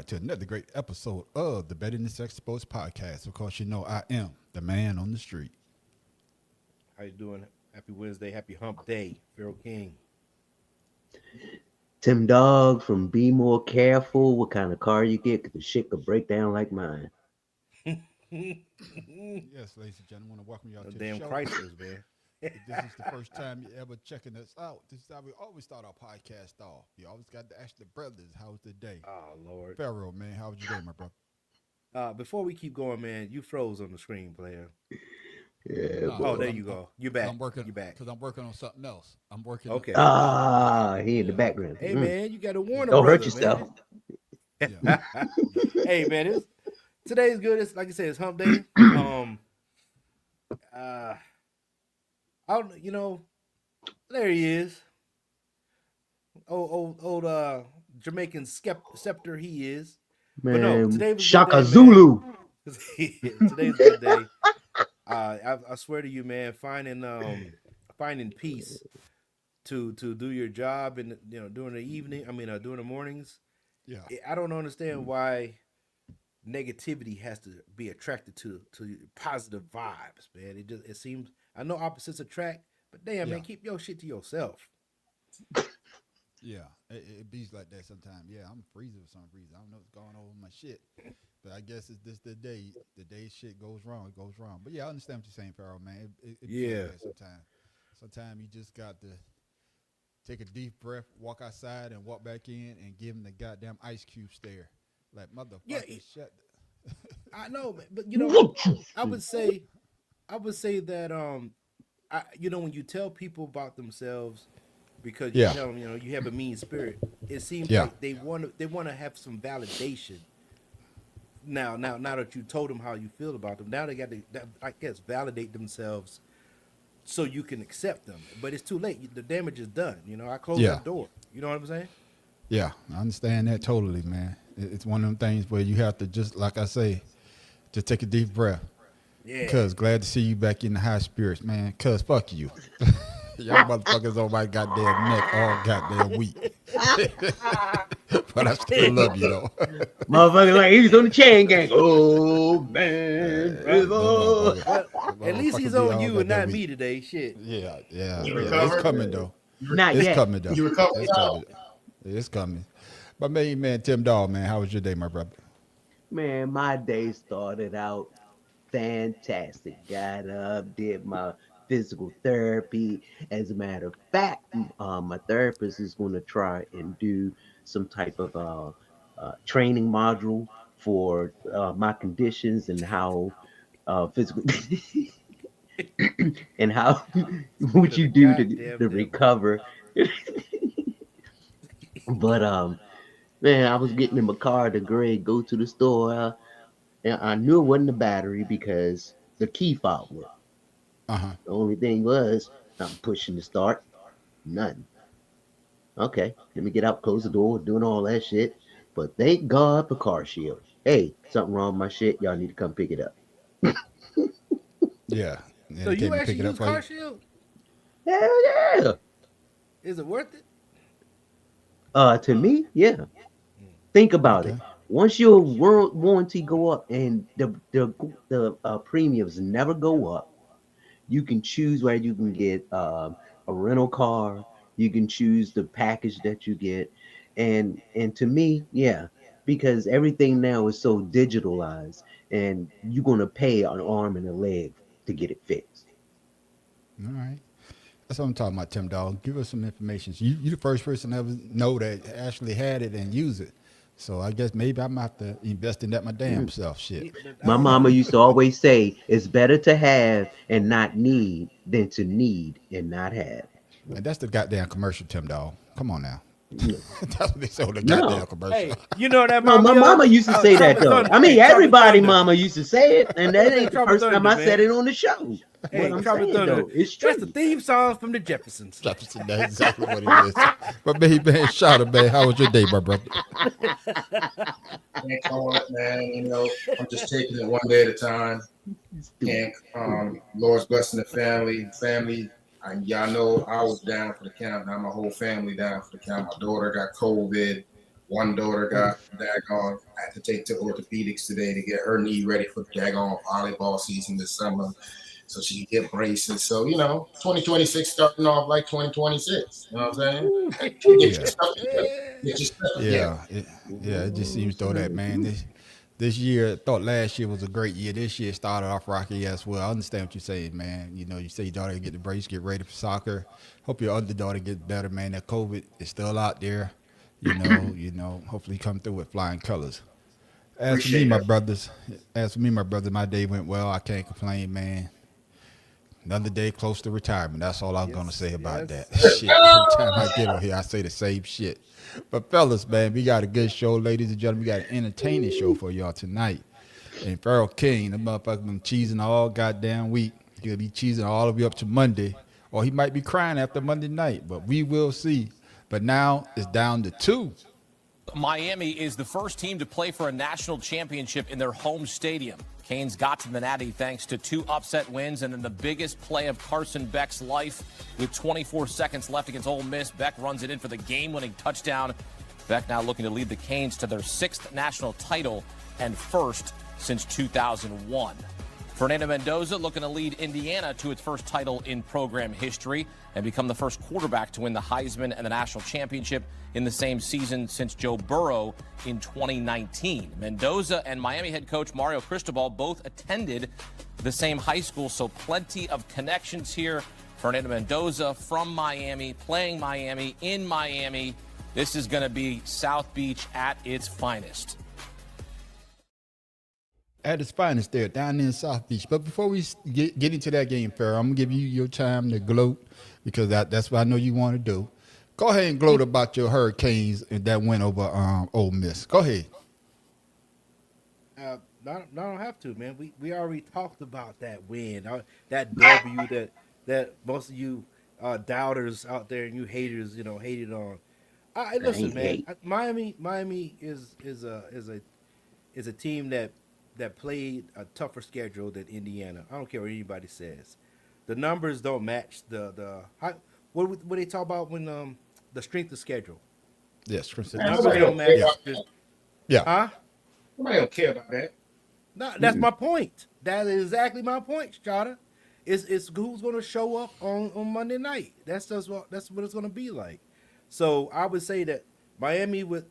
to another great episode of the Better Than Sex Sports Podcast. Of course, you know I am the man on the street. How you doing? Happy Wednesday. Happy Hump Day. Pharaoh King. Tim Dog from Be More Careful. What kind of car you get? Because the shit could break down like mine. Yes, ladies and gentlemen, I want to welcome y'all No to damn the show. Chryslers, man. If this is the first time you ever checking us out, this is how we always start our podcast off. We always got to ask the brothers, how's the day? Oh Lord. Pharaoh, man, how's your day, my brother? Before we keep going, man, you froze on the screen, player. Yeah. Nah, Oh, there I'm- you go. You're 'cause back. I'm working You back. because I'm working on something else. I'm working. Okay. He in the Yeah. background. Hey man, you gotta warn them. Don't hurt brother, yourself. Yeah. Hey man, today's good. It's like I said, it's Hump Day. There he is. Old Jamaican scepter he is. But no, Man, today was a good Shaka day, man. Zulu. Today's a good day. I swear to you, man, finding peace to do your job and during the evening. I mean, during the mornings. Yeah. I don't understand why negativity has to be attracted to positive vibes, man. It seems I know opposites attract, but damn, man, Yeah. keep your shit to yourself. Yeah, it beats like that sometimes. Yeah, I'm freezing for some reason. I don't know what's going on with my shit, but I guess it's this the day. The day shit goes wrong, it goes wrong. But yeah, I understand what you're saying, Pharaoh, man. It be like Yeah. that sometimes. Sometimes you just got to take a deep breath, walk outside, and walk back in, and give him the goddamn ice cube stare, like motherfucker. Yeah, Shut. I know, but I would say that when you tell people about themselves because you Yeah. tell them you have a mean spirit, it seems Yeah. like they want to have some validation. Now that you told them how you feel about them, now they got to I guess validate themselves so you can accept them. But it's too late. The damage is done. I closed Yeah. that door. You know what I'm saying? Yeah, I understand that totally, man. It's one of them things where you have to just, like I say, just take a deep breath. Yeah. Cuz glad to see you back in the high spirits, man. Cuz fuck you. Y'all motherfuckers on my goddamn neck all goddamn week. But I still love you though. Motherfucker, like he was on the chain gang. Oh, man. Well, That at least he's motherfucker be on all you and not goddamn me week. today. Shit. Yeah. You It's recovered? coming though. Not It's yet. coming though. You recovered It's now? coming. It's coming. But man, Tim Dawg, man, how was your day, my brother? Man, my day started out fantastic. Got up, did my physical therapy. As a matter of fact, my therapist is going to try and do some type of training module for my conditions and how physical and how what you do Goddamn to devil. recover. But man, I was getting in my car to go to the store. And I knew it wasn't the battery because the key fob worked. Uh-huh. The only thing was I'm pushing the start, nothing. Okay, let me get out, close the door, doing all that shit. But thank God for Car Shield. Hey, something wrong with my shit. Y'all need to come pick it up. Yeah. And So they came you to actually pick it up use for you? Car Shield? Hell yeah. Is it worth it? To me, yeah. Think about it. Okay. Once your warranty go up and the premiums never go up, you can choose where you can get a rental car. You can choose the package that you get, and to me, yeah, because everything now is so digitalized, and you're gonna pay an arm and a leg to get it fixed. All right. That's what I'm talking about, Tim Dawg. Give us some information. So you the first person to ever know that actually had it and use it. So I guess maybe I'm gonna have to invest in that my damn self. Shit. My mama used to always say, "It's better to have and not need than to need and not have." And that's the goddamn commercial, Tim Dawg. Come on now. No. That's what they say on the No. goddamn commercial. Hey, you know that No, my mama used to say that though. I mean, everybody mama used to say it, and that ain't the Tropic first time Thunder, I said man. it on the show. Hey, What I'm Tropic saying Thunder. though, it's true. That's the theme song from the Jeffersons. Jefferson, that's exactly what it is. But man, shout out, man. How was your day, my brother? Can't call it, man. I'm just taking it one day at a time. Can't. Lord's blessing the family. Y'all know I was down for the count. Now my whole family down for the count. My daughter got COVID. One daughter got daggone had to take to orthopedics today to get her knee ready for daggone volleyball season this summer, so she can get braces. So 2026 starting off like 2026. You know what I'm saying? Get your Yeah. stuff together. Get your stuff together. It just seems though that man this year, I thought last year was a great year. This year started off rocky as well. I understand what you're saying, man. You say your daughter get the brace, get ready for soccer. Hope your other daughter gets better, man. That COVID is still out there. Hopefully come through with flying colors. Appreciate that. As for me, my brother, my day went well. I can't complain, man. Another day close to retirement. That's all I'm gonna say about that. Shit. Every time I get on here, I say the same shit. But fellas, man, we got a good show, ladies and gentlemen. We got an entertaining show for y'all tonight. And Pharaoh King, the motherfucker been cheesing all goddamn week. He'll be cheesing all the way up to Monday. Or he might be crying after Monday night. But we will see. But now it's down to 2. Miami is the first team to play for a national championship in their home stadium. Canes got to the Natty thanks to 2 upset wins and then the biggest play of Carson Beck's life. With 24 seconds left against Ole Miss, Beck runs it in for the game-winning touchdown. Beck now looking to lead the Canes to their 6th national title and 1st since 2001. Fernando Mendoza looking to lead Indiana to its first title in program history and become the first quarterback to win the Heisman and the national championship in the same season since Joe Burrow in 2019. Mendoza and Miami head coach Mario Cristobal both attended the same high school, so plenty of connections here. Fernando Mendoza from Miami, playing Miami, in Miami. This is going to be South Beach at its finest. At its finest there, down there in South Beach. But before we get into that game, Pharaoh, I'm going to give you your time to gloat because that's what I know you want to do. Go ahead and gloat about your Hurricanes and that win over Ole Miss. Go ahead. I don't have to, man. We already talked about that win, that W that most of you doubters out there and you haters, hated on. Listen, man. Miami is a team that played a tougher schedule than Indiana. I don't care what anybody says. The numbers don't match what they talk about when the strength of schedule. Yes, the numbers don't match. Yeah. Huh? Nobody don't care about that. No, that's my point. That is exactly my point, Chada. It's who's going to show up on Monday night. That's what it's going to be like. So I would say that Miami with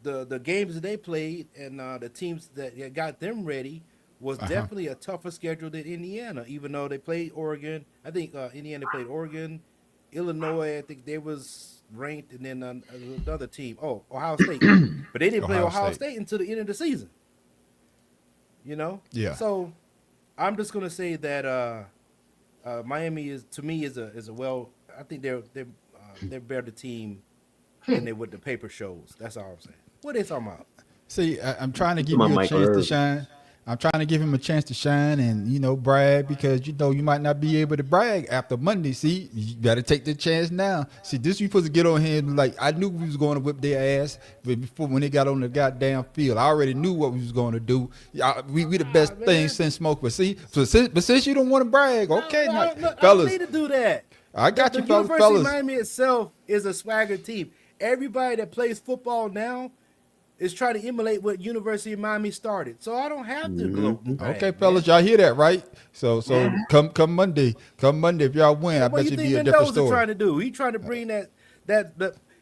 the games that they played and the teams that got them ready was definitely a tougher schedule than Indiana, even though they played Oregon. I think Indiana played Oregon, Illinois. I think they was ranked, and then another team. Oh, Ohio State. But they didn't play Ohio State until the end of the season. Yeah. So I'm just gonna say that Miami is a well. I think they're a better team than they would the paper shows. That's all I'm saying. What are they talking about? See, I'm trying to give you a chance to shine. I'm trying to give him a chance to shine and, brag because, you might not be able to brag after Monday. See, you got to take the chance now. See, this you supposed to get on here and like, I knew we was going to whip their ass before when they got on the goddamn field. I already knew what we was going to do. We the best thing since smoke. But see, since you don't want to brag, okay, no, fellas. I don't need to do that. I got you, the fellas. University of Miami itself is a swagger team. Everybody that plays football now is trying to emulate what University of Miami started. So I don't have to go. Okay, fellas, y'all hear that, right? So come Monday, if y'all win, I bet you be a different story. Trying to do? He trying to bring that.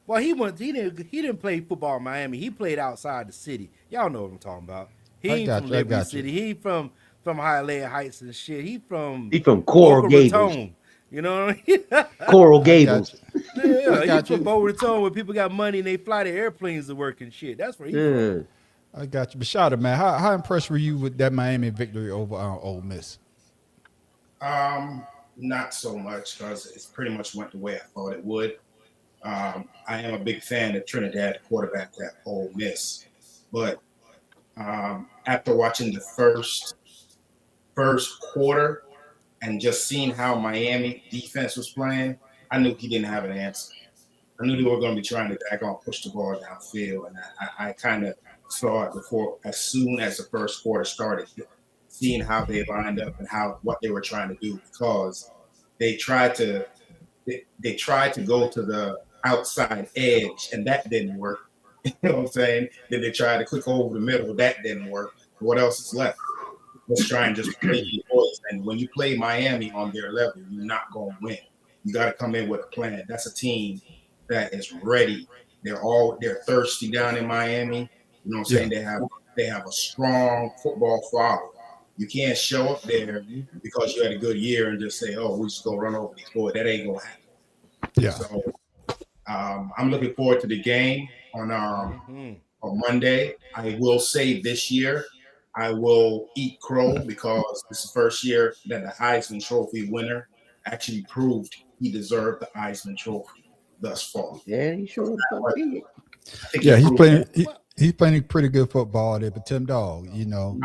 Well, he didn't play football in Miami. He played outside the city. Y'all know what I'm talking about. He ain't from Liberty City. He from Hialeah Heights and shit. He from Coral Gables. Raton. You know what I mean? Coral Gables. Yeah, he from Boca Raton where people got money and they fly their airplanes to work and shit. That's where he from. I got you. But shout out, man. How impressed were you with that Miami victory over Ole Miss? Not so much because it pretty much went the way I thought it would. I am a big fan of Trinidad quarterback at Ole Miss, but after watching the first quarter and just seeing how Miami defense was playing, I knew he didn't have an answer. I knew they were going to be trying to push the ball downfield, and I kind of saw it before, as soon as the first quarter started, seeing how they lined up and what they were trying to do, because they tried to go to the outside edge, and that didn't work. You know what I'm saying? Then they tried to click over the middle. That didn't work. What else is left? Let's try and just play your voice. And when you play Miami on their level, you're not going to win. You got to come in with a plan. That's a team that is ready. They're thirsty down in Miami. You know what I'm saying? They have a strong football following. You can't show up there because you had a good year and just say, "Oh, we just go run over these boys." That ain't gonna happen. Yeah. So I'm looking forward to the game on Monday. I will say this year, I will eat crow because this is the first year that the Heisman Trophy winner actually proved he deserved the Heisman Trophy thus far. Yeah, he sure the fuck did. Yeah, he's playing pretty good football there, but Tim Dog, you know.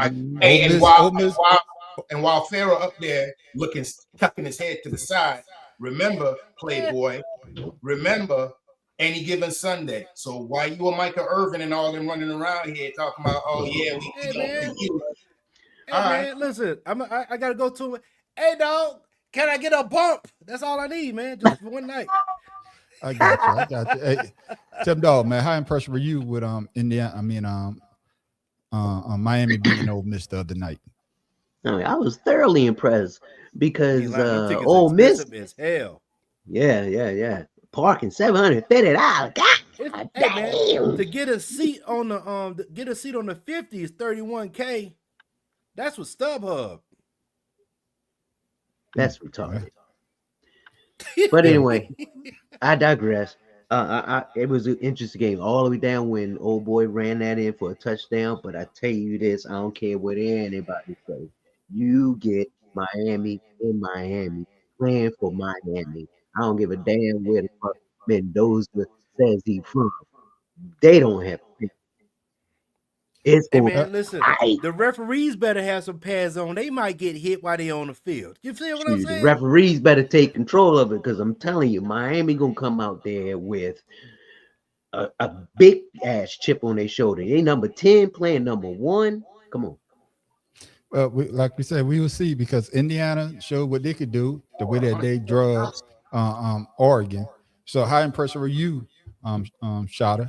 While Pharaoh up there tucking his head to the side, remember, Playboy, remember any given Sunday. So why you and Micah Irvin and all them running around here talking about, oh yeah, we man. you. Hey, man, listen, I gotta go to it. Hey, dog, can I get a bump? That's all I need, man, just for one night. I got you. Hey, Tim Dog, man, how impressed were you with Miami beating Ole Miss the other night? I was thoroughly impressed because Ole Miss is hell. Yeah. Parking $750. God damn. To get a seat on the 50 is $31K. That's with StubHub. That's retarded. But anyway, I digress. It was an interesting game all the way down when old boy ran that in for a touchdown. But I tell you this, I don't care what anybody say. You get Miami in Miami, playing for Miami. I don't give a damn where the fuck Mendoza says he from. They don't have to. It's hey man, listen. The referees better have some pads on. They might get hit while they on the field. You feel what I'm saying? The referees better take control of it because I'm telling you, Miami gonna come out there with a big ass chip on their shoulder. They number 10 playing number 1. Come on. Like we said, we will see because Indiana showed what they could do the way that they drug Oregon. So how impressed were you, Shada,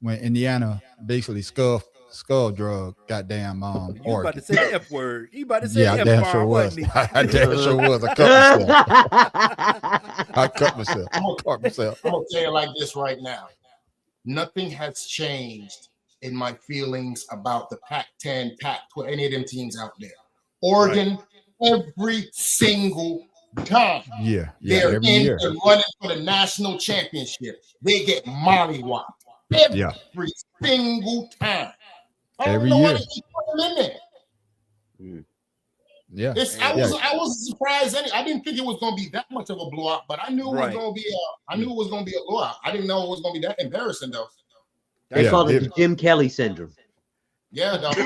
when Indiana basically skull drug goddamn Oregon? You about to say the F word. You about to say the F F sure was. I damn sure was. I cut myself. I'm gonna say it like this right now. Nothing has changed in my feelings about the Pac-10, Pac-12, any of them teams out there. Oregon, every single time. They're every in year. and running for the national championship. They get mollywopped every single time. Every year. Yeah. I was surprised. I didn't think it was going to be that much of a blowout, but I knew it was going to be. I knew it was going to be a blowout. I didn't know it was going to be that embarrassing though. They call it the Jim Kelly syndrome. Yeah, this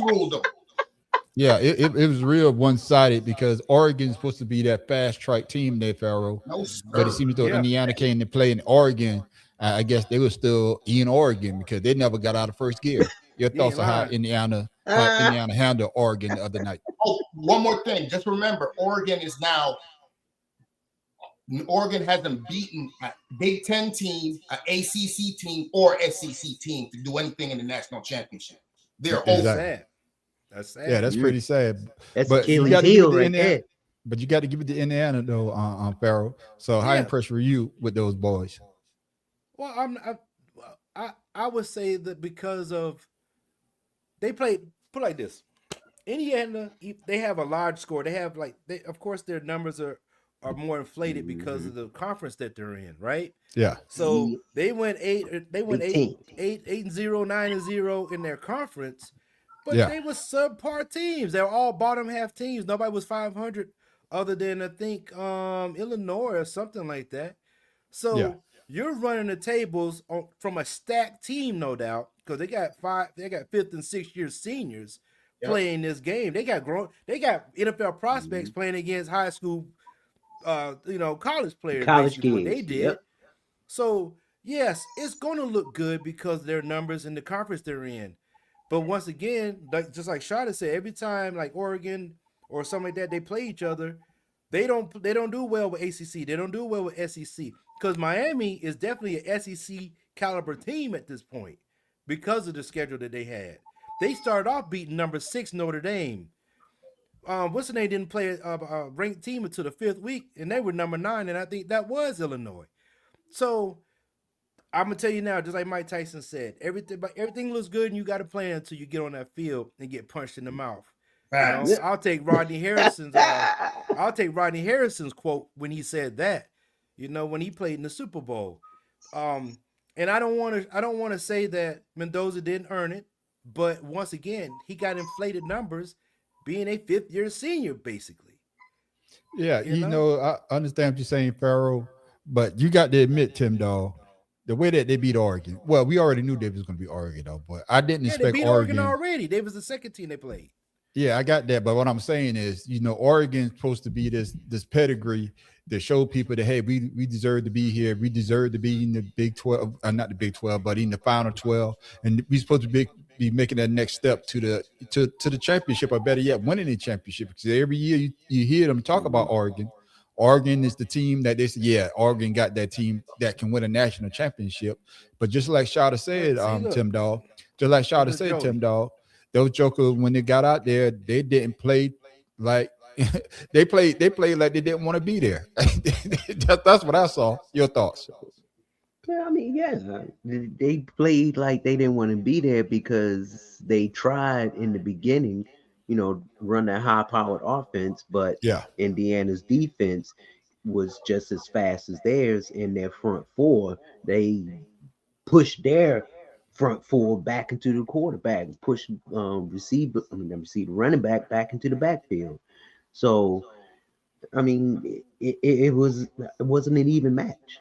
rule though. Yeah, it was real one-sided because Oregon's supposed to be that fast-track team there, Pharaoh. No, but it seems though Indiana came to play in Oregon. I guess they were still in Oregon because they never got out of first gear. Your thoughts on how Indiana handled Oregon the other night? Oh, one more thing. Just remember, Oregon hasn't beaten a Big Ten team, an ACC team, or SEC team to do anything in the national championship. They're over. That's sad. Yeah, that's pretty sad. That's Achilles' heel right there. But you got to give it to Indiana though, on Pharaoh. So how impressed were you with those boys? Well, I would say that because of they put like this. Indiana, they have a large score. They have of course their numbers are more inflated because of the conference that they're in, right? Yeah. So they went 8-0, 9-0 in their conference, but they were subpar teams. They were all bottom half teams. Nobody was 500 other than I think Illinois or something like that. So you're running the tables from a stacked team, no doubt, because they got 5th and 6th year seniors playing this game. They got NFL prospects playing against high school college players. College games. What they did. So yes, it's gonna look good because of their numbers in the conference they're in. But once again, just like Shada said, every time like Oregon or something like that, they play each other, They don't do well with ACC. They don't do well with SEC because Miami is definitely an SEC caliber team at this point because of the schedule that they had. They started off beating number 6 Notre Dame. What's the name? Didn't play a ranked team until the 5th week, and they were number 9, and I think that was Illinois. So I'm gonna tell you now, just like Mike Tyson said, everything looks good, and you got to plan until you get on that field and get punched in the mouth. Facts. I'll take Rodney Harrison's. I'll take Rodney Harrison's quote when he said that. When he played in the Super Bowl. And I don't want to say that Mendoza didn't earn it, but once again, he got inflated numbers, being a 5th-year senior, basically. Yeah, I understand what you're saying, Pharaoh, but you got to admit, Tim Dog, the way that they beat Oregon. Well, we already knew they was going to be Oregon, though, but I didn't expect they beat Oregon already. They was the second team they played. Yeah, I got that, but what I'm saying is, Oregon's supposed to be this pedigree to show people that, hey, we deserve to be here. We deserve to be in the Big 12, not the Big 12, but in the Final 12, and we're supposed to be making that next step to the championship, or better yet, winning the championship. Because every year you hear them talk about Oregon. Oregon is the team that they say, yeah, Oregon got that team that can win a national championship. But just like Shada said, Tim Dog, those jokers, when they got out there, they didn't play like they played like they didn't want to be there. That's what I saw. Your thoughts? Yeah, I mean, yeah, they played like they didn't want to be there because they tried in the beginning, run that high-powered offense, but yeah, Indiana's defense was just as fast as theirs. In their front four, they pushed their front four back into the quarterback, push running back into the backfield. So, I mean, it wasn't an even match.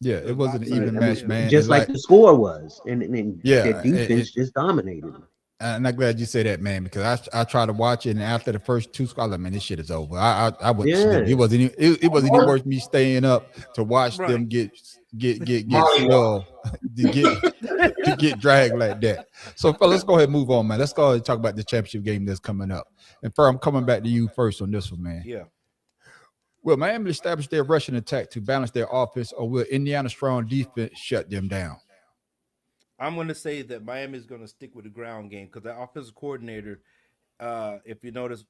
Yeah, it wasn't an even match, man. Just like the score was, and yeah, their defense just dominated. And I'm glad you say that, man, because I tried to watch it, and after the first 2 scores, man, this shit is over. I went to sleep. It wasn't even worth me staying up to watch them get swell, to get dragged like that. So, let's go ahead and move on, man. Let's go ahead and talk about the championship game that's coming up. And I'm coming back to you first on this one, man. Yeah. Will Miami establish their rushing attack to balance their offense, or will Indiana's strong defense shut them down? I'm going to say that Miami is going to stick with the ground game because the offensive coordinator, if you notice,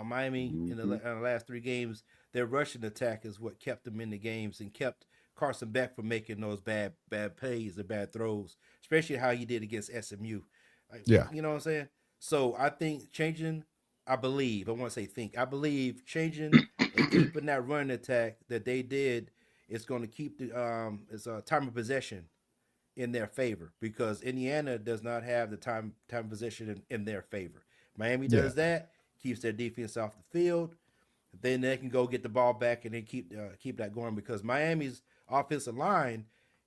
Miami in the last 3 games, their rushing attack is what kept them in the games and kept Carson Beck from making those bad plays or bad throws, especially how he did against SMU. Yeah. You know what I'm saying? So I think changing and keeping that run attack that they did is going to keep the time of possession in their favor, because Indiana does not have the time of possession in their favor. Miami does that, keeps their defense off the field. Then they can go get the ball back and then keep that going, because Miami's offensive line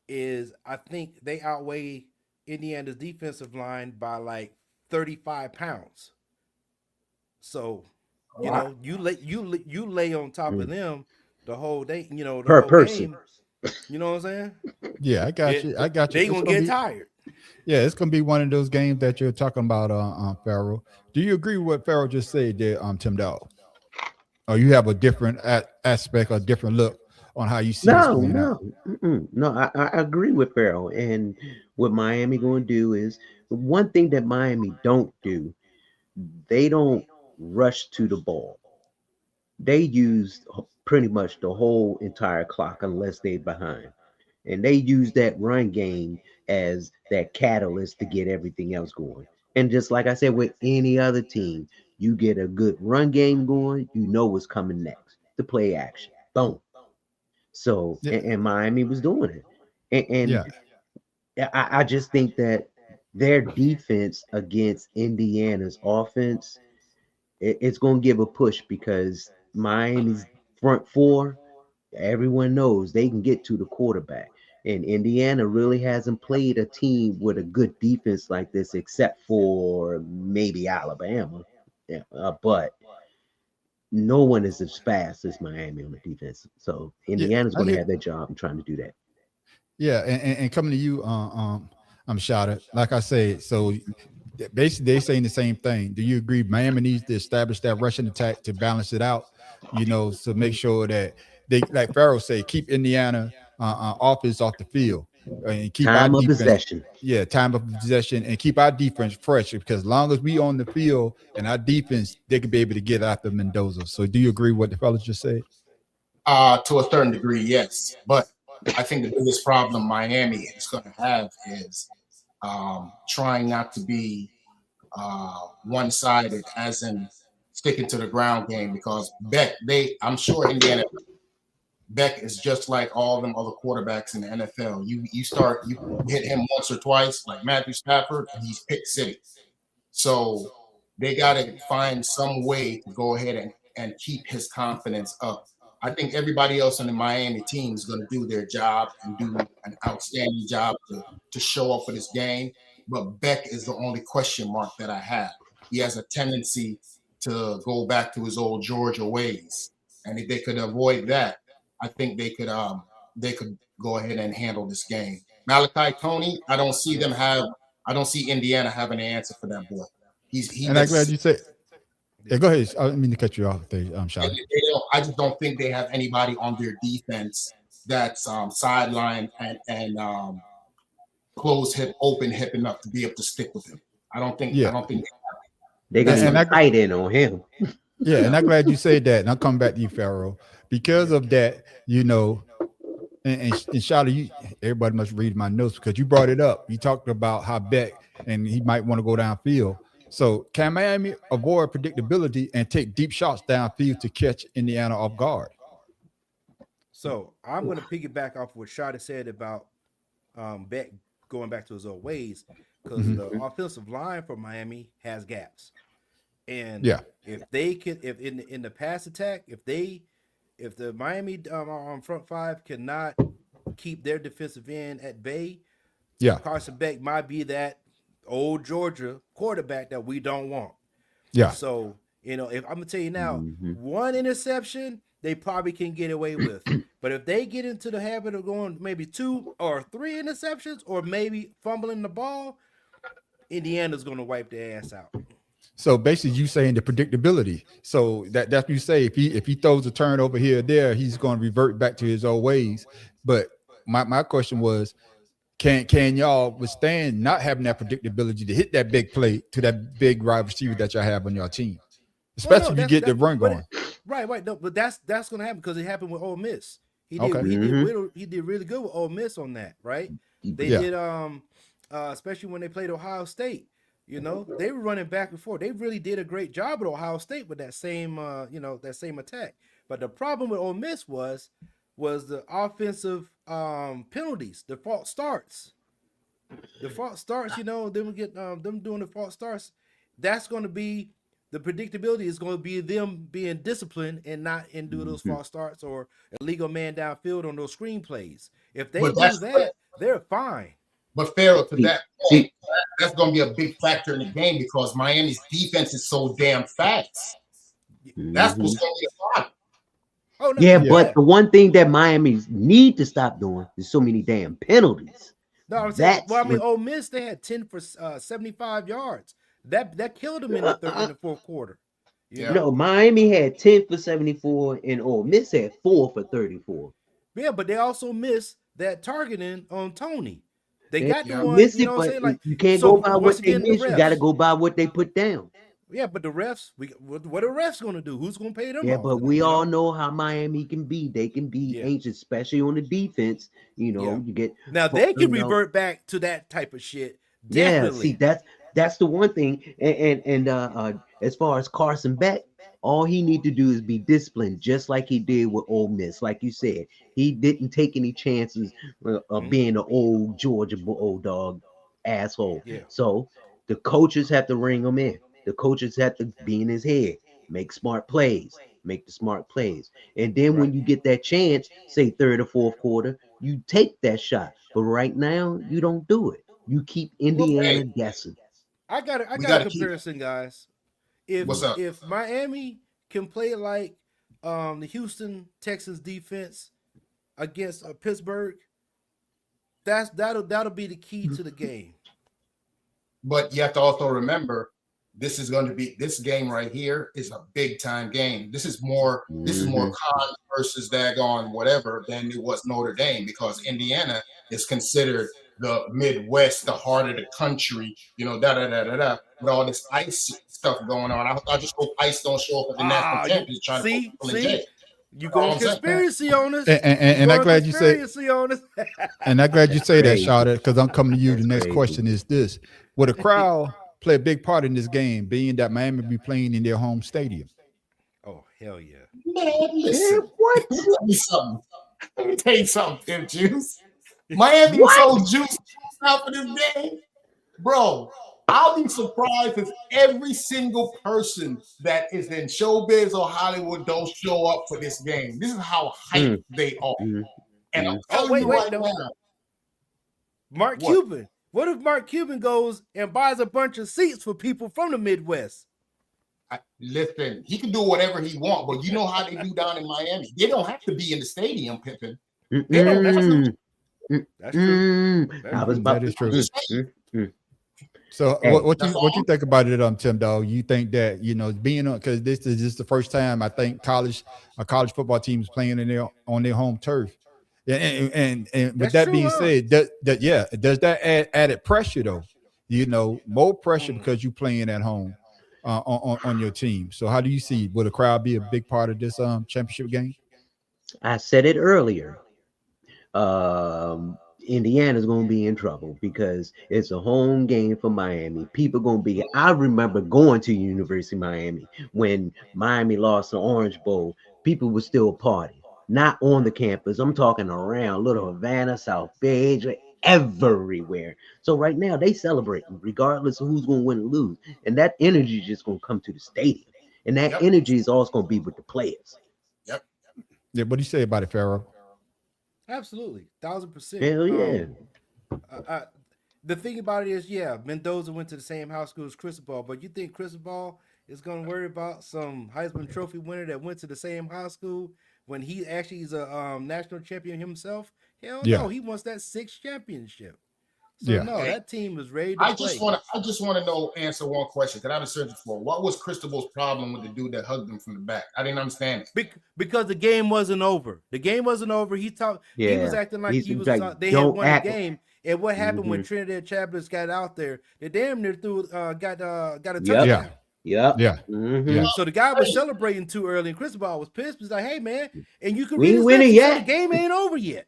is, I think they outweigh Indiana's defensive line by like 35 pounds. So, you lay on top of them the whole day, the per whole person. game. You know what I'm saying? Yeah, I got you. They're going to get tired. Yeah, it's going to be one of those games that you're talking about, Pharaoh. Do you agree with what Pharaoh just said there, Tim Dog? Or you have a different aspect or different look on how you see this playing out? No, I agree with Pharaoh. And what Miami going to do is, one thing that Miami don't do, they don't rush to the ball. They use pretty much the whole entire clock unless they're behind. And they use that run game as that catalyst to get everything else going. And just like I said, with any other team, you get a good run game going, you know what's coming next. The play action. Boom. So, and Miami was doing it. And I just think that their defense against Indiana's offense, it's going to give a push, because Miami's front four, everyone knows they can get to the quarterback. And Indiana really hasn't played a team with a good defense like this, except for maybe Alabama. But no one is as fast as Miami on the defense. So Indiana's going to have their job in trying to do that. Yeah, and coming to you, I'm Shada. Like I said, so basically they're saying the same thing. Do you agree Miami needs to establish that rushing attack to balance it out? to make sure that they, like Farrell say, keep Indiana offense off the field and keep our Time of defense. possession. Yeah, time of possession and keep our defense fresh because as long as we on the field and our defense, they could be able to get after Mendoza. So, do you agree with what the fellas just said? To a certain degree, yes. But I think the biggest problem Miami is going to have is trying not to be one-sided, as in sticking to the ground game. Because I'm sure Indiana Beck is just like all them other quarterbacks in the NFL. You hit him once or twice, like Matthew Stafford, and he's pick city. So they got to find some way to go ahead and keep his confidence up. I think everybody else on the Miami team is going to do their job and do an outstanding job to show up for this game. But Beck is the only question mark that I have. He has a tendency to go back to his old Georgia ways. And if they could avoid that, I think they could go ahead and handle this game. Malachi Tony, I don't see Indiana having an answer for that boy. And I'm glad you said. Yeah, go ahead. I didn't mean to cut you off there, Sean. I just don't think they have anybody on their defense that's sidelined and closed hip, open hip enough to be able to stick with him. I don't think. They got some tight end on him. Yeah, and I'm glad you said that. And I'll come back to you, Pharaoh. Because of that, and Shawty, everybody must read my notes because you brought it up. You talked about how Beck and he might want to go downfield. So can Miami avoid predictability and take deep shots downfield to catch Indiana off guard? So I'm going to piggyback off what Shawty said about Beck going back to his old ways because the offensive line for Miami has gaps. And if they could, if in the pass attack, if the Miami front five cannot keep their defensive end at bay, Carson Beck might be that old Georgia quarterback that we don't want. Yeah. So, if I'm gonna tell you now, one interception they probably can get away with. But if they get into the habit of going maybe 2 or 3 interceptions or maybe fumbling the ball, Indiana's gonna wipe their ass out. So basically, you saying the predictability. So that's what you say. If he throws a turnover here or there, he's going to revert back to his old ways. But my question was, can y'all withstand not having that predictability to hit that big play to that big wide receiver that y'all have on your team, especially if you get the run going? Right. No, but that's going to happen because it happened with Ole Miss. He did really good with Ole Miss on that, right? They did especially when they played Ohio State. They were running back and forth. They really did a great job at Ohio State with that same attack. But the problem with Ole Miss was the offensive penalties, the false starts. The false starts, them doing the false starts. That's going to be the predictability is going to be them being disciplined and not do those false starts or illegal man downfield on those screen plays. If they do that, they're fine. But Pharaoh, to that point, that's going to be a big factor in the game because Miami's defense is so damn fast. That's what's going to be a problem. Oh, no, but the one thing that Miami need to stop doing is so many damn penalties. No, I'm saying, Ole Miss, they had 10 for 75 yards. That killed them in the fourth quarter. No, Miami had 10 for 74 and Ole Miss had 4 for 34. Yeah, but they also missed that targeting on Tony. They got the one, what I'm saying? Like, you can't go by what they miss. You got to go by what they put down. Yeah, but the refs, what are refs going to do? Who's going to pay them? Yeah, but we all know how Miami can be. They can be anxious, especially on the defense. You get now they can revert back to that type of shit. Definitely. Yeah, see that's the one thing. And as far as Carson Beck, all he need to do is be disciplined, just like he did with Ole Miss. Like you said, he didn't take any chances of being an old Georgia Bulldog asshole. Yeah. So the coaches have to ring him in. The coaches have to be in his head, make smart plays, make the smart plays. And then when you get that chance, say third or fourth quarter, you take that shot. But right now, you don't do it. You keep Indiana guessing. I got a comparison, guys. If Miami can play like the Houston Texans defense against Pittsburgh, that'll be the key to the game. But you have to also remember this is going to be, this game right here is a big time game. This is more con versus daggone whatever than it was Notre Dame, because Indiana is considered the Midwest, the heart of the country, you know, with all this ice stuff going on. I just hope ice don't show up at the national championship trying to put people in jail. You going conspiracy on us? And I'm glad you say. And I'm glad you say that, Crazy. Shawty, because I'm coming to you. The That's next crazy. question is this: will the crowd play a big part in this game, being that Miami be playing in their home stadium? Oh, hell yeah. Man, listen. What? Let me tell you something, Pimp Juice. Miami so juice out for this game. Bro, I'll be surprised if every single person that is in showbiz or Hollywood don't show up for this game. This is how hyped they are. And I'm telling you right now. Mark Cuban. What if Mark Cuban goes and buys a bunch of seats for people from the Midwest? Listen, he can do whatever he wants, but you know how they do down in Miami. They don't have to be in the stadium, Pippin. They don't have to. That's true. I was about That is to. true. So Hey, what you think about it, Tim Dog? You think that, you know, being on, because this is just the first time I think college football team is playing on their home turf. And with that being said, does that add added pressure though? You know, more pressure because you playing at home on your team. So how do you see, will the crowd be a big part of this championship game? I said it earlier. Indiana's going to be in trouble because it's a home game for Miami. People going to be. I remember going to University of Miami when Miami lost the Orange Bowl. People were still partying, not on the campus. I'm talking around Little Havana, South Bay, everywhere. So right now they celebrating regardless of who's going to win or lose, and that energy is just going to come to the stadium, and that energy is also going to be with the players. Yep. Yeah. What do you say about it, Pharaoh? Absolutely, 1000%. Hell yeah. The thing about it is, Mendoza went to the same high school as Cristobal, but you think Cristobal is going to worry about some Heisman Trophy winner that went to the same high school when he actually is a national champion himself? Hell no, he wants that 6th championship. So no, that team is ready to play. I just want to answer one question that I've been searching for. What was Cristobal's problem with the dude that hugged him from the back? I didn't understand it. Because the game wasn't over. The game wasn't over. He was acting like they had won the game. And what happened when Trinidad Chaplins got out there? They damn near got a touchdown. Yeah. So the guy was celebrating too early, and Cristobal was pissed. He's like, "Hey man, and you can we ain't winning yet. The game ain't over yet."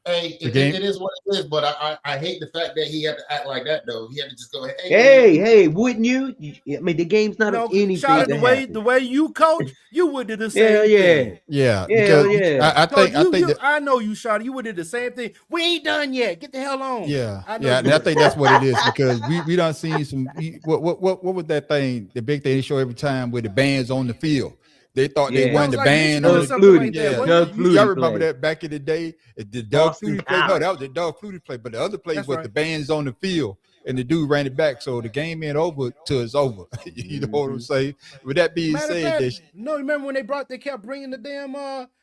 Hey, it is what it is, but I hate the fact that he had to act like that though. He had to just go, hey, wouldn't you? I mean, the game's not anything. The way you coach, you would do the same thing. Yeah. I know you, Shawty. You would do the same thing. We ain't done yet. Get the hell on. And I think that's what it is, because we done seen some. What was that thing? The big thing they show every time with the bands on the field. They thought they won the band. Doug Flutie. Y'all remember that back in the day? The Doug Flutie play. No, that was the Doug Flutie play. But the other play was the bands on the field, and the dude ran it back. So the game ain't over till it's over. You know what I'm saying? With that being said, remember when they kept bringing the damn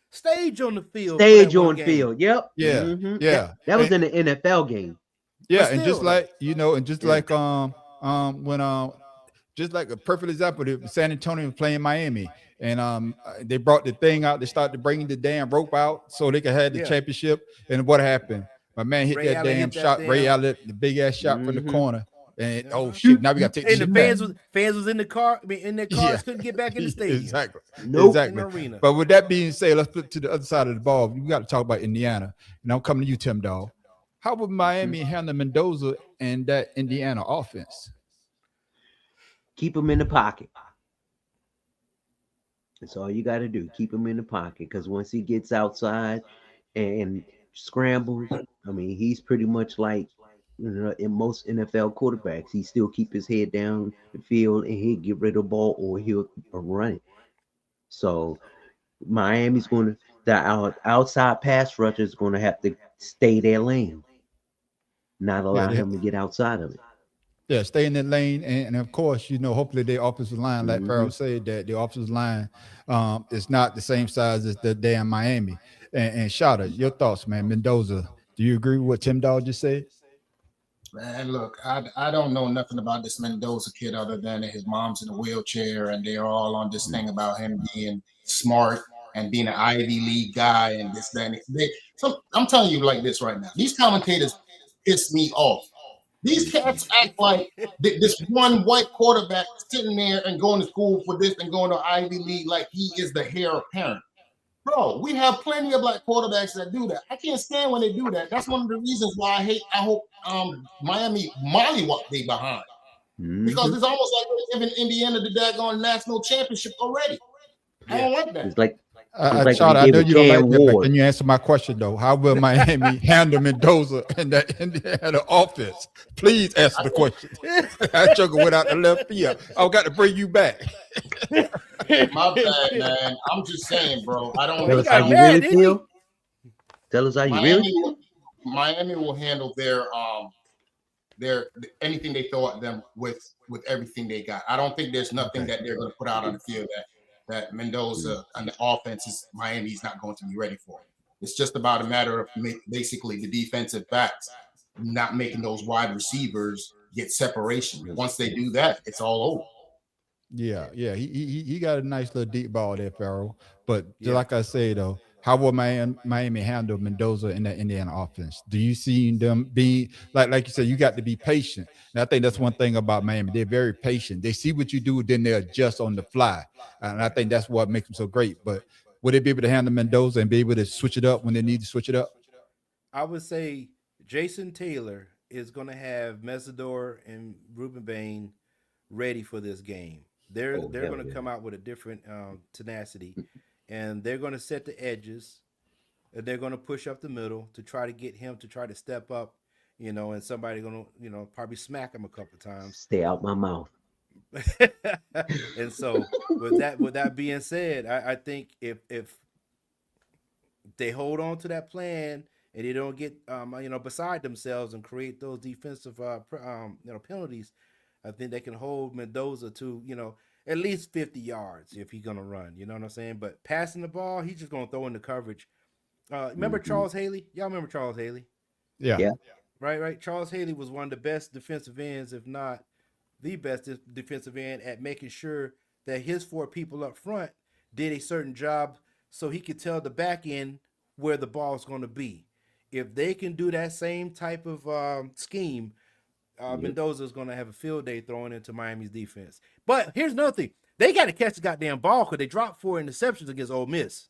stage on the field. Yep. Yeah. That was in the NFL game. Yeah, and just like when just like a perfect example, the San Antonio was playing Miami. And they brought the thing out. They started bringing the damn rope out so they could have the championship. And what happened? My man hit that damn shot. Ray Allen, the big ass shot from the corner. And oh shit! Now we got to take. And the fans was in the car. I mean, in their cars, couldn't get back in the stadium. Exactly. Nope. Exactly. In the arena. But with that being said, let's flip to the other side of the ball. We got to talk about Indiana. And I'm coming to you, Tim Dog. How would Miami handle Mendoza and that Indiana offense? Keep them in the pocket. That's all you got to do. Keep him in the pocket, because once he gets outside and scrambles, I mean, he's pretty much like, in most NFL quarterbacks, he still keep his head down the field and he'll get rid of the ball or he'll run it. So Miami's the outside pass rusher is going to have to stay their lane, not allow him to get outside of it. Yeah, stay in that lane, and of course, hopefully their offensive line, like Pharaoh said, that the offensive line is not the same size as the damn Miami. And Shada, your thoughts, man. Mendoza, do you agree with what Tim Dog just said? Man, look, I don't know nothing about this Mendoza kid other than that his mom's in a wheelchair and they're all on this thing about him being smart and being an Ivy League guy and this, that, and so I'm telling you like this right now. These commentators piss me off. These cats act like this one white quarterback sitting there and going to school for this and going to Ivy League like he is the heir apparent. Bro, we have plenty of black quarterbacks that do that. I can't stand when they do that. That's one of the reasons why I hope Miami mollywop they behind. Because it's almost like they're giving Indiana the daggone national championship already. I don't like that. It's like Charlotte, I know you don't like that, but Ward. can you answer my question though? How will Miami handle Mendoza and that Indiana offense? Please answer the question. I chuckled without the left field. I got to bring you back. My bad, man. I'm just saying, bro. I don't. Tell us I how don't you really feel. Tell us how you really Miami, feel. Miami will handle their anything they throw at them with everything they got. I don't think there's nothing that they're going to put out on the field that Mendoza and the offense is Miami's not going to be ready for. It's just about a matter of basically the defensive backs not making those wide receivers get separation. Once they do that, it's all over. Yeah, he got a nice little deep ball there, Farrell. But just like I say though, how will Miami handle Mendoza in that Indiana offense? Do you see them be like you said? You got to be patient, and I think that's one thing about Miami. They're very patient. They see what you do, then they adjust on the fly, and I think that's what makes them so great. But would they be able to handle Mendoza and be able to switch it up when they need to switch it up? I would say Jason Taylor is going to have Mesidor and Ruben Bain ready for this game. They're going to come out with a different tenacity, and they're going to set the edges, and they're going to push up the middle to try to get him to try to step up, and somebody going to probably smack him a couple times. Stay out my mouth. And so with that being said, I think if they hold on to that plan and they don't get beside themselves and create those defensive penalties, I think they can hold Mendoza to at least 50 yards if he's gonna run. You know what I'm saying? But passing the ball, he's just gonna throw in the coverage. Remember Charles Haley? Y'all remember Charles Haley? Yeah. Right. Charles Haley was one of the best defensive ends, if not the best defensive end, at making sure that his four people up front did a certain job so he could tell the back end where the ball's going to be. If they can do that same type of scheme, Mendoza is going to have a field day throwing into Miami's defense. But here's another thing. They got to catch the goddamn ball because they dropped 4 interceptions against Ole Miss.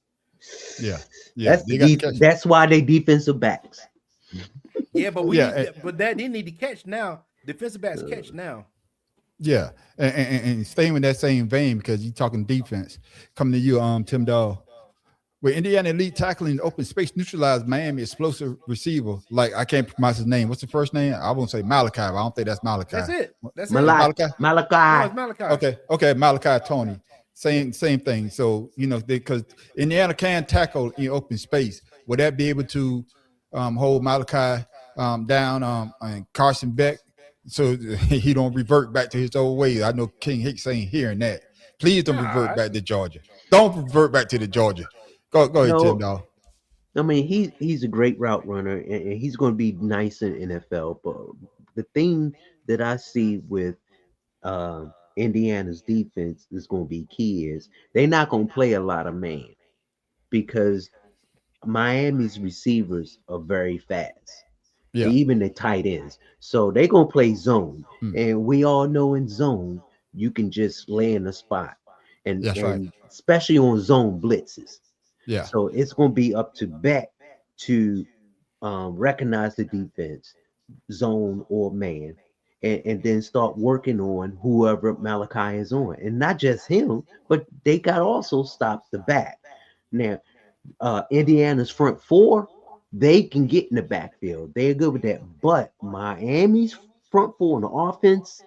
Yeah. That's why they defensive backs. Yeah, but they need to catch now. Defensive backs catch now. Yeah, and staying with that same vein because you're talking defense. Coming to you, Tim Dahl. With Indiana elite tackling in open space neutralized Miami explosive receiver. Like I can't pronounce his name. What's the first name? I won't say Malachi. I don't think that's Malachi. That's it. That's Malachi. it. No, it's Malachi. Okay, Malachi Tony. Same thing. So because Indiana can tackle in open space, would that be able to hold Malachi down and Carson Beck so he don't revert back to his old ways? I know King Hicks ain't hearing that. Please don't revert back to Georgia. Don't revert back to the Georgia. Go ahead, Tim Dahl. I mean, he's a great route runner, and he's going to be nice in NFL. But the thing that I see with Indiana's defense is going to be key is they're not going to play a lot of man because Miami's receivers are very fast. Yeah. Even the tight ends. So they're going to play zone. And we all know in zone, you can just lay in a spot. And, right. Especially on zone blitzes. Yeah. So it's going to be up to Beck to recognize the defense, zone or man, and then start working on whoever Malachi is on. And not just him, but they got to also stop the back. Now, Indiana's front four, they can get in the backfield. They're good with that. But Miami's front four on the offense,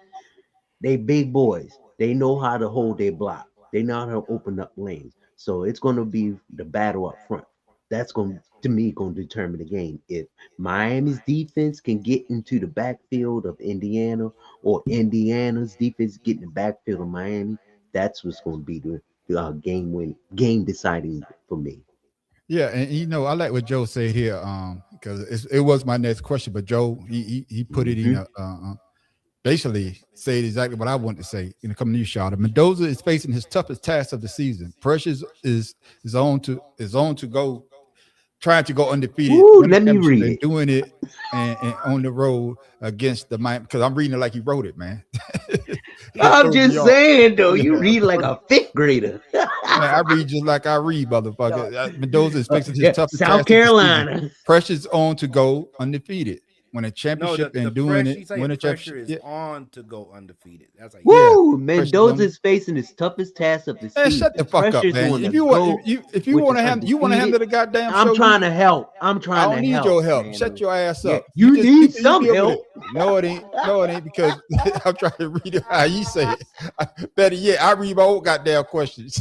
they big boys. They know how to hold their block. They know how to open up lanes. So it's going to be the battle up front. That's going to determine the game. If Miami's defense can get into the backfield of Indiana or Indiana's defense get in the backfield of Miami, that's what's going to be the game deciding for me. Yeah, and I like what Joe said here, because it was my next question, but Joe he put it in Hmm. basically said exactly what I wanted to say in a coming news shot. Mendoza is facing his toughest task of the season. Precious is on to go trying to go undefeated, Ooh, win the let me championship, read and it. doing it and on the road against the Miami. Because I'm reading it like he wrote it, man. It I'm throws me just off. saying though, Yeah, you read like a fifth grader. man, I read just like I read, motherfucker. Mendoza is facing his Yeah, toughest South task of the season. Carolina. Precious on to go undefeated, win a No, championship the and doing pressure. it, He's saying win a pressure championship. is Yeah, on to go undefeated. That's how he said. yeah. Woo! Precious Mendoza on. is facing his toughest task of the Man, shut season. the fuck up, Pressure's man. on If the you want, go if you with want the to handle undefeated. the goddamn I'm show, trying to help. I'm I trying don't to need help, your help. man. Shut your ass Yeah, up. You you just need you some deal with it. help. No, it ain't. No, it ain't because I'm trying to read it how you say it. Better yet, I read my own goddamn questions.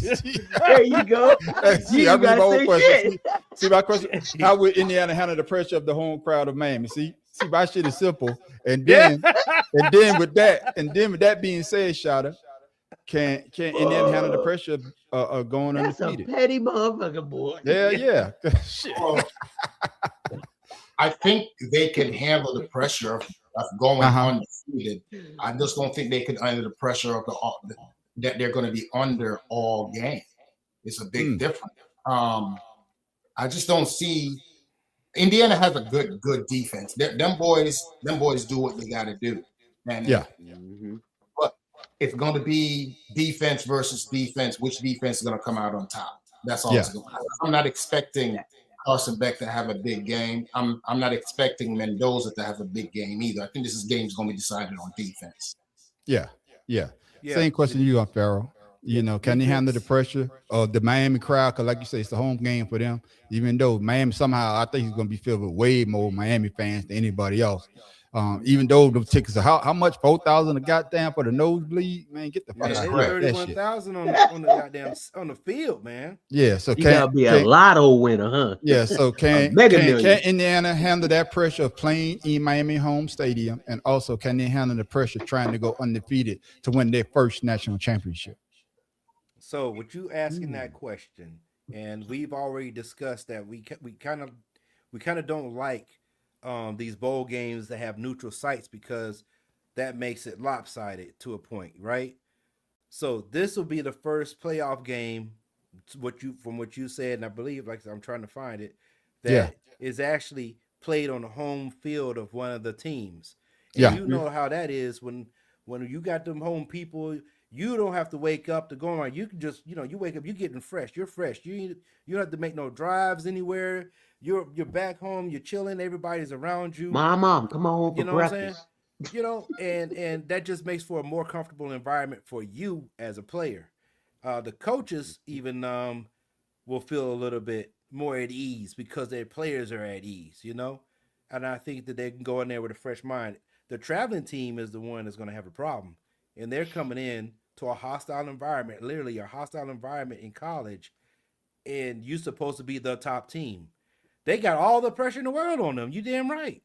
There you go. You See, I ain't read gotta my own say questions. shit. See my question. How would Indiana handle the pressure of the home crowd of Miami? See, my shit is simple. And Yeah. then, and then with that being said, Shada, can Indiana handle the Whoa, pressure of going that's a undefeated? petty motherfucker, boy. Yeah, yeah. Shit. Well, I think they can handle the pressure of Uh going huh. undefeated. I just don't think they can under the pressure of that they're going to be under all game. It's a big Mm, difference. Um, I just don't see Indiana has a good defense. Them boys do what they got to do, and yeah. Mhm. but it's going to be defense versus defense. Which defense is going to come out on top? That's all Yeah. it's going. I'm not expecting Carson Beck to have a big game. I'm not expecting Mendoza to have a big game either. I think this game's going to be decided on defense. Yeah, yeah. Yeah. Same question to you, Farrell. Yeah. Can they handle the Defense. pressure of the Miami crowd? Because, like you say, it's a home game for them. Even though Miami somehow, I think he's going to be filled with way more Miami fans than anybody else. Even though the tickets are how much 4,000 a goddamn for the nosebleed, man, get the fuck Man, That's out of they here with correct. that shit. 31,000 on the goddamn on the field, man. Yeah, so You gotta be a lotto winner, huh? yeah, so A can mega can million. can Indiana handle that pressure of playing in Miami home stadium, and also can they handle the pressure trying to go undefeated to win their first national championship? So, with you asking Hmm. that question, and we've already discussed that we kind of don't like these bowl games that have neutral sites because that makes it lopsided to a point, right? So this will be the first playoff game. What you said, and I believe, like I'm trying to find it, Yeah, that is actually played on the home field of one of the teams, and yeah. you know how that is when you got them home people. You don't have to wake up to go on. You can just you wake up, you're getting fresh. You're fresh. You don't have to make no drives anywhere. You're back home. You're chilling. Everybody's around you. Mom, come on home for You know what I'm saying? breakfast. And that just makes for a more comfortable environment for you as a player. The coaches even will feel a little bit more at ease because their players are at ease. And I think that they can go in there with a fresh mind. The traveling team is the one that's going to have a problem, and they're coming in to a hostile environment, literally a hostile environment in college, and you're supposed to be the top team. They got all the pressure in the world on them. You damn right.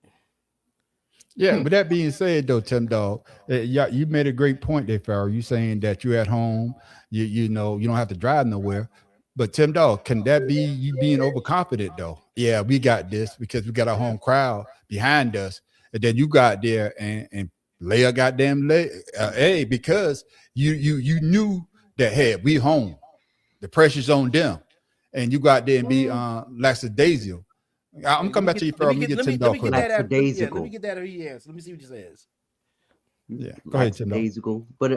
Yeah, but that being said, though, Tim Dog, yeah, you made a great point there, Farrell. You saying that you're at home, you don't have to drive nowhere. But Tim Dog, can that be you being overconfident though? Yeah, we got this because we got a Yeah. home crowd behind us, and then you got there and lay a goddamn hey, because you knew that hey, we home, the pressure's on them, and you got there and be lackadaisical. I'm Hey, let coming me back to get you, let Farrell. me Let me get get let Tim me let Dog me get quick. that out. Let me Lackadaisical. get that. He has. Let me see what he says. Yeah, go ahead, Tim Dog. Lackadaisical. But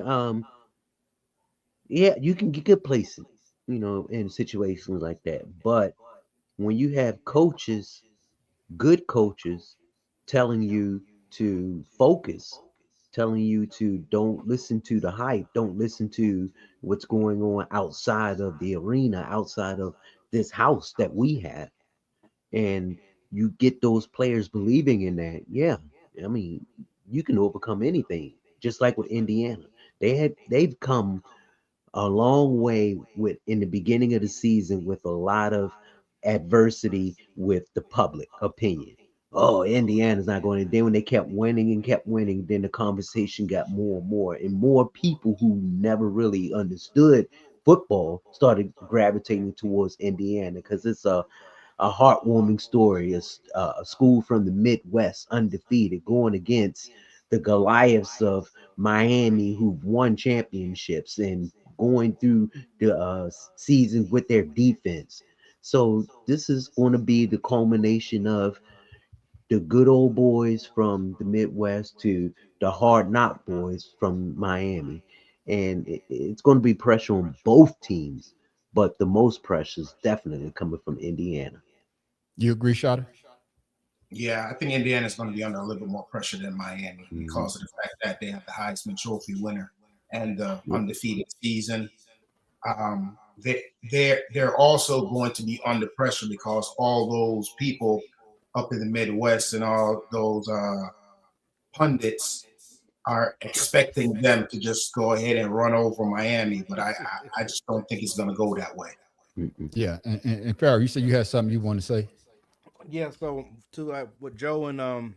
yeah, you can get good places, in situations like that. But when you have coaches, good coaches, telling you to focus, telling you to don't listen to the hype, don't listen to what's going on outside of the arena, outside of this house that we have, and you get those players believing in that, yeah, I mean, you can overcome anything. Just like with Indiana, they've come a long way with in the beginning of the season with a lot of adversity with the public opinion. Oh, Indiana's not going. And then when they kept winning, then the conversation got and more people who never really understood football started gravitating towards Indiana because it's a heartwarming story. A school from the Midwest, undefeated, going against the Goliaths of Miami, who've won championships and going through the season with their defense. So this is going to be the culmination of the good old boys from the Midwest to the hard knock boys from Miami. And it's going to be pressure on both teams, but the most pressure is definitely coming from Indiana. You agree, Shada? Yeah, I think Indiana's going to be under a little bit more pressure than Miami Mhm. because of the fact that they have the Heisman Trophy winner and the Yep. undefeated season. They're also going to be under pressure because all those people up in the Midwest and all those pundits are expecting them to just go ahead and run over Miami, but I just don't think it's going to go that way. Mm-mm. Yeah. And Farrell, you said you had something you want to say. Yeah, so to what Joe and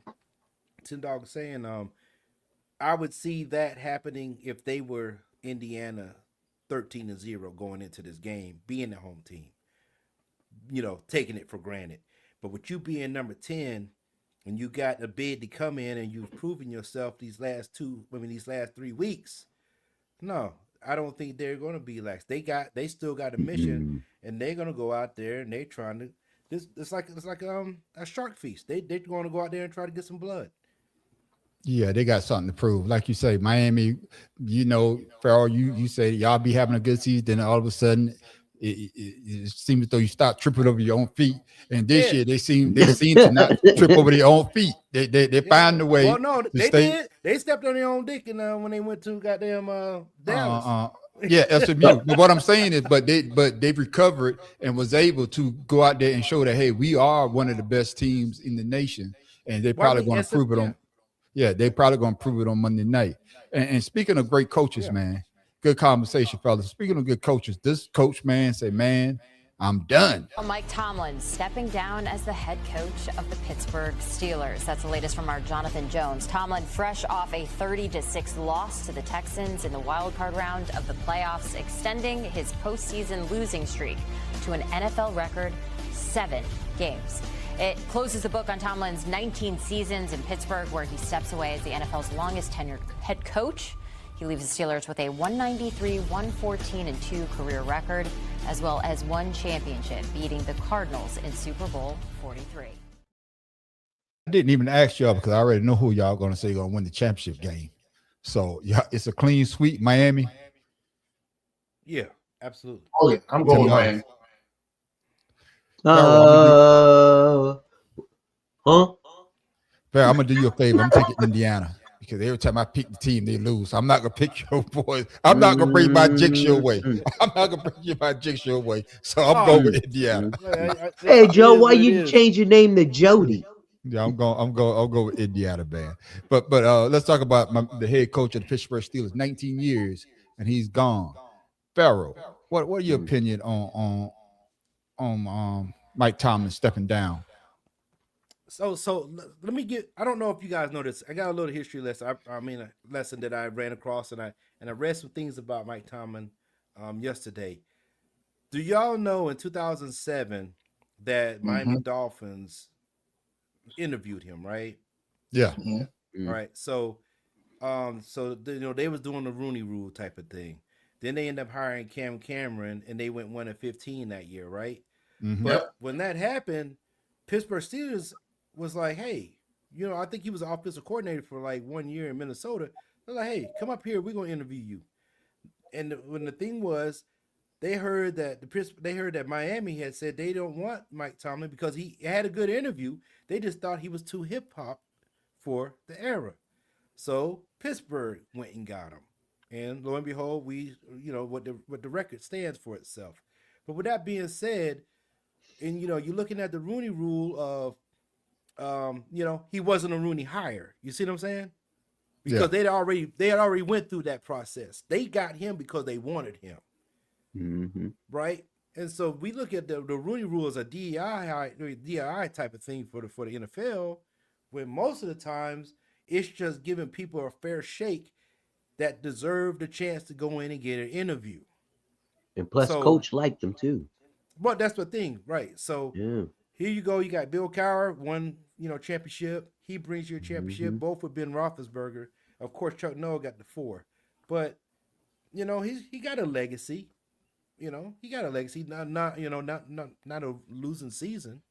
Tin Dog was saying, I would see that happening if they were Indiana 13-0 going into this game, being the home team, taking it for granted. But with you being number 10 and you got a bid to come in and you've proven yourself these last 3 weeks, no, I don't think they're gonna be lax. They still got a mission Mm-mm. and they're gonna go out there and they're trying to it's like a shark feast. They're gonna go out there and try to get some blood. Yeah, they got something to prove. Like you say, Miami, Farrell, you say y'all be having a good season, then all of a sudden it seems as though you start tripping over your own feet. And this Yeah. year they seem to not trip over their own feet. They Yeah. find a way Well, no, to they stay. did. They stepped on their own dick and when they went to goddamn Dallas. Uh, yeah, SMU. But what I'm saying is, they've recovered and was able to go out there and show that hey, we are one of the best teams in the nation, and they're Well, I probably mean, going to prove it yeah, on. Yeah, they probably gonna prove it on Monday night. And speaking of great coaches, yeah. man, good conversation, fellas. Speaking of good coaches, this coach, man, say, man, I'm done. Mike Tomlin stepping down as the head coach of the Pittsburgh Steelers. That's the latest from our Jonathan Jones. Tomlin fresh off a 30-6 loss to the Texans in the wild card round of the playoffs, extending his postseason losing streak to an NFL record 7 games. It closes the book on Tomlin's 19 seasons in Pittsburgh, where he steps away as the NFL's longest tenured head coach. He leaves the Steelers with a 193, 114-2 career record, as well as one championship, beating the Cardinals in Super Bowl 43. I didn't even ask y'all because I already know who y'all gonna say gonna win the championship game. So yeah, it's a clean sweep, Miami. Yeah, absolutely. Oh yeah, I'm going with Miami. Uh, huh? Farrell, I'm gonna do you a favor. I'm taking Indiana because every time I pick the team, they lose. So I'm not gonna pick your boys. I'm not gonna bring my jinx your way. I'm not gonna bring my jinx your way. So I'm going with Indiana. Hey Joe, why you change your name to Jody? Yeah, I'll go with Indiana, man. But let's talk about the head coach of the Pittsburgh Steelers. 19 years and he's gone. Farrell, what are your opinion on Mike Tomlin stepping down? So let me get. I don't know if you guys know this. I got a little history lesson. I mean, a lesson that I ran across, and I read some things about Mike Tomlin yesterday. Do y'all know in 2007 that Miami Dolphins interviewed him, right? Yeah. All right. So they was doing the Rooney Rule type of thing. Then they ended up hiring Cam Cameron, and they went 1-15 that year, right? But when that happened, Pittsburgh Steelers was like, hey, I think he was an offensive coordinator for like 1 year in Minnesota. They're like, hey, come up here, we're gonna interview you. And when the thing was, they heard that Miami had said they don't want Mike Tomlin because he had a good interview. They just thought he was too hip hop for the era. So Pittsburgh went and got him. And lo and behold, what the record stands for itself. But with that being said, and you're looking at the Rooney Rule of he wasn't a Rooney hire. You see what I'm saying? Because they had already went through that process. They got him because they wanted him. Mm-hmm. Right? And so we look at the Rooney Rule as a DEI type of thing for the NFL, when most of the times it's just giving people a fair shake that deserve the chance to go in and get an interview. And plus, coach liked them too. But that's the thing, right? So yeah. Here you go. You got Bill Cowher, won, championship. He brings you a championship, Mm-hmm. both with Ben Roethlisberger. Of course, Chuck Noll got the 4. But, he got a legacy. He got a legacy. Not a losing season.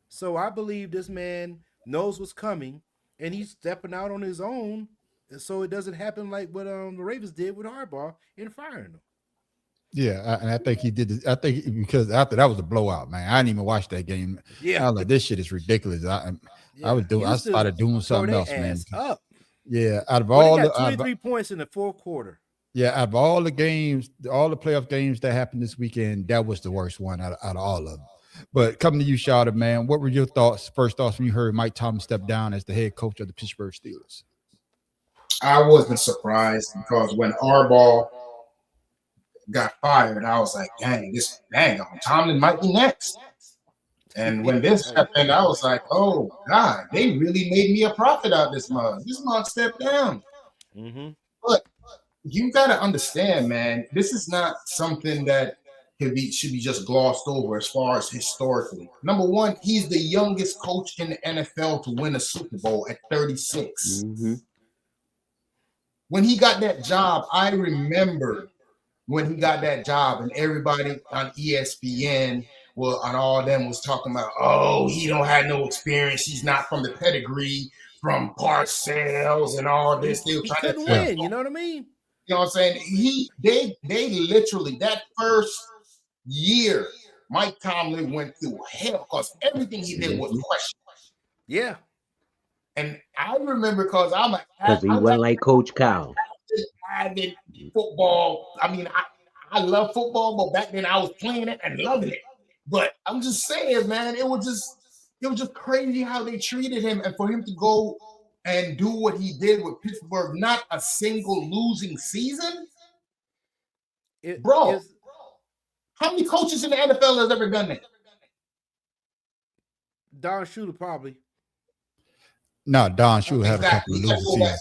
So I believe this man knows what's coming, and he's stepping out on his own, so it doesn't happen like what the Ravens did with Harbaugh in firing him. Yeah, and I think he did. I think because after that was a blowout, man. I didn't even watch that game. Yeah. I was like, this shit is ridiculous. I started doing something else, man. Up. Yeah, out of Well, all they got the 23 points in the fourth quarter. yeah, out of all the games, all the playoff games that happened this weekend, that was the worst one out of all of them. But coming to you, Shawty, man, what were your first thoughts when you heard Mike Tomlin step down as the head coach of the Pittsburgh Steelers? I wasn't surprised because when Harbaugh got fired, I was like, dang, Tomlin might be next. And when this happened, I was like, oh, God, they really made me a prophet out this month. This month stepped down. Mm-hmm. But you got to understand, man, this is not something that should be just glossed over as far as historically. Number one, he's the youngest coach in the NFL to win a Super Bowl at 36. Mm-hmm. When he got that job, I remember when he got that job and everybody on ESPN and all them was talking about, oh, he don't have no experience. He's not from the pedigree from Parcells and all this. They were He trying couldn't to win, you know what I mean? You know what I'm saying? They literally, that first year, Mike Tomlin went through hell because everything he did was questioned. Yeah. And I remember because he wasn't like Coach Kyle. Avid football. I mean, I love football, but back then I was playing it and loving it. But I'm just saying, man, it was just crazy how they treated him, and for him to go and do what he did with Pittsburgh, not a single losing season. Bro, how many coaches in the NFL has ever done that? Don Shula probably. No, Don Shula had a couple of losing seasons.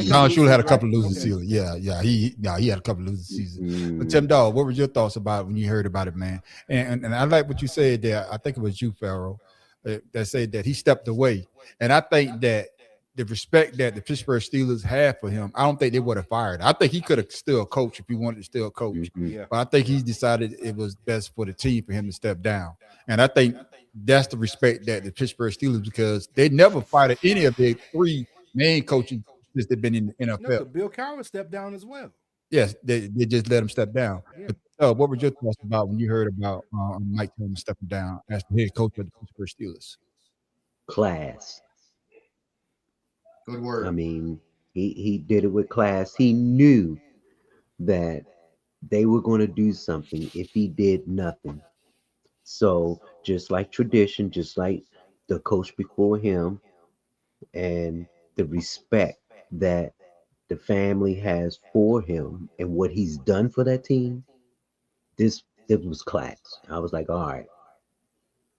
Don Shula had a couple of losing seasons. Yeah, he had a couple of losing seasons. But Tim Dawg, what were your thoughts about when you heard about it, man? And I like what you said there. I think it was you, Pharaoh, that said that he stepped away. And I think that the respect that the Pittsburgh Steelers had for him, I don't think they would have fired. I think he could have still coached if he wanted to still coach. Yeah. But I think he's decided it was best for the team for him to step down. And I think that's the respect that the Pittsburgh Steelers, because they never fired any of their 3 main coaches since they've been in the NFL. No, Bill Cowher stepped down as well. Yes, they just let him step down. Yeah. But, what were your thoughts about when you heard about Mike Tomlin stepping down as the head coach of the Pittsburgh Steelers? Class. Good word. I mean, he did it with class. He knew that they were going to do something if he did nothing. So just like tradition, just like the coach before him, and the respect that the family has for him and what he's done for that team, this was class. I was like, all right,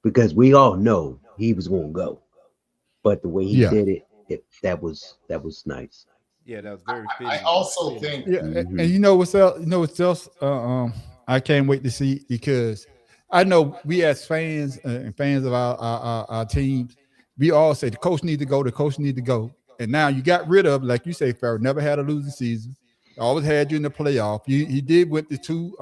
because we all know he was going to go, but the way he did it, that was nice. Yeah, that was very fitting. I also think, and you know what's else? You know what's else? I can't wait to see, because I know we as fans and fans of our teams, we all say the coach needs to go, the coach needs to go. And now you got rid of, like you say, Farrell, never had a losing season. Always had you in the playoff. He did win the 2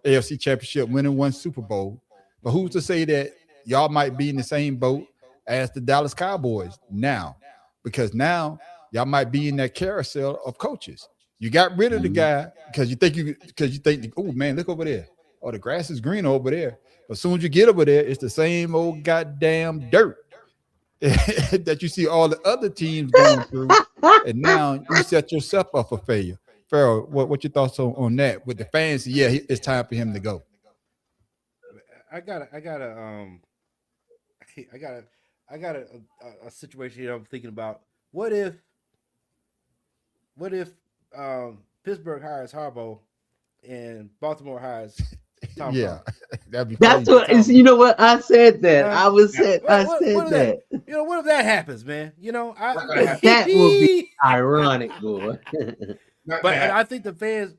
AFC championship, winning 1 Super Bowl. But who's to say that y'all might be in the same boat as the Dallas Cowboys now? Because now y'all might be in that carousel of coaches. You got rid of the guy because you think, oh man, look over there. Oh, the grass is green over there. But as soon as you get over there, it's the same old goddamn dirt that you see all the other teams going through. And now you set yourself up for failure. Farrell, what your thoughts on that? With the fans, it's time for him to go. I got a situation here I'm thinking about. What if Pittsburgh hires Harbaugh and Baltimore hires Tom? Yeah, that'd be that's crazy. what is. You know what I said that I said that. You know, what if that happens, man? You know, that will be ironic, boy. But I think the fans.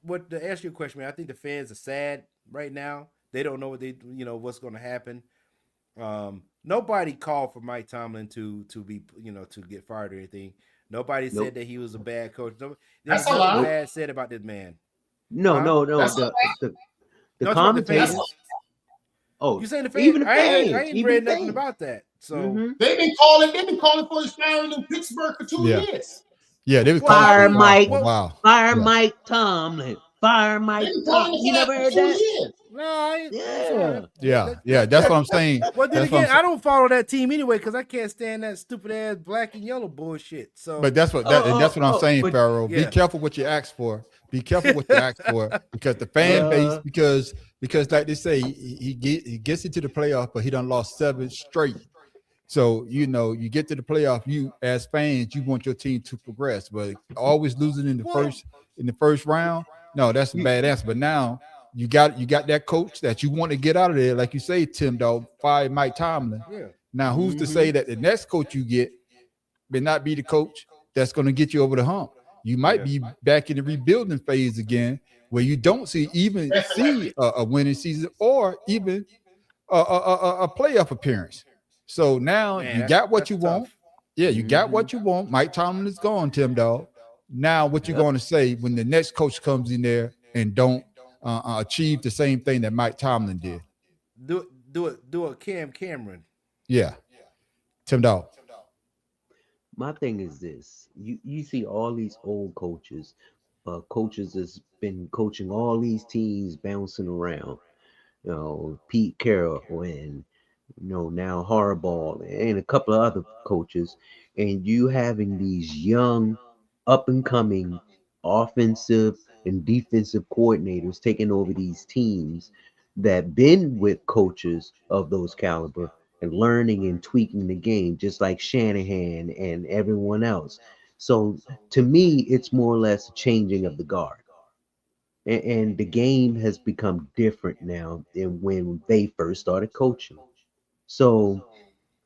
To answer your question, man, I think the fans are sad right now. They don't know what's going to happen. Nobody called for Mike Tomlin to be to get fired or anything. Nobody Nope. said that he was a bad coach. There That's was a nothing lie. bad said about this man. No, Huh? no, no. That's a The No, it's about the commentators. fans. Oh, You saying the fans? even the I fans. ain't Even read the nothing fans. about that. So Mhm. they've been calling for his firing in Pittsburgh for 2 Yeah. years. Yeah, they was well, calling I for Fire a mean, while. Mike. For a while. Fire Yeah. Mike Tomlin. Fire They've Mike been Tom. calling You for that never for heard 2 that? years. no, I ain't. I'm Yeah. sorry. Yeah. That's what I'm saying. Well, then That's what I'm again, saying. I don't follow that team anyway because I can't stand that stupid ass black and yellow bullshit. So But that's what I'm saying, But Pharaoh. Be yeah, careful what you ask for. Be careful what you ask for, because the fan base, uh, because like they say, he gets into the playoff, but he done lost 7 straight. So you get to the playoff. You as fans, you want your team to progress, but always losing in the well, first round. No, that's a you, bad answer. But now you got that coach that you want to get out of there, like you say, Tim Dog, fire Mike Tomlin. yeah. Now, who's to mhm. say that the next coach you get may not be the coach that's going to get you over the hump? You might Yeah. be back in the rebuilding phase again, where you don't see Definitely. a winning season or even a playoff appearance. So now Man, you got what that's you want. tough. Yeah, you got Mhm. what you want. Mike Tomlin is gone, Tim Dog. Now, what you Yep. going to say when the next coach comes in there and don't achieve the same thing that Mike Tomlin did? Do it, Cam Cameron. Yeah, Tim Dog. My thing is this: you see all these old coaches, coaches that's been coaching all these teams bouncing around. Pete Carroll and now Harbaugh and a couple of other coaches, and you having these young, up and coming offensive and defensive coordinators taking over these teams that been with coaches of those caliber and learning and tweaking the game, just like Shanahan and everyone else. So to me, it's more or less a changing of the guard. And the game has become different now than when they first started coaching. So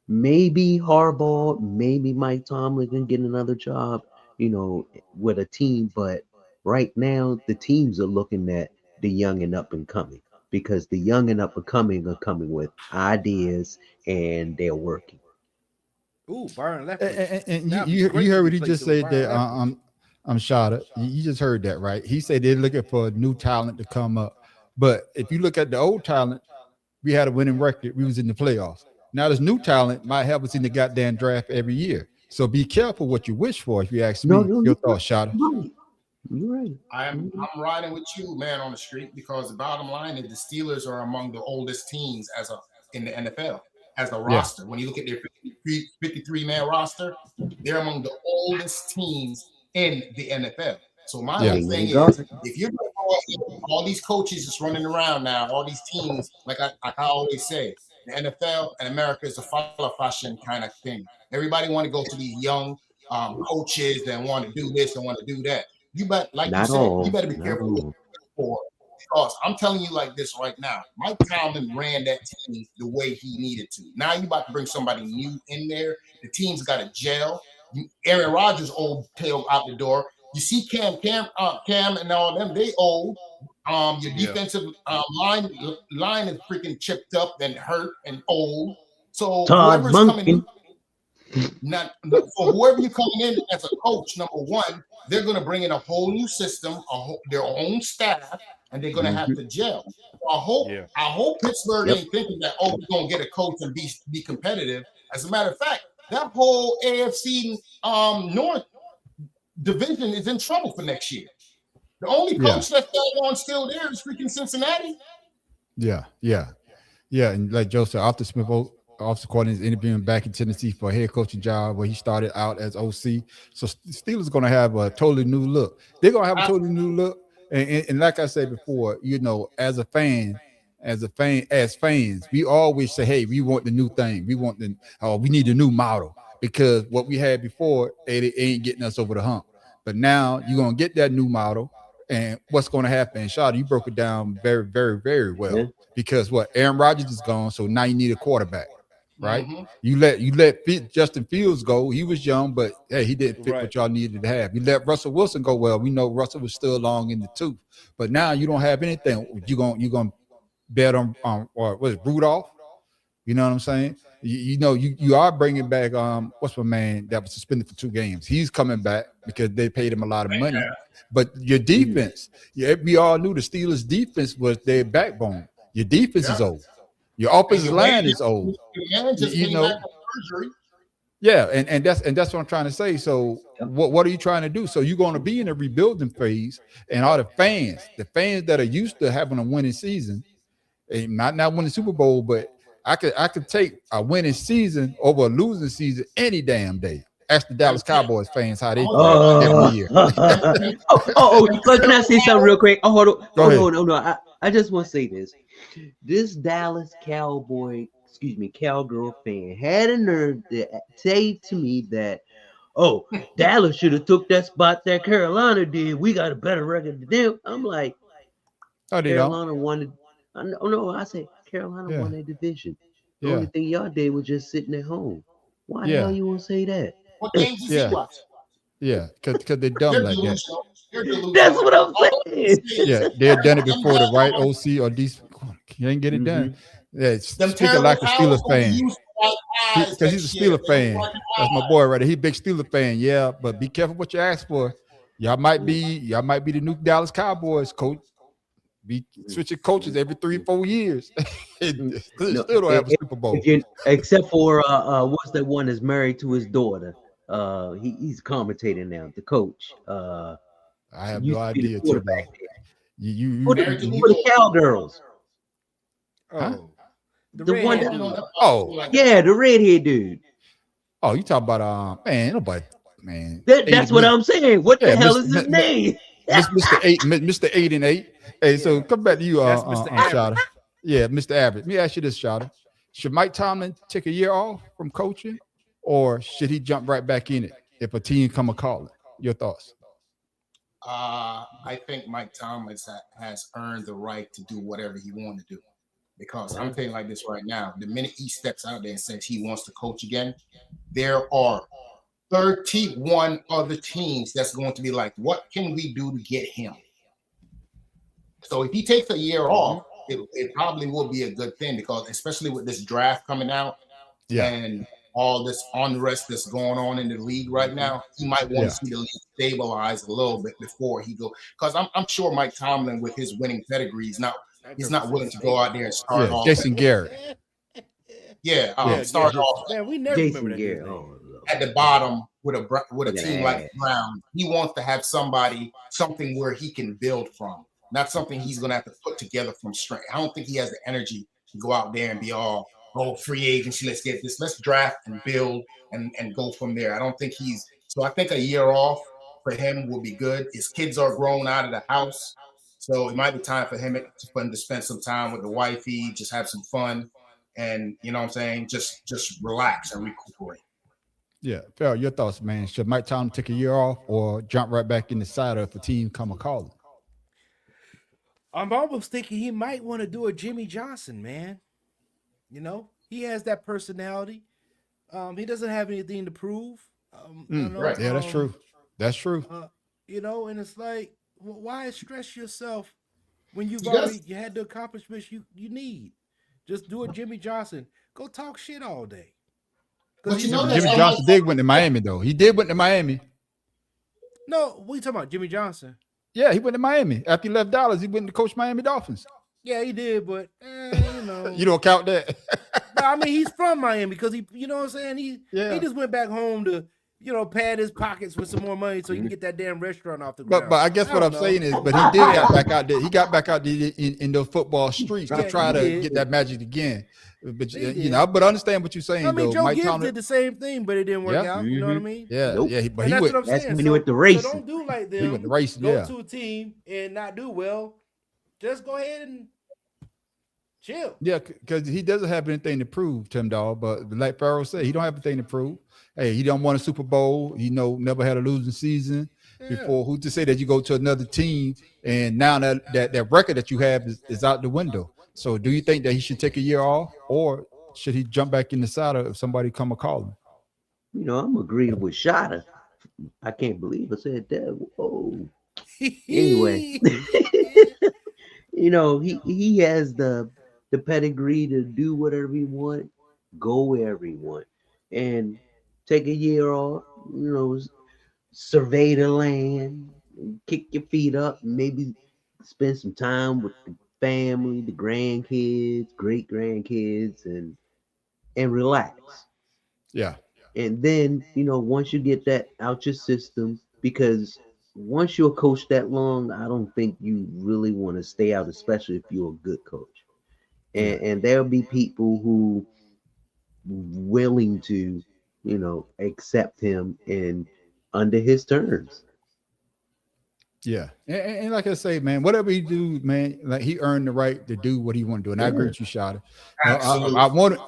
maybe Harbaugh, maybe Mike Tomlin can get another job, with a team. But right now, the teams are looking at the young and up and coming because the young and up and coming are coming with ideas and they're working. Ooh, Byron Leftwich. And That'd be you great to heard what he replace just it with said Byron there. Leftwich. I'm shot at. You just heard that, right? He said they're looking for new talent to come up. But if you look at the old talent, we had a winning record. We was in the playoffs. Now this new talent might have us in the goddamn draft every year. So be careful what you wish for. If you ask No, me, no, your you're right. thoughts, Shada. You're right. You're right. I'm riding with you, man, on the street, because the bottom line is the Steelers are among the oldest teams in the NFL as a Yeah, roster. When you look at their 53-man roster, they're among the oldest teams in the NFL. So my yeah, whole King of the thing is, Garden. if you're all these coaches just running around now, all these teams, like I always say, the NFL and America is a follow fashion kind of thing. Everybody want to go to these young coaches and want to do this and want to do that. Like you Not said, you all. better be Not careful what all. you look for, because I'm telling you like this right now. Mike Tomlin ran that team the way he needed to. Now you about to bring somebody new in there. The team's got a gel. Aaron Rodgers old tail out the door. You see Cam and all them, they old. Your Yeah. defensive line is freaking chipped up and hurt and old. So Todd whoever's coming in, Munkin. not for whoever you're coming in as a coach, number one, they're going to bring in a whole new system, their own staff, and they're going to have Mhm. to gel. So Yeah. I hope Pittsburgh Yep. ain't thinking that, oh, we're going to get a coach and be competitive. As a matter of fact, that whole AFC North division is in trouble for next year. The only yeah, coach that's still there is freaking Cincinnati. yeah, yeah. Yeah, and like Joe said, Arthur Smith, offensive coordinator, is interviewing back in Tennessee for a head coaching job where he started out as OC. So Steelers going to have a totally new look. They're going to have a totally new look. And like I said before, as a fan, as fans, we always say, hey, we want the new thing. We need a new model, because what we had before, it ain't getting us over the hump. But now you're going to get that new model. And what's going to happen? Shawty, you broke it down very, very, very well. Yeah. Because Aaron Rodgers is gone, so now you need a quarterback, right? Mm-hmm. You let Justin Fields go. He was young, but hey, he didn't fit Right. what y'all needed to have. You let Russell Wilson go. Well, we know Russell was still long in the tooth, but now you don't have anything. You gonna bet on or was it Rudolph? You know what I'm saying? You are bringing back what's my man that was suspended for 2 games. He's coming back because they paid him a lot of money. But your defense, we all knew the Steelers' defense was their backbone. Your defense is old. Your offensive line is old. You know. Yeah, and that's what I'm trying to say. So what are you trying to do? So you're going to be in a rebuilding phase, and all the fans that are used to having a winning season, and not winning Super Bowl, but I could take a winning season over a losing season any damn day. Ask the Dallas Cowboys fans how they feel every year. But can I say something real quick? Hold on. Go No. I just want to say this. This Dallas Cowgirl fan had a nerve to say to me that, Dallas should have took that spot that Carolina did. We got a better record than them. I'm like, Carolina won. I said Carolina won that division. The only thing y'all did was just sitting at home. Why the hell you want to say that? What games does he watch? Yeah, because they're dumb like that. That's what I'm saying. Yeah, they've done it before. The right OC or DC, you ain't get it done. Yeah, speaking like a Steelers fan, because he's a Steelers fan. That's my boy right there. He a big Steelers fan. Yeah, but be careful what you ask for. Y'all might be the new Dallas Cowboys, coach. Be switching coaches every 3-4 years. Still don't have a Super Bowl. Except for what's that one that's married to his daughter? He's commentating now. The coach. I have no idea. For the Cowgirls. Huh? The one. The redhead dude. Oh, you talking about man? That's what I'm saying. What the hell is his name? Mr. 8 and 8. Hey, so come back to you, Shada. Yeah, Mr. Abbott. Let me ask you this, Shada. Should Mike Tomlin take a year off from coaching, or should he jump right back in it if a team come a calling? Your thoughts? I think Mike Tomlin has earned the right to do whatever he wants to do. Because I'm telling you like this right now, the minute he steps out there and says he wants to coach again, there are 31 other teams that's going to be like, what can we do to get him? So if he takes a year off, it probably will be a good thing, because especially with this draft coming out and all this unrest that's going on in the league right now, he might want to see the league stabilize a little bit before he go. Because I'm sure Mike Tomlin, with his winning pedigree, he's not willing to go out there and start off. Jason Garrett. Start off. Man, we never Jason remember Garrett. that. At the bottom with a team like the Browns. He wants to have something where he can build from. Not something he's going to have to put together from strength. I don't think he has the energy to go out there and be all free agency. Let's get this. Let's draft and build and go from there. I don't think so I think a year off for him will be good. His kids are grown out of the house. So it might be time for him to spend some time with the wifey, just have some fun. And, you know what I'm saying? Just relax and recuperate. Yeah. Farrell, your thoughts, man. Should Mike Tomlin take a year off or jump right back in the side if a team come a calling? I'm almost thinking he might want to do a Jimmy Johnson, man. You know, he has that personality. He doesn't have anything to prove. Right. Yeah, that's true. That's true. And it's like, why stress yourself when you had the accomplishments you need? Just do a Jimmy Johnson. Go talk shit all day. Jimmy Johnson did went to Miami, though. He did went to Miami. No, what are you talking about? Jimmy Johnson? Yeah, he went to Miami. After he left Dallas, he went to coach Miami Dolphins. Yeah, he did, but you don't count that. No, I mean, he's from Miami because he, you know what I'm saying? He just went back home to, pad his pockets with some more money so he can get that damn restaurant off the ground. But I guess what I'm saying is, but he did get back out there. He got back out there in the football streets to try to get that magic again. But but I understand what you're saying. I mean, though. Joe Mike Gibbs Tomlin did the same thing, but it didn't work out. You know what I mean? Yeah, but and he went. What I'm saying. That's when he went to racing. So don't do like them. He went to racing. Go to a team and not do well. Just go ahead and chill. Yeah, because he doesn't have anything to prove, Tim Dog. But like Farrell said, he don't have anything to prove. Hey, he don't won a Super Bowl. He never had a losing season before. Who's to say that you go to another team and now that record that you have is out the window? So do you think that he should take a year off, or should he jump back in the saddle if somebody come a call him? I'm agreeing with Shada. I can't believe I said that. Whoa. Anyway, he has the the pedigree to do whatever you want, go wherever you want, and take a year off. Survey the land, kick your feet up, maybe spend some time with the family, the grandkids, great grandkids, and relax. Yeah. And then, once you get that out your system, because once you're a coach that long, I don't think you really want to stay out, especially if you're a good coach. Yeah. And there'll be people who willing to, accept him and under his terms. Yeah, and like I say, man, whatever he do, man, like he earned the right to do what he want to do, and I agree Yeah. with you, Shada. Absolutely.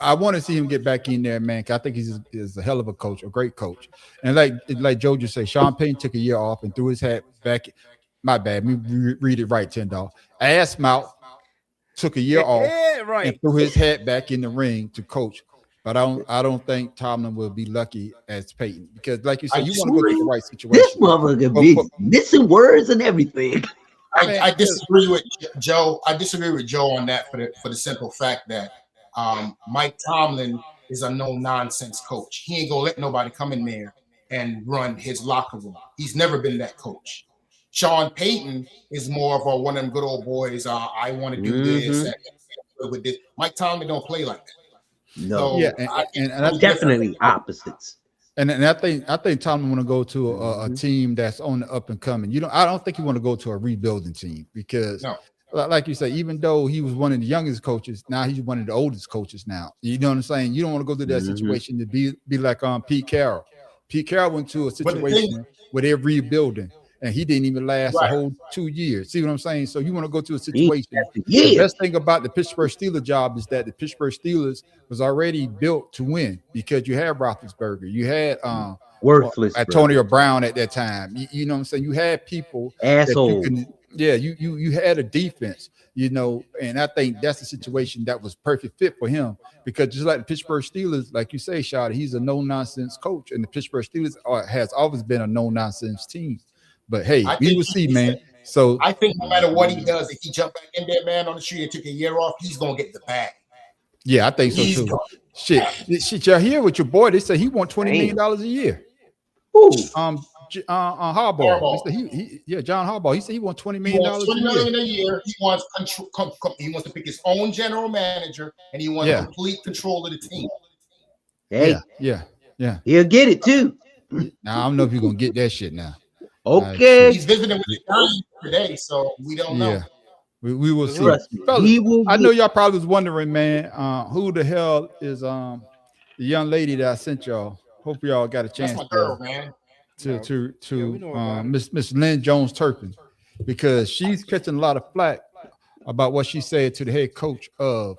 I want to see him get back in there, man. 'Cause I think he's a hell of a coach, a great coach. And like Joe just said, Sean Payton took a year off and threw his hat back. My bad, me read it right, $10. Ass mouth took a year off Yeah, and right. threw his hat back in the ring to coach. But I don't think Tomlin will be lucky as Peyton because, like you said, you want to go to the right This situation. motherfucker be missing words and everything. I disagree with Joe. I disagree with Joe on that for the simple fact that Mike Tomlin is a no nonsense coach. He ain't gonna let nobody come in there and run his locker room. He's never been that coach. Sean Payton is more of one of them good old boys. I want to do this with this. Mike Tomlin don't play like that. No, So, Yeah, and I definitely opposites. And I think Tomlin want to go to a team that's on the up and coming. I don't think you want to go to a rebuilding team because, No. like you say, even though he was one of the youngest coaches, now he's one of the oldest coaches. Now you know what I'm saying. You don't want to go through that situation to be like Pete Carroll. Pete Carroll went to a situation where they're rebuilding, and he didn't even last a whole 2 years. See what I'm saying? So you want to go to a situation. The best thing about the Pittsburgh Steelers job is that the Pittsburgh Steelers was already built to win because you had Roethlisberger, you had worthless Antonio Brown at that time. You know what I'm saying? You had people asshole. You had a defense, and I think that's the situation that was perfect fit for him because just like the Pittsburgh Steelers, like you say, Shad, he's a no nonsense coach, and the Pittsburgh Steelers has always been a no nonsense team. But hey, we will see, man. So I think no matter what he does, if he jump back in there, man, on the street and took a year off, he's gonna get the bag. Yeah, I think so too. Shit, y'all hear with your boy? They say he want $20 million a year. Ooh. Harbaugh. John Harbaugh. He said he wants $20 million a year. He wants he wants to pick his own general manager, and he wants complete control of the team. Hey, yeah. He'll get it too. Now I don't know if you're gonna get that shit now. Okay. He's visiting with the Giants today, so we don't know. We will see. Fellas, I know y'all probably was wondering, man, who the hell is the young lady that I sent y'all. Hope y'all got a chance That's my girl, man. to Miss Lynn Jones Turpin, because she's catching a lot of flack about what she said to the head coach of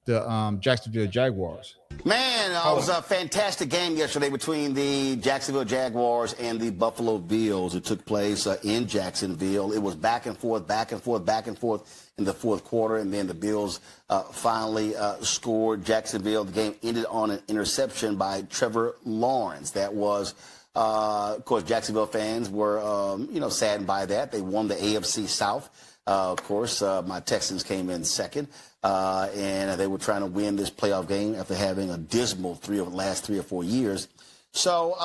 the Jacksonville Jaguars. Man, it was a fantastic game yesterday between the Jacksonville Jaguars and the Buffalo Bills. It took place in Jacksonville. It was back and forth in the fourth quarter, and then the Bills finally scored. Jacksonville, the game ended on an interception by Trevor Lawrence. That was, of course, Jacksonville fans were, saddened by that. They won the AFC South. Of course, my Texans came in second, and they were trying to win this playoff game after having a dismal last 3 or 4 years. So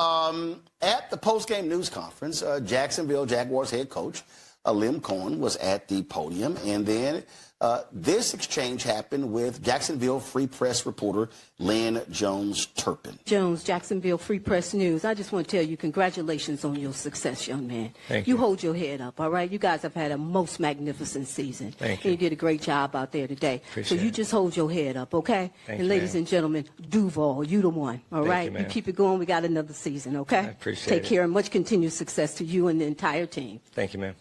at the post-game news conference, Jacksonville Jaguars head coach Liam Cohen was at the podium, and then this exchange happened with Jacksonville Free Press reporter Lynn Jones Turpin. Jones, Jacksonville Free Press News. I just want to tell you congratulations on your success, young man. Thank you. You hold your head up, all right? You guys have had a most magnificent season. Thank you. And you did a great job out there today. Appreciate so you it. just hold your head up, okay? Thank and you, ladies ma'am. and gentlemen, Duval, you the one, all Thank right? you, ma'am. keep it going. We got another season, okay? I appreciate Take it. care and much continued success to you and the entire team. Thank you, ma'am.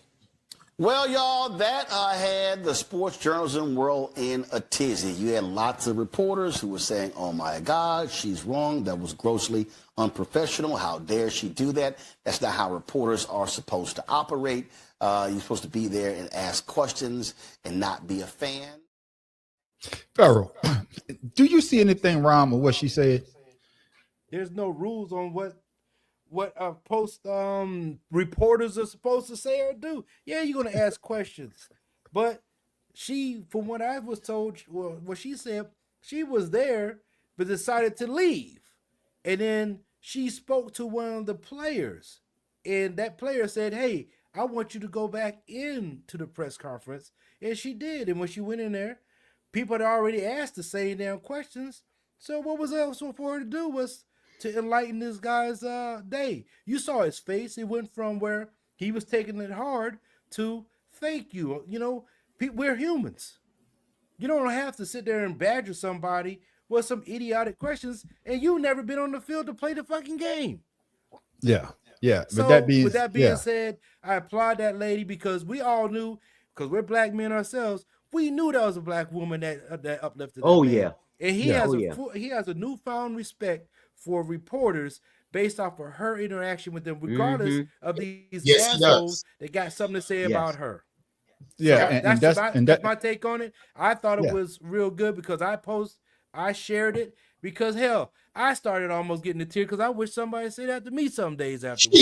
Well, y'all, that had the sports journalism world in a tizzy. You had lots of reporters who were saying, oh, my God, she's wrong. That was grossly unprofessional. How dare she do that? That's not how reporters are supposed to operate. You're supposed to be there and ask questions and not be a fan. Farrell, do you see anything wrong with what she said? There's no rules on what post reporters are supposed to say or do. Yeah, you're gonna ask questions, but she, from what I was told, well, what she said, she was there but decided to leave, and then she spoke to one of the players, and that player said, "Hey, I want you to go back into the press conference," and she did. And when she went in there, people had already asked the same damn questions. So what was else for her to do was to enlighten this guy's day. You saw his face; it went from where he was taking it hard to thank you. You know, we're humans. You don't have to sit there and badger somebody with some idiotic questions, and you've never been on the field to play the fucking game. Yeah. So with that being said, I applaud that lady because we all knew, because we're black men ourselves, we knew that was a black woman that uplifted. Oh, that man. yeah. And he Yeah. has Oh, he has a newfound respect for reporters based off of her interaction with them, regardless of these Yes, he assholes does. that got something to say Yes. about her. Yeah. So that's my take on it. I thought it Yeah. was real good because I shared it because hell, I started almost getting a tear because I wish somebody said that to me some days afterwards.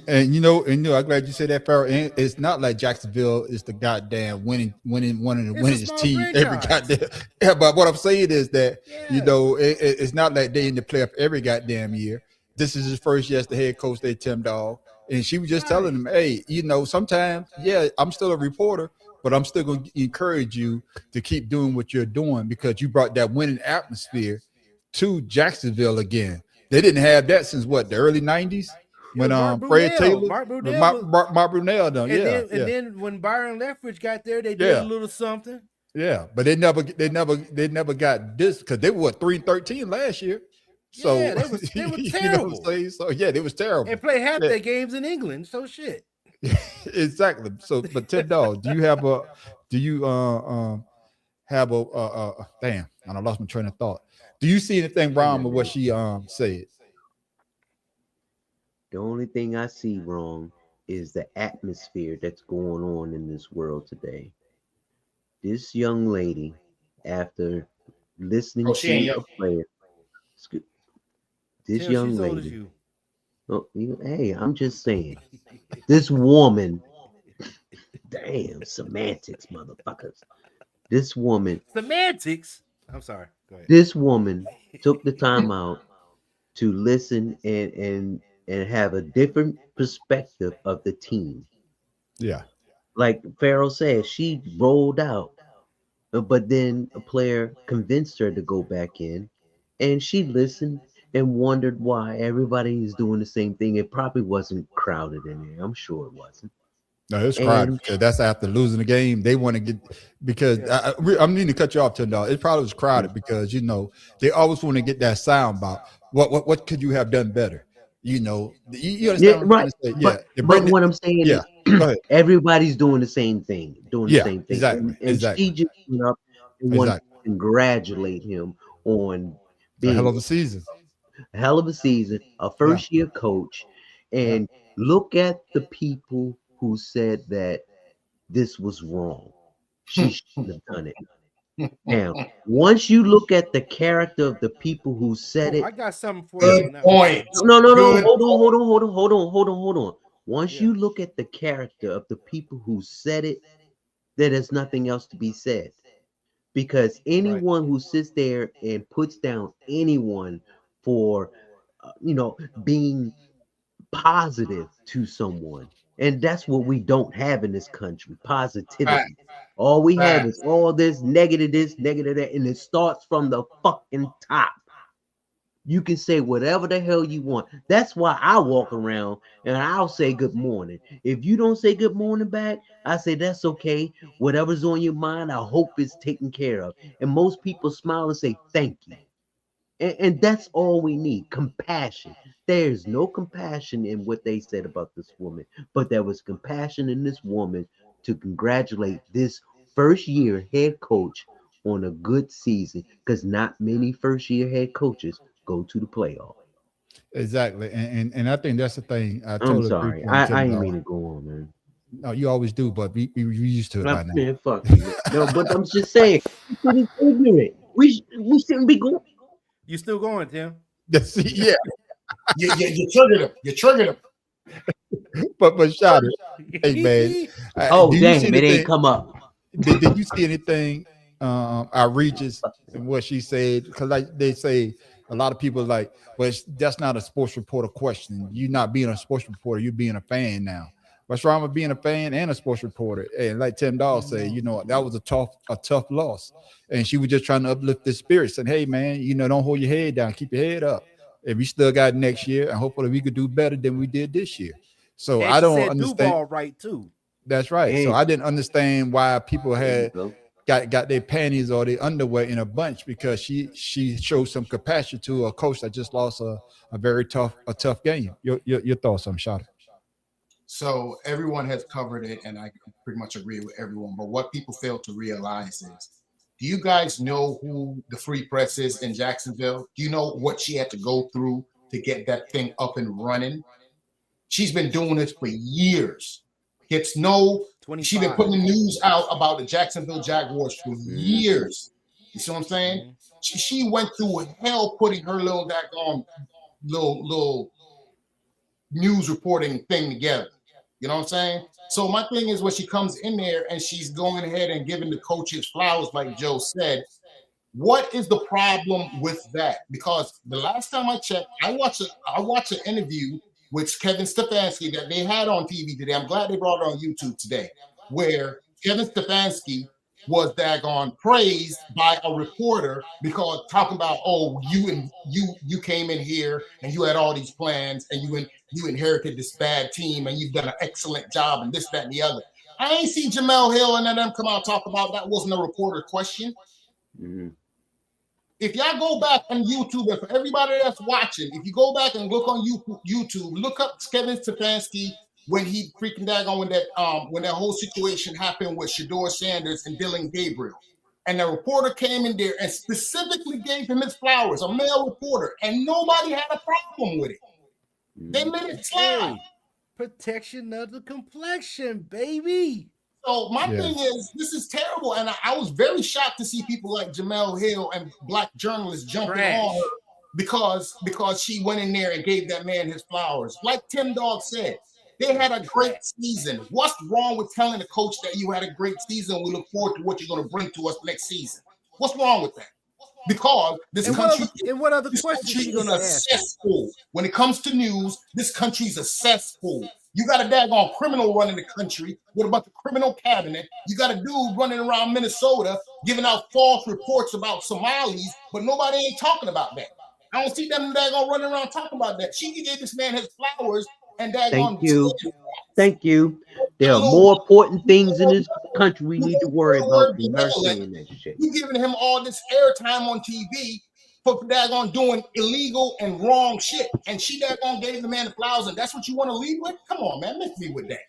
And you know, I'm glad you said that, Farrell. And it's not like Jacksonville is the goddamn winning one of the It's a winningest small team every franchise. goddamn. Yeah, but what I'm saying is that you Yeah. know it's not like they in the playoff every goddamn year. This is his first year as the head coach. They Tim Dog, and she was just telling him, "Hey, you know, sometimes, yeah, I'm still a reporter, but I'm still going to encourage you to keep doing what you're doing because you brought that winning atmosphere to Jacksonville again. They didn't have that since what, the early 90s when Mark Fred Brunell. Taylor, Mark Brunell Mark Brunell done. and then when Byron Leftwich got there, they did a little something. Yeah, but they never got this because they were 3-13 last year. So Yeah, they were you know what terrible. I'm saying? So yeah, they was terrible. And play half Yeah. their games in England. So shit. Exactly. So, but Tim Dog, do you have a damn? I lost my train of thought. Do you see anything wrong with what she said? The only thing I see wrong is the atmosphere that's going on in this world today. This young lady, after listening she ain't to young. a player, this Tim, young she's old as lady. you. Oh, hey, I'm just saying, this woman. Damn, semantics, motherfuckers. This woman. Semantics. I'm sorry. Go ahead. This woman took the time out to listen and have a different perspective of the team. Yeah. Like Farrell said, she rolled out, but then a player convinced her to go back in, and she listened and wondered why everybody is doing the same thing. It probably wasn't crowded in there. I'm sure it wasn't. No, it's crowded because that's after losing the game. They want to get because I'm needing to cut you off, Tim Dog. It probably was crowded because you know they always want to get that sound about what could you have done better. You know, you understand what I'm trying to say? Yeah, but what I'm saying yeah, is go ahead. Everybody's doing the same thing, Exactly, and exactly. she just went up and wanted to congratulate him on being a hell of a season, a first year coach, and look at the people who said that this was wrong. She shouldn't have done it. Now, once you look at the character of the people who said it, I got something for you. Good point. no, Good hold on. Once you look at the character of the people who said it, there's nothing else to be said. Because anyone who sits there and puts down anyone for, being positive to someone, and that's what we don't have in this country, positivity. All we have is all this, negative that, and it starts from the fucking top. You can say whatever the hell you want. That's why I walk around and I'll say good morning. If you don't say good morning back, I say that's okay. Whatever's on your mind, I hope it's taken care of. And most people smile and say thank you. And that's all we need, compassion. There's no compassion in what they said about this woman, but there was compassion in this woman to congratulate this first year head coach on a good season, because not many first year head coaches go to the playoff. Exactly, and I think that's the thing. I'm sorry, I didn't mean to go on, man. No, you always do, but we used to it by now. Man, fuck you. No, but I'm just saying, it's ignorant. We shouldn't be going. You still going, Tim? Yeah. You triggered him. You triggered him. But shout it. Hey man. Oh damn, it ain't come up. did you see anything outrageous in what she said? Because like they say, a lot of people like, well, that's not a sports reporter question. You not being a sports reporter, you being a fan now. What's wrong with being a fan and a sports reporter? And like Tim Dahl said, that was a tough loss, and she was just trying to uplift the spirits. And hey, man, don't hold your head down, keep your head up. And we still got next year, and hopefully we could do better than we did this year. So And I she don't said understand. Duval right too. That's right. So And- I didn't understand why people There you had go. got their panties or their underwear in a bunch, because she showed some compassion to a coach that just lost a very tough game. Your thoughts on Shot? So everyone has covered it, and I pretty much agree with everyone. But what people fail to realize is, do you guys know who the Free Press is in Jacksonville? Do you know what she had to go through to get that thing up and running? She's been doing this for years. She's been 25. putting the news out about the Jacksonville Jaguars for years. You see what I'm saying? She went through hell putting her little daggone little news reporting thing together. You know what I'm saying? So my thing is, when she comes in there and she's going ahead and giving the coaches flowers, like Joe said, what is the problem with that? Because the last time I checked, I watched an interview with Kevin Stefanski that they had on TV today. I'm glad they brought it on YouTube today, where Kevin Stefanski was daggone praised by a reporter because talking about, oh, you came in here and you had all these plans and you inherited this bad team and you've done an excellent job and this, that, and the other. I ain't seen Jamel Hill and them come out and talk about that. Wasn't a reporter question. Mm-hmm. If y'all go back on YouTube, and for everybody that's watching, if you go back and look on YouTube, look up Kevin Stefanski when he freaking daggone when that whole situation happened with Shador Sanders and Dylan Gabriel. And the reporter came in there and specifically gave him his flowers, a male reporter, and nobody had a problem with it. They let it slide. Hey, protection of the complexion, baby. So my thing is, this is terrible, and I was very shocked to see people like Jamel Hill and black journalists jumping on her because she went in there and gave that man his flowers. Like Tim Dog said, they had a great season. What's wrong with telling the coach that you had a great season? We look forward to what you're going to bring to us next season. What's wrong with that? Because this country is a cesspool. When it comes to news, this country's a cesspool. You got a daggone criminal running the country with a bunch of criminal cabinet. You got a dude running around Minnesota giving out false reports about Somalis, but nobody ain't talking about that. I don't see them daggone running around talking about that. She gave this man his flowers and daggone. Thank you. There are more important things in this country we need to worry about than her saying that shit. You giving him all this airtime on TV for daggone doing illegal and wrong shit, and she daggone gave the man the flowers, and that's what you want to lead with? Come on, man, miss me with that.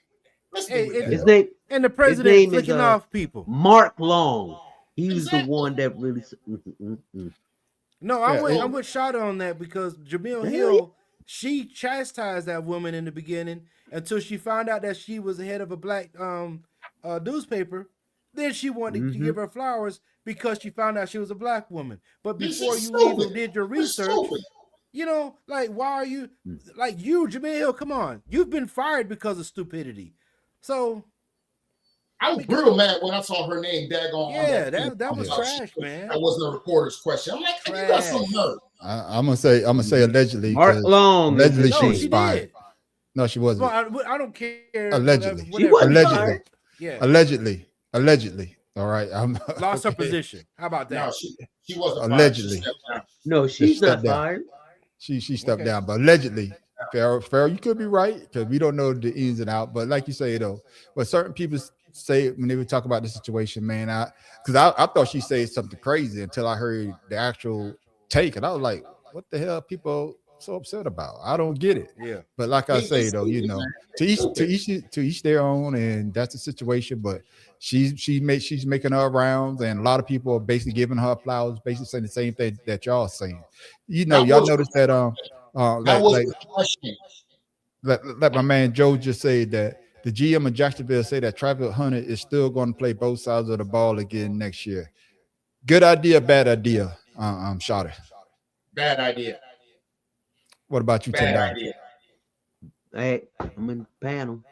His name, and the president his name flicking is, off people. Mark Long. He was the one that really. No, I'm with Shada on that because Jamil Hill, she chastised that woman in the beginning until she found out that she was the head of a black newspaper. Then she wanted to give her flowers because she found out she was a black woman. But before you even did your research, like, why are you, like, Jamil Hill, come on. You've been fired because of stupidity. So I was real mad when I saw her name daggone. Yeah, that was trash, man. That wasn't a reporter's question. I'm like, you got some nerve. I'm gonna say allegedly. Mark Long. Allegedly, No, she was fired. No, she wasn't. Well, I don't care. Allegedly. She wasn't Allegedly. fired. Yeah. Allegedly. All right. Lost her position. How about that? No, she wasn't allegedly. fired. No, she's not fired. She stepped down, but allegedly. Farrell, you could be right because we don't know the ins and outs. But like you say, though, but certain people say when they would talk about the situation, man, I thought she said something crazy until I heard the actual take, and I was like, what the hell are people so upset about? I don't get it. Yeah. But like I say, though, to each their own, and that's the situation. But she's making her rounds, and a lot of people are basically giving her flowers, basically saying the same thing that y'all saying. Y'all noticed that like my man Joe just said that the GM of Jacksonville say that Travis Hunter is still going to play both sides of the ball again next year. Good idea, bad idea, Shawty? Bad idea. What about you, Tim? Bad idea. Hey, I'm in the panel.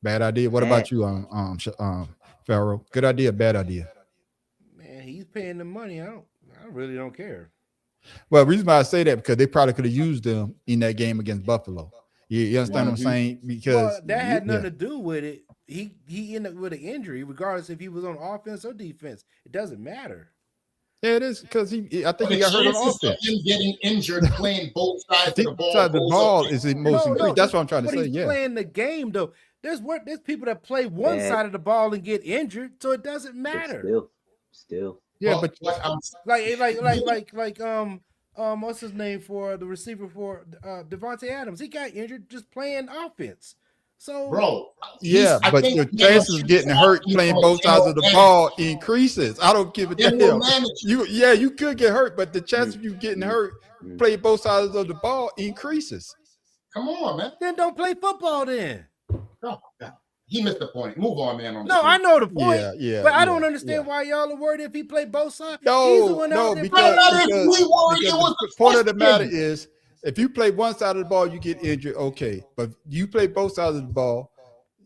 Bad idea. What about you, Pharaoh? Good idea, bad idea? Man, he's paying the money. I really don't care. Well, the reason why I say that because they probably could have used them in that game against Buffalo. You understand what I'm saying? Because that had nothing to do with it. He ended up with an injury, regardless if he was on offense or defense. It doesn't matter. Yeah, it is because I think he got hurt on offense. Him getting injured playing both sides of the ball. The ball is the most increased. That's what I'm trying to say. He's playing the game though. There's people that play one side of the ball and get injured, so it doesn't matter. Still. Yeah, well, but what's his name for the receiver for Devontae Adams? He got injured just playing offense. So, bro, but your chances of getting hurt playing both sides of the ball increases. I don't give a damn. You could get hurt, but the chance of you getting hurt playing both sides of the ball increases. Come on, man. Then don't play football then. Oh, he missed the point. Move on, man. I know the point. But I don't understand why y'all are worried if he played both sides. No, because the point of the matter is, if you play one side of the ball, you get injured. Okay, but you play both sides of the ball,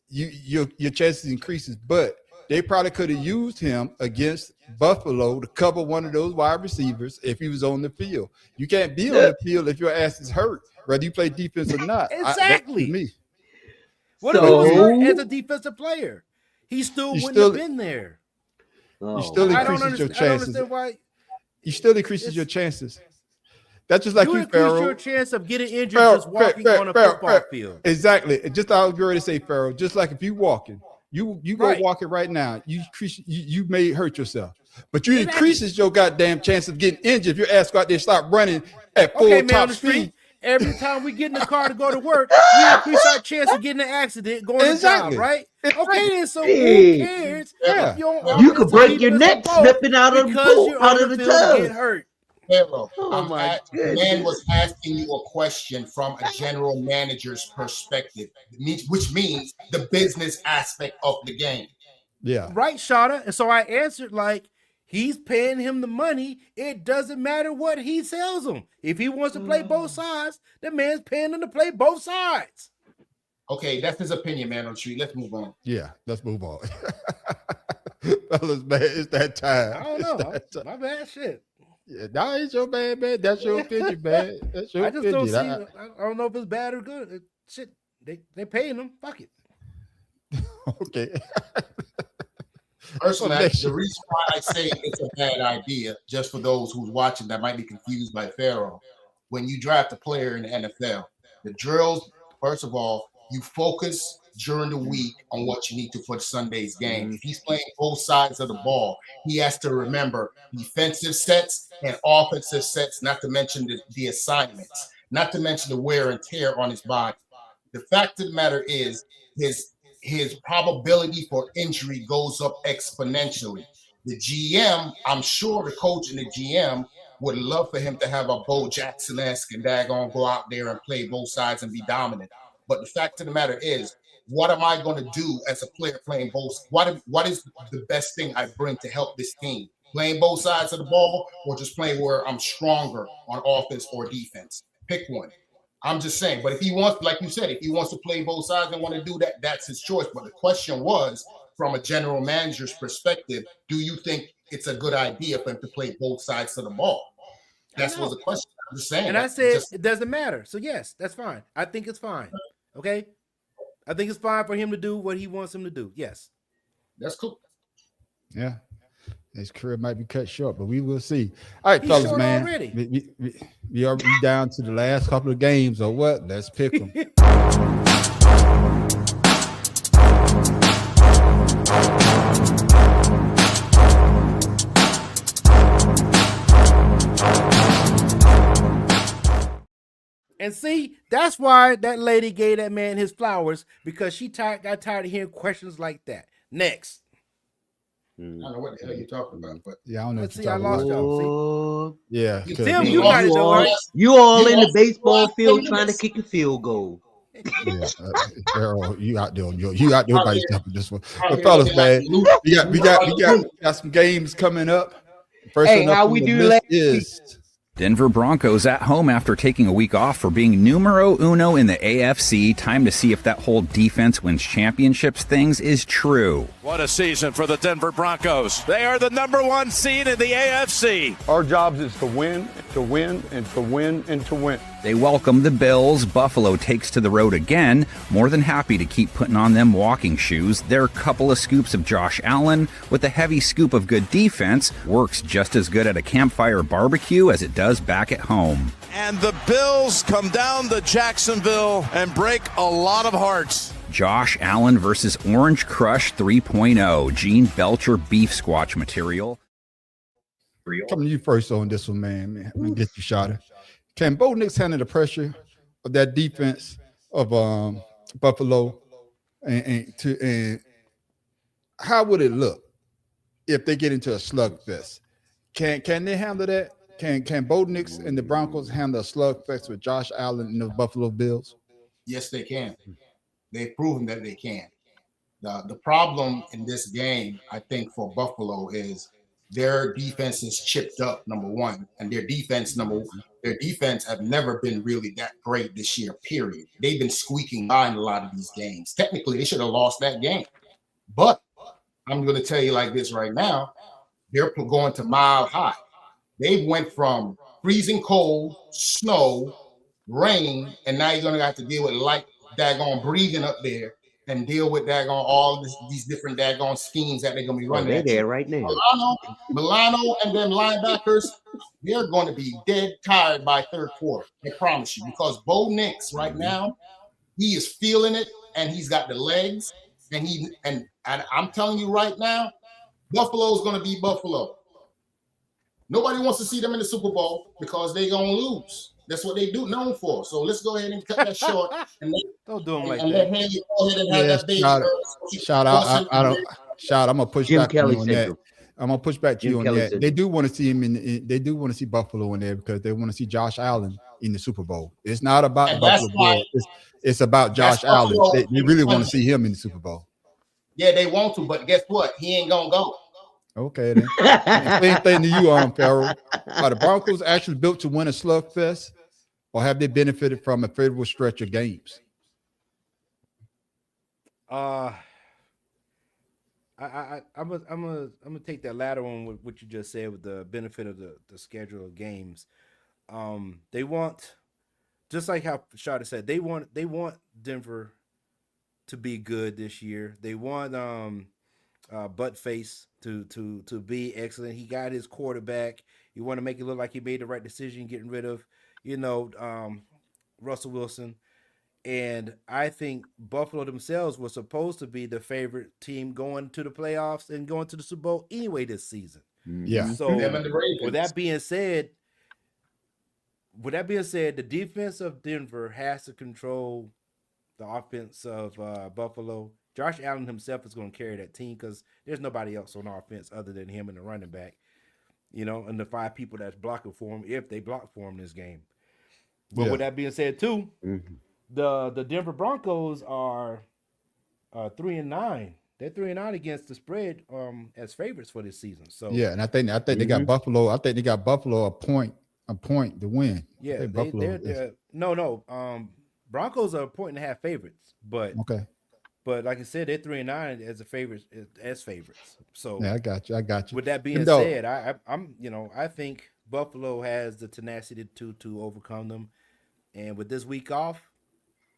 your chances increases. But they probably could have used him against Buffalo to cover one of those wide receivers if he was on the field. You can't be on the field if your ass is hurt, whether you play defense or not. Exactly. Me. What if he was hurt as a defensive player? He still wouldn't have been there. You still increases your chances. I don't understand why. You still increases your chances. That's just like you, Pharaoh. Your chance of getting injured just walking on a football field. Exactly. Just I was going to say, Pharaoh. Just like if you walking, you go walking right now. You may hurt yourself, but you increases your goddamn chance of getting injured if your ass go out there and start running at full top speed. Every time we get in the car to go to work, we increase our chance of getting an accident going to job, right? Okay, then so who cares? Yeah. You could break your neck slipping out of the pool, out of the tub. Get hurt. Pharaoh, the man was asking you a question from a general manager's perspective, which means the business aspect of the game. Yeah. Right, Shada. And so I answered like, he's paying him the money. It doesn't matter what he sells him. If he wants to play both sides, the man's paying him to play both sides. Okay, that's his opinion, man, on the street. Let's move on. Yeah, let's move on. Fellas, man, it's that time. I don't know. My bad shit. Yeah, nah, it's your bad, man. That's your opinion, man. That's your opinion. Don't see. I don't know if it's bad or good. Shit, they paying him. Fuck it. Okay. Personally, the reason why I say it's a bad idea, just for those who's watching that might be confused by Pharaoh, when you draft a player in the NFL, the drills, first of all, you focus during the week on what you need to for Sunday's game. If he's playing both sides of the ball, he has to remember defensive sets and offensive sets, not to mention the assignments, not to mention the wear and tear on his body. The fact of the matter is his probability for injury goes up exponentially. The GM, I'm sure the coach and the GM would love for him to have a Bo Jackson-esque and daggone go out there and play both sides and be dominant. But the fact of the matter is, what am I going to do as a player playing both? What is the best thing I bring to help this team? Playing both sides of the ball or just playing where I'm stronger on offense or defense? Pick one. I'm just saying. But if he wants, like you said, if he wants to play both sides and want to do that, that's his choice. But the question was, from a general manager's perspective, do you think it's a good idea for him to play both sides of the ball? That was the question. I'm just saying. And I said it doesn't matter. So yes, that's fine. I think it's fine. Okay? I think it's fine for him to do what he wants him to do. Yes. That's cool. Yeah. His career might be cut short, but we will see. All right, fellas, man. We are down to the last couple of games or what? Let's pick them. And see, that's why that lady gave that man his flowers, because she got tired of hearing questions like that. Next. I don't know what the hell you're talking about, but yeah, I don't know. Let's see, I lost y'all. See? Yeah, Tim, you got it though, right? You all in the baseball field trying to kick a field goal. Yeah, Errol, you out there by yourself with this one. But fellas, man, we got some games coming up. First hey, how we do last week? Denver Broncos at home after taking a week off for being numero uno in the AFC. Time to see if that whole defense wins championships things is true. What a season for the Denver Broncos. They are the #1 seed in the AFC. Our job is to win, to win, and to win, and to win. They welcome the Bills. Buffalo takes to the road again. More than happy to keep putting on them walking shoes. Their couple of scoops of Josh Allen with a heavy scoop of good defense works just as good at a campfire barbecue as it does back at home. And the Bills come down to Jacksonville and break a lot of hearts. Josh Allen versus Orange Crush 3.0. Gene Belcher beef squatch material. Coming to you first on this one, man. I'm gonna get you shot. Can Bo Nix handle the pressure of that defense of Buffalo, and how would it look if they get into a slugfest? Can they handle that? Can Bo Nix and the Broncos handle a slugfest with Josh Allen and the Buffalo Bills? Yes, they can. They've proven that they can. The problem in this game, I think, for Buffalo is their defense is chipped up, number one, and their defense have never been really that great this year, period. They've been squeaking by in a lot of these games. Technically, they should have lost that game. But I'm going to tell you like this right now, they're going to mile high. They went from freezing cold, snow, rain, and now you're going to have to deal with light daggone breathing up there and deal with daggone all these different daggone schemes that they're going to be running. They're there right now. Milano and them linebackers, they're going to be dead tired by third quarter. I promise you, because Bo Nix right now, he is feeling it and he's got the legs, and I'm telling you right now, Buffalo's going to be Buffalo. Nobody wants to see them in the Super Bowl because they're going to lose. That's what they do known for. So let's go ahead and cut that short and Don't do them like let that. Haley go ahead and have that baby. Shout out. I'm gonna push Jim back Kelly to you on that. syndrome. I'm gonna push back to Jim you on Kelly that. syndrome. They do want to see him they do want to see Buffalo in there because they want to see Josh Allen in the Super Bowl. It's not about And Buffalo that's why- Bills. It's about Josh That's Allen. Buffalo. They really want to see him in the Super Bowl. Yeah, they want to, but guess what? He ain't gonna go. Okay, then. Same thing to you, Farrell. Are the Broncos actually built to win a slugfest, or have they benefited from a favorable stretch of games? I'm gonna take that latter one with what you just said with the benefit of the schedule of games. They want, just like how Shada said, they want Denver to be good this year. They want Buttface to be excellent. He got his quarterback. You want to make it look like he made the right decision, getting rid of Russell Wilson. And I think Buffalo themselves were supposed to be the favorite team going to the playoffs and going to the Super Bowl anyway this season. Yeah. So Them and the Ravens. with that being said, the defense of Denver has to control the offense of Buffalo. Josh Allen himself is going to carry that team because there's nobody else on offense other than him and the running back, and the 5 people that's blocking for him if they block for him this game. But with that being said, too, the Denver Broncos are 3-9. They're 3-9 against the spread as favorites for this season. So Yeah, and I think they got Buffalo. I think they got Buffalo a point to win. yeah, I think Buffalo is- Broncos are 1.5 favorites, but okay. But like I said, they're 3-9 as favorites. So Yeah, I got you. with that being And though- said, I think Buffalo has the tenacity to overcome them. And with this week off,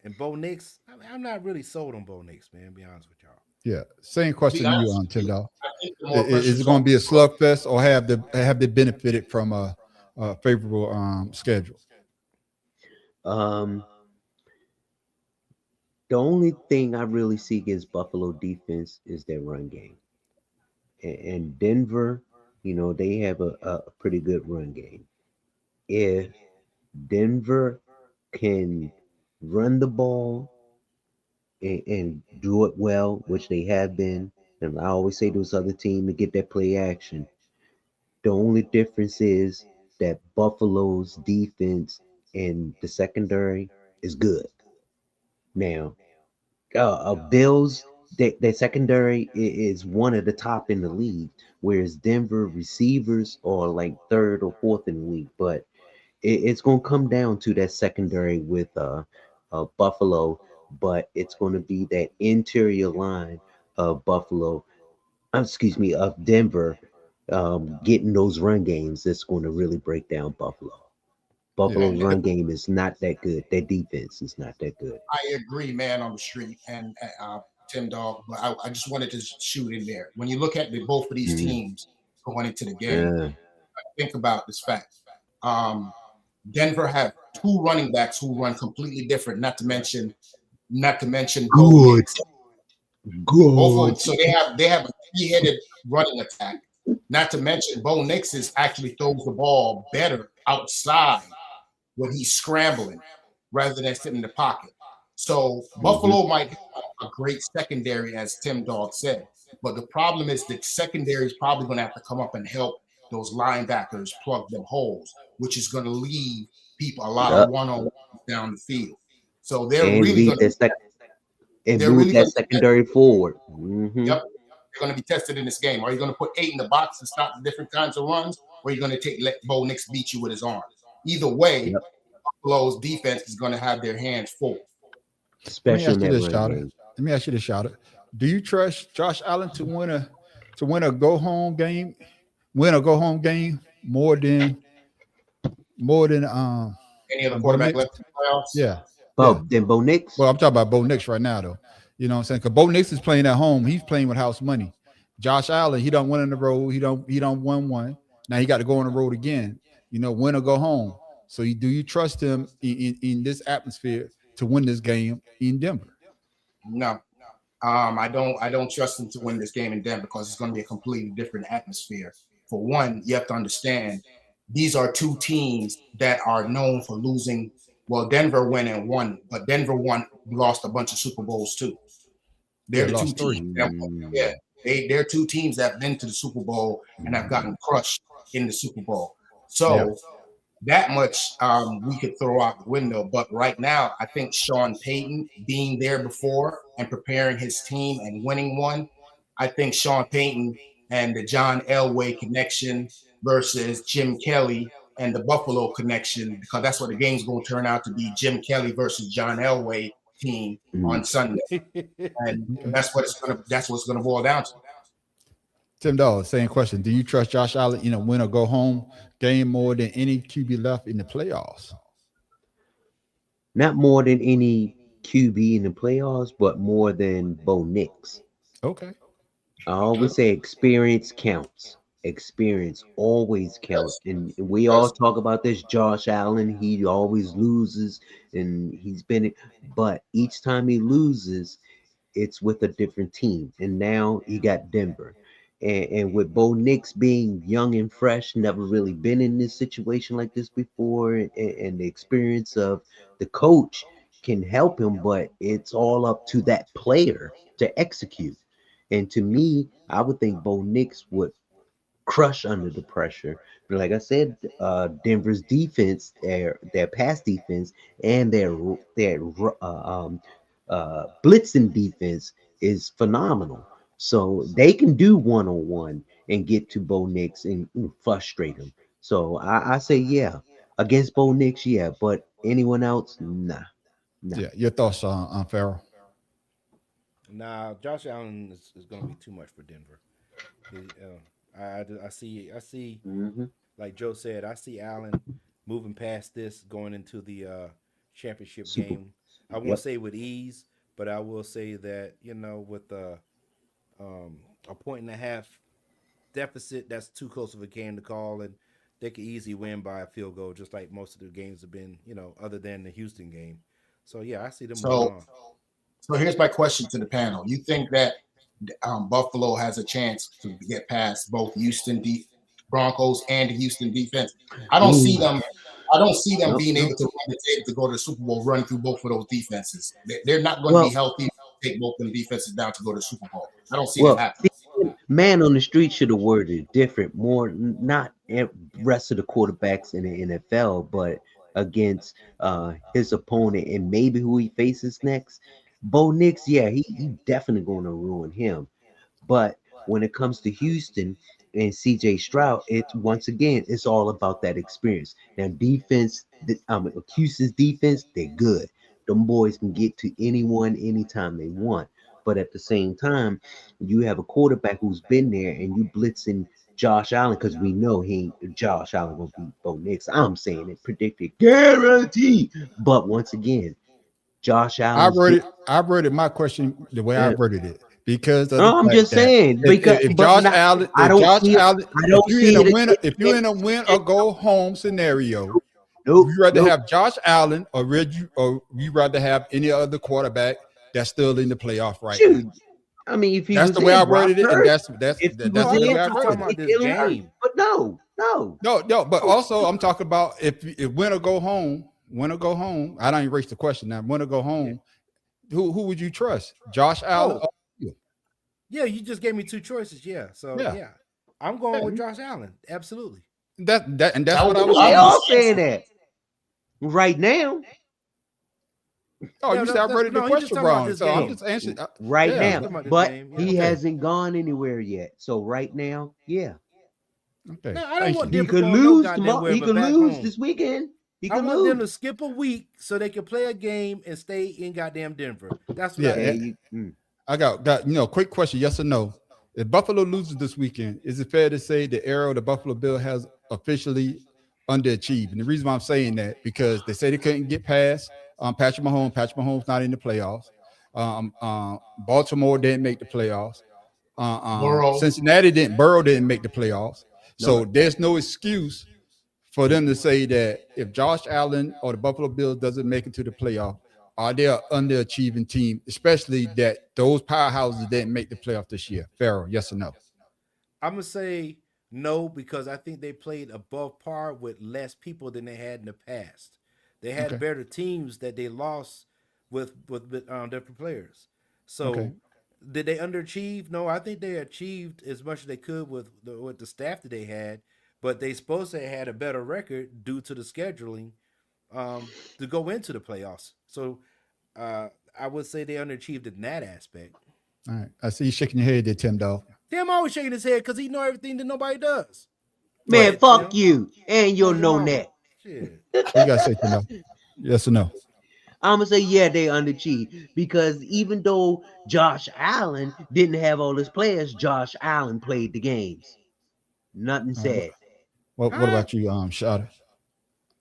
and Bo Nix, I'm not really sold on Bo Nix, man. To be honest with y'all. Yeah, same question to you, Tim. Dog. I think the more Is pressure's it going on to be a slugfest, or have they benefited from a favorable schedule? The only thing I really see against Buffalo defense is their run game. And Denver, they have a pretty good run game. If Denver can run the ball and do it well, which they have been, and I always say to this other team to get that play action, the only difference is that Buffalo's defense and the secondary is good. Now, Bills, their secondary is one of the top in the league, whereas Denver receivers are like third or fourth in the league. But it's going to come down to that secondary with Buffalo, but it's going to be that interior line of Buffalo, excuse me, of Denver, getting those run games that's going to really break down Buffalo. Yeah. Buffalo's run game is not that good. Their defense is not that good. I agree, man, on the street, and Tim Dog. But I just wanted to shoot in there. When you look at both of these Mhm. teams going into the game, Yeah. think about this fact. Denver have two running backs who run completely different. Not to mention Bo Good. Nix. Both of them. Good. So they have a three-headed running attack. Not to mention Bo Nix is actually throws the ball better outside when he's scrambling rather than sitting in the pocket. So Buffalo might have a great secondary, as Tim Dog said, but the problem is the secondary is probably going to have to come up and help those linebackers plug them holes, which is going to leave people a lot Yep. of one-on-one down the field. So they're And really lead going to and they're move really that going to secondary forward. Mm-hmm. yep, they're going to be tested in this game. Are you going to put 8 in the box and stop the different kinds of runs, or are you going to let Bo Nix beat you with his arm? Either way, Yep. Buffalo's defense is going to have their hands full. Let me Especially ask in you that this, run Shouter. game. Let me ask you this, Shouter. Do you trust Josh Allen to win a go home game, more than Any other Bo quarterback Nix? left in the playoffs? Yeah. Then Bo Nix. Well, I'm talking about Bo Nix right now, though. You know what I'm saying? Because Bo Nix is playing at home. He's playing with house money. Josh Allen, he don't win on the road. He don't win one. Now he got to go on the road again. Win or go home. So do you trust him in this atmosphere to win this game in Denver? No. I don't trust them to win this game in Denver because it's going to be a completely different atmosphere. For one, you have to understand these are two teams that are known for losing. Well, Denver went and won, but Denver lost a bunch of Super Bowls too. They're the two lost 3. teams. They're two teams that have been to the Super Bowl and have gotten crushed in the Super Bowl. So that much we could throw out the window. But right now, I think Sean Payton being there before and preparing his team and winning one, I think Sean Payton and the John Elway connection versus Jim Kelly and the Buffalo connection, because that's what the game's going to turn out to be, Jim Kelly versus John Elway team on Sunday. And that's what it's going to boil down to. Tim Dawes, same question. Do you trust Josh Allen in a win or go home game more than any QB left in the playoffs? Not more than any QB in the playoffs, but more than Bo Nix. Okay. I always say experience counts. Experience always counts. And we all talk about this Josh Allen. He always loses, and but each time he loses, it's with a different team. And now you got Denver. And with Bo Nix being young and fresh, never really been in this situation like this before, and the experience of the coach can help him, but it's all up to that player to execute. And to me, I would think Bo Nix would crush under the pressure. But like I said, Denver's defense, their pass defense, and their blitzing defense is phenomenal. So they can do one-on-one and get to Bo Nix and frustrate him. So I say against Bo Nix, but anyone else, nah. Yeah, your thoughts on Farrell? Nah, Josh Allen is going to be too much for Denver. I see, like Joe said, I see Allen moving past this, going into the championship game. I won't say with ease, but I will say that, with a 1.5 deficit, that's too close of a game to call, and they could easily win by a field goal, just like most of the games have been, other than the Houston game. So I see them moving on. So here's my question to the panel: you think that Buffalo has a chance to get past both Houston Broncos and the Houston defense? I don't see them. I don't see them being able to run the tape to go to the Super Bowl running through both of those defenses. They're not going to be healthy to take both of them defenses down to go to the Super Bowl. I don't see that happening. Man on the street should have worded it different, more not rest of the quarterbacks in the NFL, but against his opponent and maybe who he faces next. Bo Nix, he definitely going to ruin him. But when it comes to Houston and CJ Stroud, it's once again, it's all about that experience. Now, defense, Houston's defense, they're good. Them boys can get to anyone anytime they want. But at the same time, you have a quarterback who's been there and you blitzing Josh Allen, because we know Josh Allen will beat Bo Nix. I'm saying it, predicted, guaranteed. But once again, Josh Allen. I worded my question the way I worded it because of I'm just saying, because if Josh Allen, if you're in a win or go home scenario, would you rather have Josh Allen or you rather have any other quarterback that's still in the playoff right now? I mean, if that's the way I worded it, and that's the way I worded it. But no. But also, I'm talking about if win or go home. I don't erase the question now. Win or go home. Who would you trust? Josh Allen? Yeah, you just gave me two choices. Yeah, so yeah. I'm going with Josh Allen. Absolutely. That's what I was. They all saying that right now. Oh, you said I worded the question wrong. So I'm just answering right now. But he hasn't gone anywhere yet. So right now, yeah. Okay. Now, I don't want he could lose tomorrow. He could lose this weekend. I want them to skip a week so they can play a game and stay in goddamn Denver. That's what I got quick question, yes or no. If Buffalo loses this weekend, is it fair to say the era of the Buffalo Bill has officially underachieved? And the reason why I'm saying that, because they say they couldn't get past Patrick Mahomes. Patrick Mahomes not in the playoffs. Baltimore didn't make the playoffs. Cincinnati didn't. Burrow didn't make the playoffs. So there's no excuse for them to say that if Josh Allen or the Buffalo Bills doesn't make it to the playoff, are they an underachieving team, especially that those powerhouses didn't make the playoff this year? Farrell, yes or no? I'm going to say no, because I think they played above par with less people than they had in the past. They had better teams that they lost with different players. So did they underachieve? No, I think they achieved as much as they could with the staff that they had. But they supposed to have had a better record due to the scheduling to go into the playoffs. So I would say they underachieved in that aspect. All right. I see you shaking your head there, Tim Dog. Tim always shaking his head because he know everything that nobody does. Man, right, fuck you and your no net. Shit. You got to say, Tim Dog. Yes or no? I'm going to say, yeah, they underachieved, because even though Josh Allen didn't have all his players, Josh Allen played the games. Nothing said. What about you, Shada?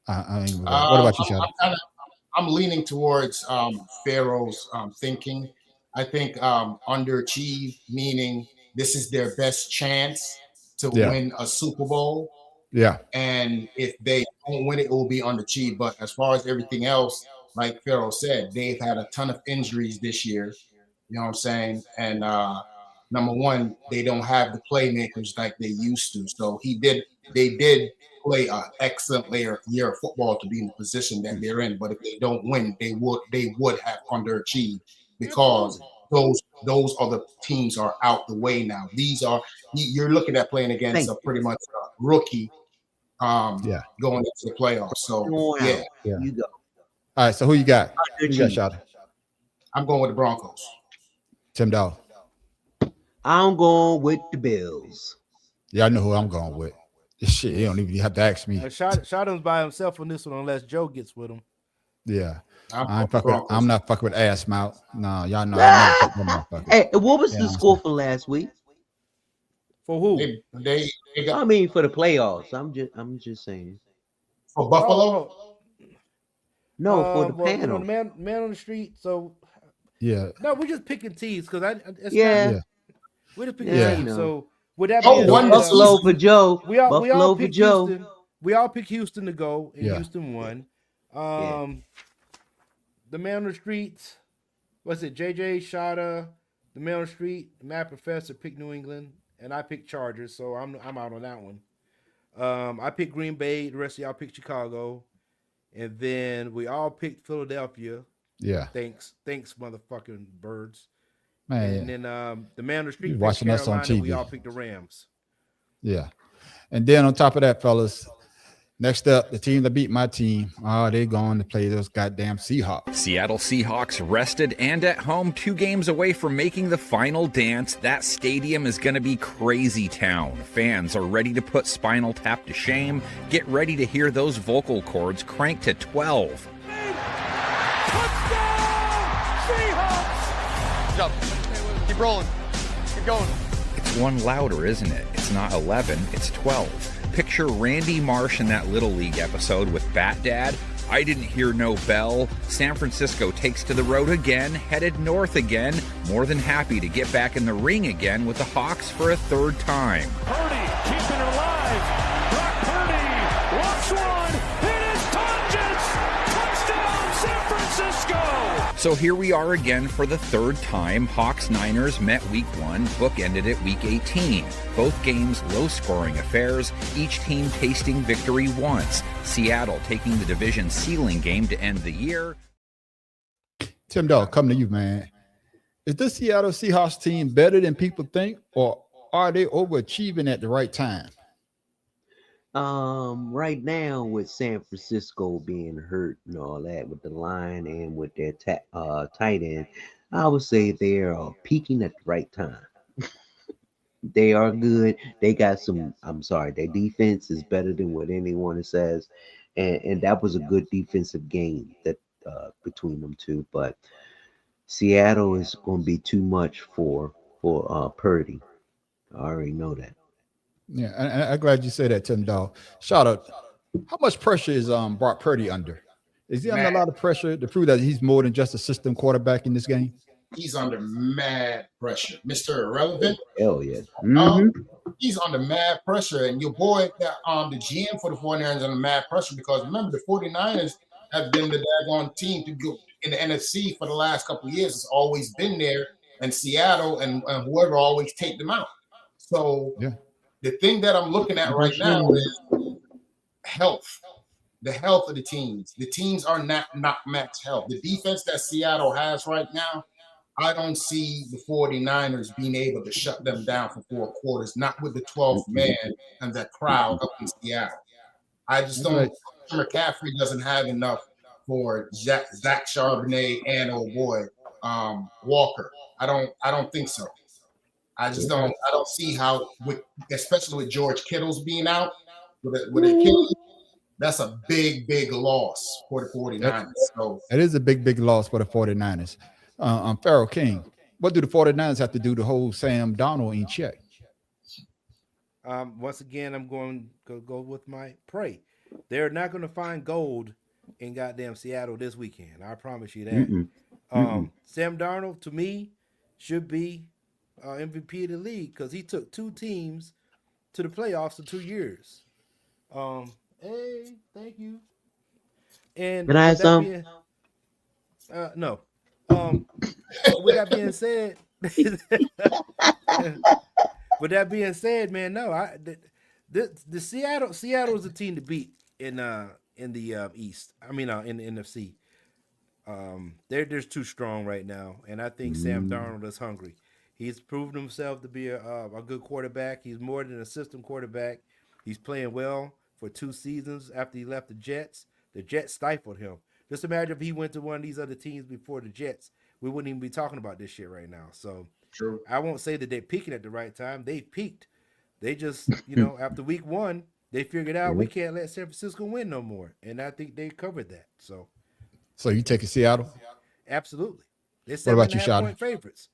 What about you, Shada? I'm leaning towards Pharaoh's thinking. I think underachieve, meaning this is their best chance to win a Super Bowl. Yeah. And if they don't win it, it will be underachieved. But as far as everything else, like Pharaoh said, they've had a ton of injuries this year. You know what I'm saying? And number one, they don't have the playmakers like they used to. So they did play an excellent year of football to be in the position that they're in. But if they don't win, they would have underachieved, because those other teams are out the way now. You're looking at playing against a pretty much a rookie going into the playoffs. So you go. All right, so who you got? Who you got, Shada? I'm going with the Broncos. Tim Dog. I'm going with the Bills. Yeah, I know who I'm going with. This shit, you don't even have to ask me. Shadow's by himself on this one unless Joe gets with him. Yeah. I'm not fucking with ass mouth. No, y'all know I'm not fucking. Hey, what was the score for last week? For who? They got, I mean, for the playoffs. I'm just saying. For Buffalo? No, for the panel. You know, the man on the street. So yeah. No, we're just picking teams because we're just picking teams. So would that be Buffalo for Joe? We all picked Houston. We all picked Houston to go, and Houston won. The man on the streets, what's it? JJ Shada, the man on the street, Matt Professor picked New England, and I picked Chargers, so I'm out on that one. I picked Green Bay. The rest of y'all picked Chicago, and then we all picked Philadelphia. Yeah. Thanks, motherfucking birds. Man. And then the man on the street watching us on TV. We all picked the Rams. Yeah. And then on top of that, fellas, Next up, the team that beat my team. Oh, they're going to play those goddamn Seahawks. Seattle Seahawks rested and at home, 2 games away from making the final dance. That stadium is going to be crazy town. Fans are ready to put Spinal Tap to shame. Get ready to hear those vocal cords crank to 12. Jump. Keep rolling. Keep going. It's one louder, isn't it? It's not 11, it's 12. Picture Randy Marsh in that Little League episode with Bat Dad. I didn't hear no bell. San Francisco takes to the road again, headed north again. More than happy to get back in the ring again with the Hawks for a 3rd time. Purdy keeping her alive. Brock Purdy walks one. It is Tonjes. Touchdown, San Francisco. So here we are again for the 3rd time. Hawks-Niners met week 1, bookended at week 18. Both games low-scoring affairs, each team tasting victory once. Seattle taking the division sealing game to end the year. Tim Dog, come to you, man. Is this Seattle Seahawks team better than people think, or are they overachieving at the right time? Right now with San Francisco being hurt and all that with the line and with their tight end, I would say they are peaking at the right time. They are good. They got some. Their defense is better than what anyone says, and that was a good defensive game that between them two. But Seattle is going to be too much for Purdy. I already know that. Yeah, and I'm glad you said that, Tim Dog. Shout out. How much pressure is Brock Purdy under? Is he under a lot of pressure to prove that he's more than just a system quarterback in this game? He's under mad pressure. Mr. Irrelevant. Hell yeah. He's under mad pressure. And your boy, the GM for the 49ers, under mad pressure because remember, the 49ers have been the daggone team to go in the NFC for the last couple of years. It's always been there. And Seattle and whoever always take them out. So the thing that I'm looking at right now is health. The health of the teams. The teams are not max health. The defense that Seattle has right now, I don't see the 49ers being able to shut them down for 4 quarters, not with the 12th man and that crowd up in Seattle. I just don't. McCaffrey doesn't have enough for Zach Charbonnet and Walker. I don't think so. I just don't. I don't see how, especially with George Kittle's being out with Achilles. That's a big loss for the 49ers. So it is a big loss for the 49ers. Pharaoh King, what do the 49ers have to do to hold Sam Darnold in check? Once again, I'm going to go with my pray. They're not going to find gold in goddamn Seattle this weekend. I promise you that. Sam Darnold, to me, should be MVP of the league because he took 2 teams to the playoffs in 2 years. Hey, thank you. And can I have some? No. With that being said, man, no, the Seattle is a team to beat in the East. I mean, in the NFC. They're just too strong right now, and I think Sam Darnold is hungry. He's proven himself to be a good quarterback. He's more than a system quarterback. He's playing well for 2 seasons after he left the Jets. The Jets stifled him. Just imagine if he went to one of these other teams before the Jets. We wouldn't even be talking about this shit right now. So true. I won't say that they're peaking at the right time. They peaked. They just, after week 1, they figured out we can't let San Francisco win no more. And I think they covered that. So you taking Seattle? Absolutely. They're what about you, Shada? Favorites.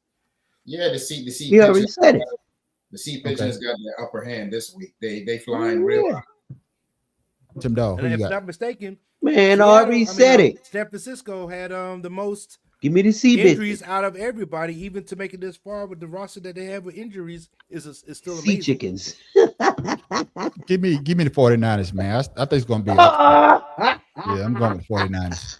Yeah, the C you already said it. The C Pigeons got the upper hand this week. They flying real high. Tim Dog, and if I'm not mistaken, man, I already said it. San Francisco had the most give me the C injuries out of everybody, even to make it this far with the roster that they have with injuries is still amazing. Sea chickens. give me the 49ers, man. I think it's gonna be yeah, I'm going with the 49ers.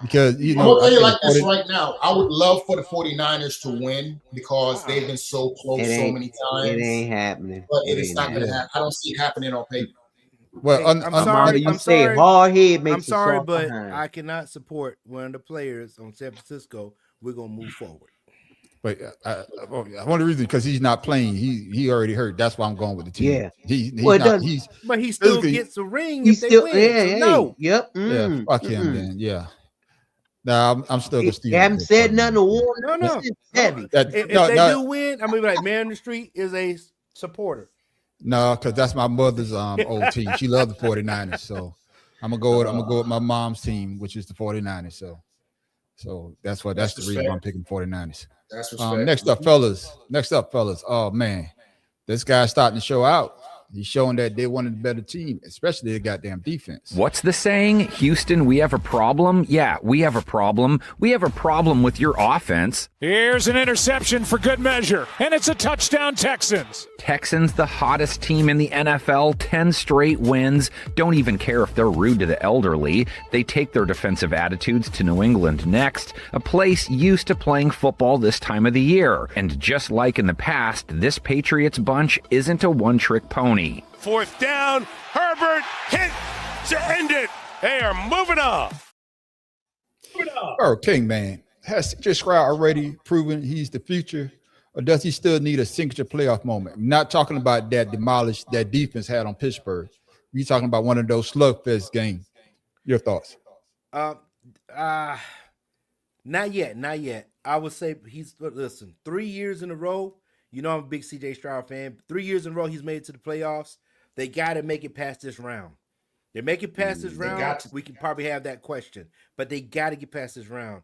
Because I'm gonna tell you like this right now. I would love for the 49ers to win because they've been so close so many times. It ain't happening. But it's not gonna happen. I don't see it happening on paper. Well, I'm sorry. Hard head makes I'm sorry, but behind. I cannot support one of the players on San Francisco. We're gonna move forward. But one of the reasons because he's not playing, he already hurt. That's why I'm going with the team. Yeah. He's Well, it not. doesn't- He's But he still physically- gets a ring He's if they still, win. yeah, So hey, no. yep. yeah. Fuck him mm. then. Yeah. Nah, I'm still gonna They haven't said nothing to warn. No, no. It's heavy. If they do win, I'm gonna be like, Man on the Street is a supporter. No, because that's my mother's old team. She loved the 49ers. So I'm gonna go with my mom's team, which is the 49ers. So that's the reason I'm picking 49ers. That's respect. Next up, fellas. Oh man, this guy's starting to show out. He's showing that they're one of the better teams, especially the goddamn defense. What's the saying? Houston, we have a problem? Yeah, we have a problem. We have a problem with your offense. Here's an interception for good measure, and it's a touchdown, Texans. Texans, the hottest team in the NFL, 10 straight wins. Don't even care if they're rude to the elderly. They take their defensive attitudes to New England next, a place used to playing football this time of the year. And just like in the past, this Patriots bunch isn't a one-trick pony. 4th down, Herbert hit to end it. They are moving on. Oh, King, man. Has CJ Stroud already proven he's the future, or does he still need a signature playoff moment? I'm not talking about that demolished that defense had on Pittsburgh. We're talking about one of those slugfest games. Your thoughts? Not yet. I would say listen, 3 years in a row. You know I'm a big CJ Stroud fan. 3 years in a row he's made it to the playoffs. They got to make it past this round. They make it past this round, we can probably have that question. But they got to get past this round.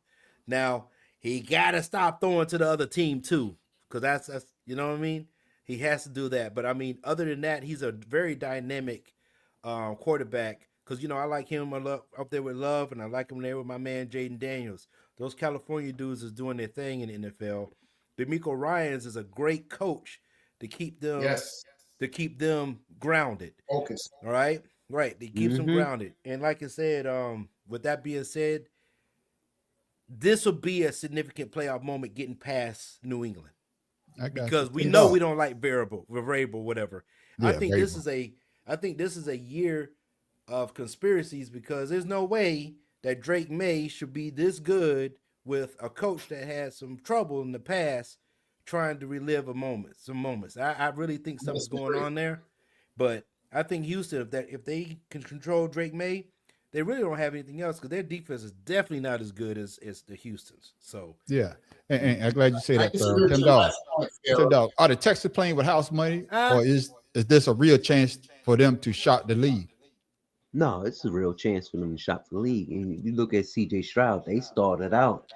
Now, he got to stop throwing to the other team too, because that's you know what I mean? He has to do that. But, I mean, other than that, he's a very dynamic quarterback because, you know, I like him up there with Love, and I like him there with my man Jaden Daniels. Those California dudes is doing their thing in the NFL. DeMeco Ryans is a great coach to keep them grounded. Focus. All right? Right. They keep them grounded. And like I said, with that being said, this will be a significant playoff moment getting past New England. Because we know we don't like variable, whatever. Yeah, I think this is a year of conspiracies because there's no way that Drake May should be this good with a coach that had some trouble in the past trying to relive some moments. I really think something's going on there. But I think Houston, if they can control Drake May, they really don't have anything else because their defense is definitely not as good as the Houston's. So yeah, and I'm glad you say that. $10. Are the Texans playing with house money, or is this a real chance for them to shock the league? No, it's a real chance for them to shock the league. And you look at CJ Stroud; they started out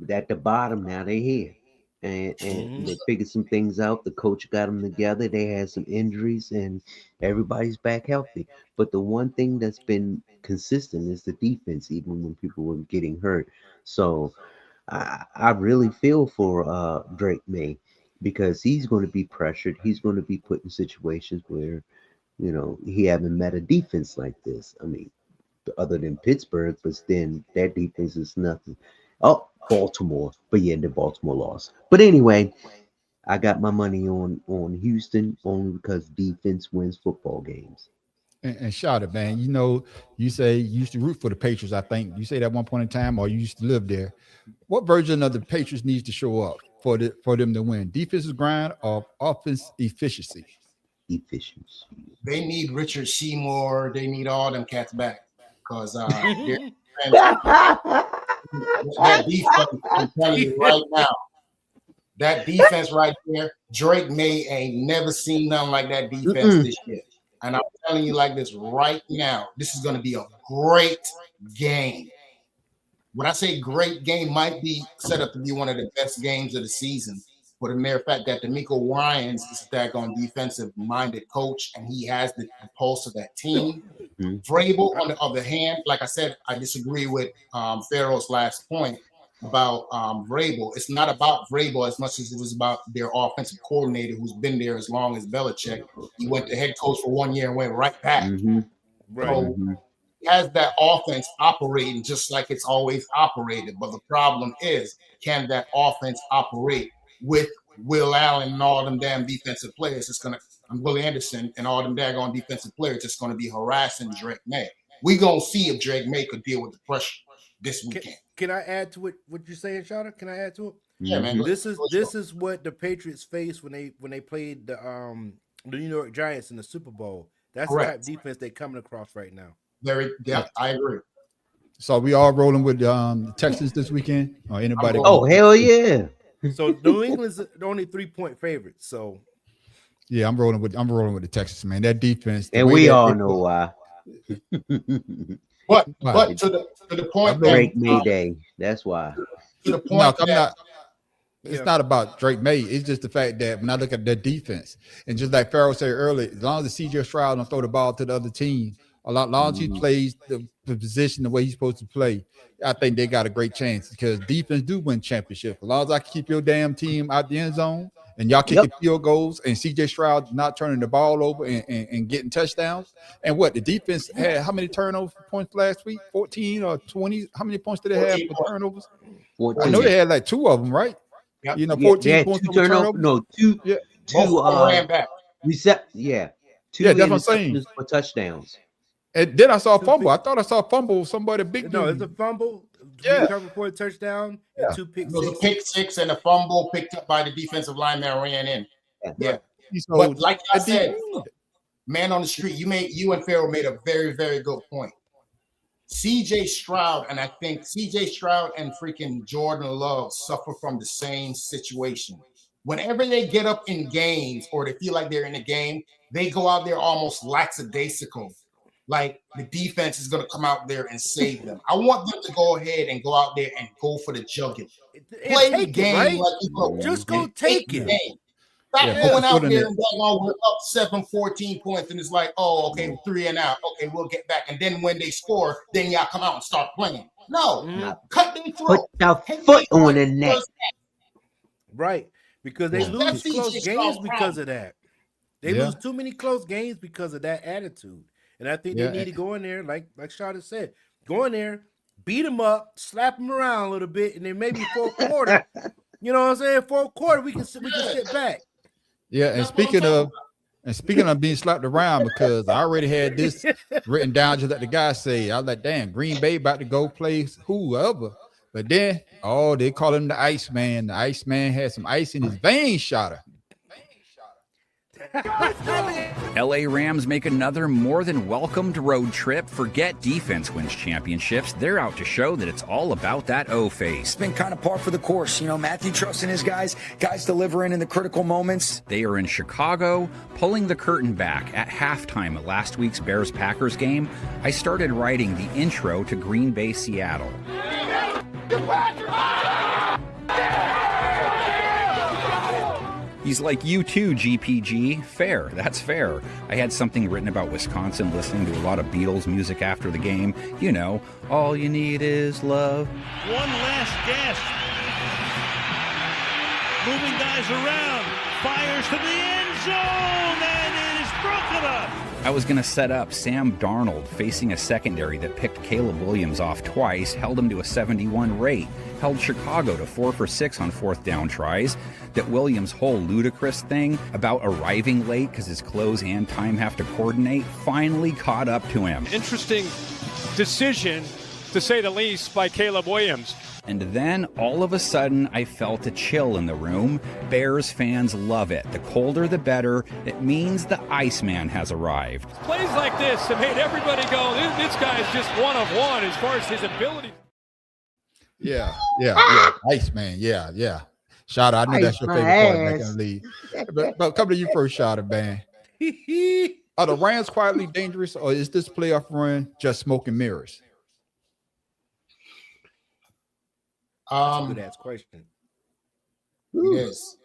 at the bottom. Now they're here, and they figured some things out. The coach got them together. They had some injuries, and everybody's back healthy. But the one thing that's been consistent is the defense, even when people were getting hurt. So I really feel for Drake May because he's going to be pressured. He's going to be put in situations where, you know, he haven't met a defense like this. I mean, other than Pittsburgh, but then that defense is nothing. Oh, Baltimore. But yeah, the Baltimore lost. But anyway, I got my money on Houston only because defense wins football games. And shout it, man. You know, you say you used to root for the Patriots, I think. You say that at one point in time, or you used to live there. What version of the Patriots needs to show up for them to win? Defensive grind or offense efficiency? Efficiency. They need Richard Seymour. They need all them cats back because that defense, I'm telling you right now, that defense right there, Drake May ain't never seen nothing like that defense this year. And I'm telling you like this right now, this is going to be a great game. When I say great game, might be set up to be one of the best games of the season. For the mere fact that DeMeco Ryans is that on defensive-minded coach, and he has the pulse of that team. Vrabel, on the other hand, like I said, I disagree with Pharaoh's last point about Vrabel. It's not about Vrabel as much as it was about their offensive coordinator who's been there as long as Belichick. He went to head coach for 1 year and went right back. So he has that offense operating just like it's always operated. But the problem is, can that offense operate with Will Allen and all them damn defensive players? I'm Willie Anderson and all them daggone defensive players just going to be harassing Drake May. We're going to see if Drake May could deal with the pressure this weekend. Can I add to what you're saying, Shada? Can I add to it? Yeah, man. This is what the Patriots faced when they played the New York Giants in the Super Bowl. That's the type of defense they're coming across right now. I agree. So we all rolling with the Texans this weekend, or anybody? Oh, hell yeah! So New England's the only 3-point favorite. So yeah, I'm rolling with the Texans, man. That defense, and we all know why. But to the point Drake Mayday. That's why. To the point it's not about Drake May. It's just the fact that when I look at their defense, and just like Farrell said earlier, as long as the CJ Stroud don't throw the ball to the other team, as long as he plays the position the way he's supposed to play, I think they got a great chance, because defense do win championships. As long as I can keep your damn team out the end zone and y'all kicking field goals and CJ Stroud not turning the ball over and getting touchdowns. And what the defense had, how many turnover points last week? 14 or 20? How many points did they have for turnovers? 14. I know they had like 2 of them, right? Yep. You know, 14 points for turnovers. No, two. Yeah. Two. Ran back. Yeah. 2 that's what I'm saying. For touchdowns. And then I saw a fumble. I thought I saw a fumble. Somebody big. No, it's a fumble. Yeah. Recovered for a touchdown. Yeah. And 2 picks. It was a pick six and a fumble picked up by the defensive lineman ran in. Yeah. So, But like I said, man on the street, you and Farrell made a very, very good point. CJ Stroud, and I think CJ Stroud and freaking Jordan Love suffer from the same situation. Whenever they get up in games or they feel like they're in a game, they go out there almost lackadaisical. Like the defense is going to come out there and save them. I want them to go ahead and go out there and go for the jugular. Play the game, right? like Just go take it. Stop going out there and we're up 7-14 points, and it's like, oh, okay, 3 and out. Okay, we'll get back. And then when they score, then y'all come out and start playing. No, cut their throat. Put your foot on the neck. Right, because they lose close games because of that. They lose too many close games because of that attitude. And I think they need to go in there, like Shada said, go in there, beat them up, slap them around a little bit, and then maybe fourth quarter. You know what I'm saying? Fourth quarter, we can sit back. Yeah, and speaking of being slapped around, because I already had this written down, just like the guy say. I was like, damn, Green Bay about to go play whoever. But then, they call him the Iceman. The Iceman had some ice in his veins, Shotter. LA Rams make another more than welcomed road trip. Forget defense wins championships. They're out to show that it's all about that O-face. It's been kind of par for the course. Matthew trusting his guys delivering in the critical moments. They are in Chicago, pulling the curtain back at halftime at last week's Bears-Packers game. I started writing the intro to Green Bay, Seattle. He's like, you too, GPG. Fair, that's fair. I had something written about Wisconsin listening to a lot of Beatles music after the game. All you need is love. One last gasp. Moving guys around. Fires to the end zone, and it is broken up. I was going to set up Sam Darnold facing a secondary that picked Caleb Williams off twice, held him to a 71 rate, held Chicago to 4 for 6 on fourth down tries. That Williams' whole ludicrous thing about arriving late because his clothes and time have to coordinate finally caught up to him. Interesting decision, to say the least, by Caleb Williams. And then, all of a sudden, I felt a chill in the room. Bears fans love it. The colder, the better. It means the Iceman has arrived. Plays like this have made everybody go, this guy is just one of one as far as his ability. Yeah. Iceman, yeah. Shout out, I know that's your favorite quarterback in the league. But come to you first, shout out, man. Are the Rams quietly dangerous, or is this playoff run just smoke and mirrors? That's a good ass question. It is.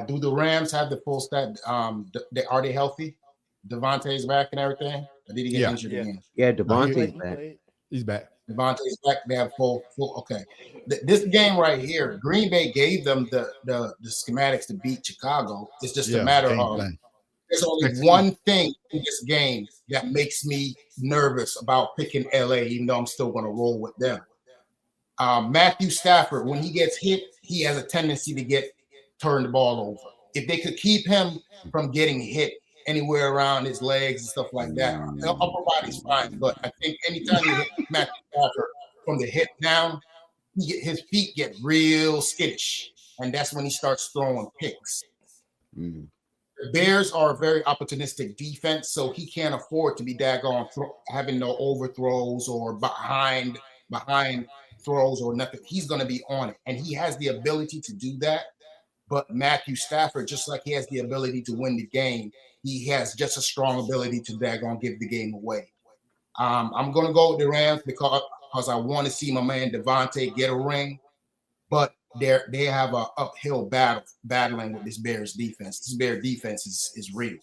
Do the Rams have the full stat? Are they healthy? Devontae's back and everything? Or did he get injured again? Yeah, Devontae's back. He's back. Devontae's back. They have full. Okay. This game right here, Green Bay gave them the schematics to beat Chicago. It's just a matter of there's only one thing in this game that makes me nervous about picking LA, even though I'm still going to roll with them. Matthew Stafford, when he gets hit, he has a tendency to turn the ball over. If they could keep him from getting hit anywhere around his legs and stuff like that, upper body's fine. But I think anytime you hit Matthew Stafford from the hip down, his feet get real skittish, and that's when he starts throwing picks. Mm. The Bears are a very opportunistic defense, so he can't afford to be daggone having no overthrows or behind throws or nothing. He's going to be on it, and he has the ability to do that. But Matthew Stafford, just like he has the ability to win the game, he has just a strong ability to daggone give the game away. I'm going to go with the Rams because I want to see my man Devontae get a ring, but they have an uphill battling with this Bears defense. This Bears defense is real.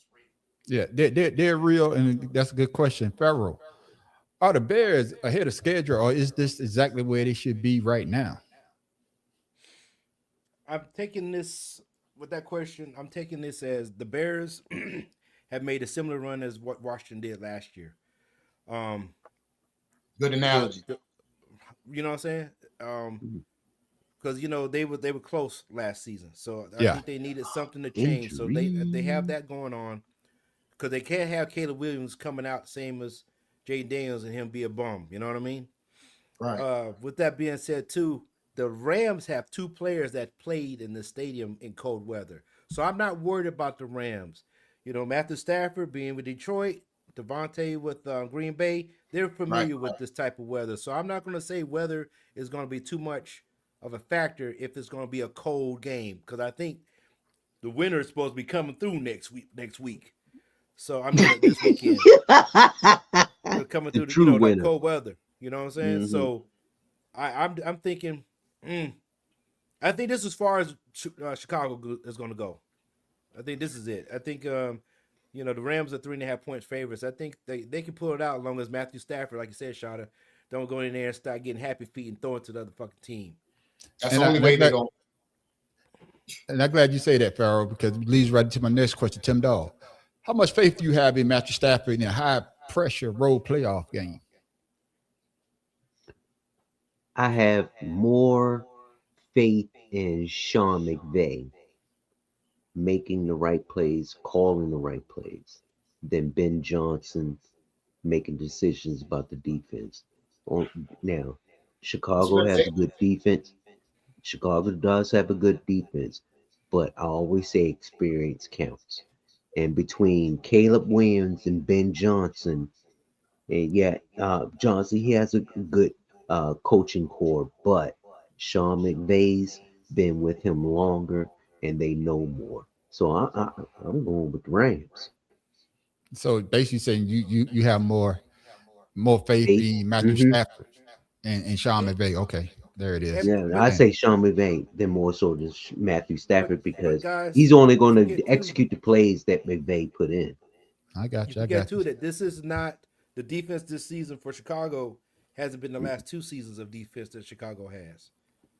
Yeah, they're real, and that's a good question. Pharaoh, are the Bears ahead of schedule, or is this exactly where they should be right now? I'm taking this with that question. I'm taking this as the Bears have made a similar run as what Washington did last year. Good analogy. You know what I'm saying? Because they were close last season, so I think they needed something to change. So they have that going on, because they can't have Caleb Williams coming out same as Jay Daniels and him be a bum. You know what I mean? Right. With that being said, too, the Rams have 2 players that played in the stadium in cold weather, so I'm not worried about the Rams. Matthew Stafford being with Detroit, Devontae with Green Bay, they're familiar with this type of weather. So I'm not going to say weather is going to be too much of a factor if it's going to be a cold game, because I think the winter is supposed to be coming through next week. So I mean this weekend, they're coming through the cold weather. You know what I'm saying? Mm-hmm. So I'm thinking, I think this is as far as Chicago is going to go. I think this is it. I think the Rams are 3.5 points favorites. I think they can pull it out as long as Matthew Stafford, like you said, Shada, don't go in there and start getting happy feet and throw it to the other fucking team. That's the only way they go. And I'm glad you say that, Pharaoh, because it leads right to my next question, Tim Dawg. How much faith do you have in Matthew Stafford in a high-pressure road playoff game? I have more faith in Sean McVay making the right plays, calling the right plays, than Ben Johnson making decisions about the defense. Now, Chicago has a good defense. Chicago does have a good defense, but I always say experience counts. And between Caleb Williams and Ben Johnson, and Johnson, he has a good coaching core, but Sean McVay's been with him longer and they know more. So I'm going with the Rams. So basically saying you have more faith in Matthew Stafford and Sean McVay. Okay, there it is. Yeah, I say Sean McVay than more so than Matthew Stafford, because he's only going to execute the plays that McVay put in. I got you. I got you. That this is not the defense this season for Chicago. Hasn't been the last 2 seasons of defense that Chicago has,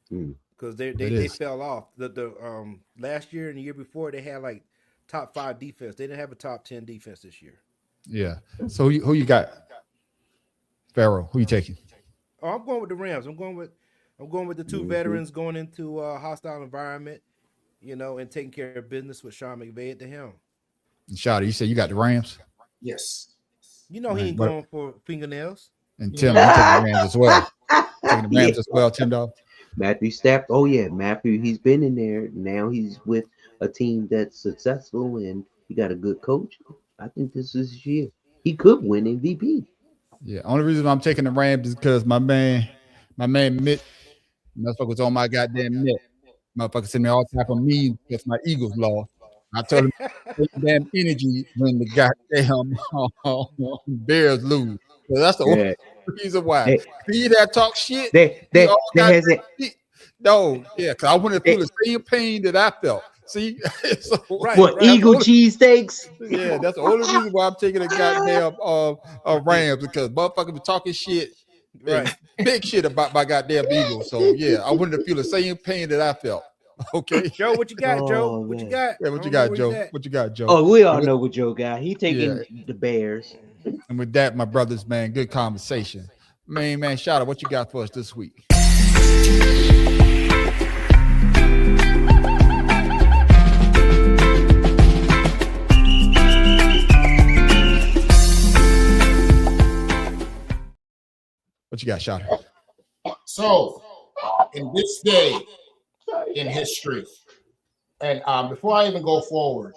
because they fell off. The last year and the year before, they had like top 5 defense. They didn't have a top 10 defense this year. Yeah. So who you got, Pharaoh? Who you taking? Oh, I'm going with the Rams. I'm going with the 2 veterans going into a hostile environment, and taking care of business with Sean McVay at the helm. And Shada, you said you got the Rams? Yes. He ain't going for fingernails. And Tim, you taking the Rams as well. Taking the Rams as well, Tim Dawg. Matthew Stafford. Oh yeah, Matthew. He's been in there. Now he's with a team that's successful, and he got a good coach. I think this is his year. He could win MVP. Yeah. Only reason I'm taking the Rams is because my man Mitt, motherfucker's on my goddamn net. Motherfucker send me all type of memes because my Eagles lost. I told him damn energy when the goddamn Bears lose. So that's the only reason why. See that talk shit? No, yeah, because I went through the same pain that I felt. See, Eagle cheesesteaks? Yeah, that's the only reason why I'm taking a goddamn Rams, because motherfuckers be talking shit, big shit about my goddamn Eagles. So yeah, I wanted to feel the same pain that I felt. Okay, Joe, what you got, Joe? What you got? Yeah, what you got, Joe? What you got, Joe? Oh, we all know what Joe got. He taking the Bears. And with that, my brothers, man, good conversation. Man, shout out. What you got for us this week? What you got, Shada? So in this day in history. And before I even go forward,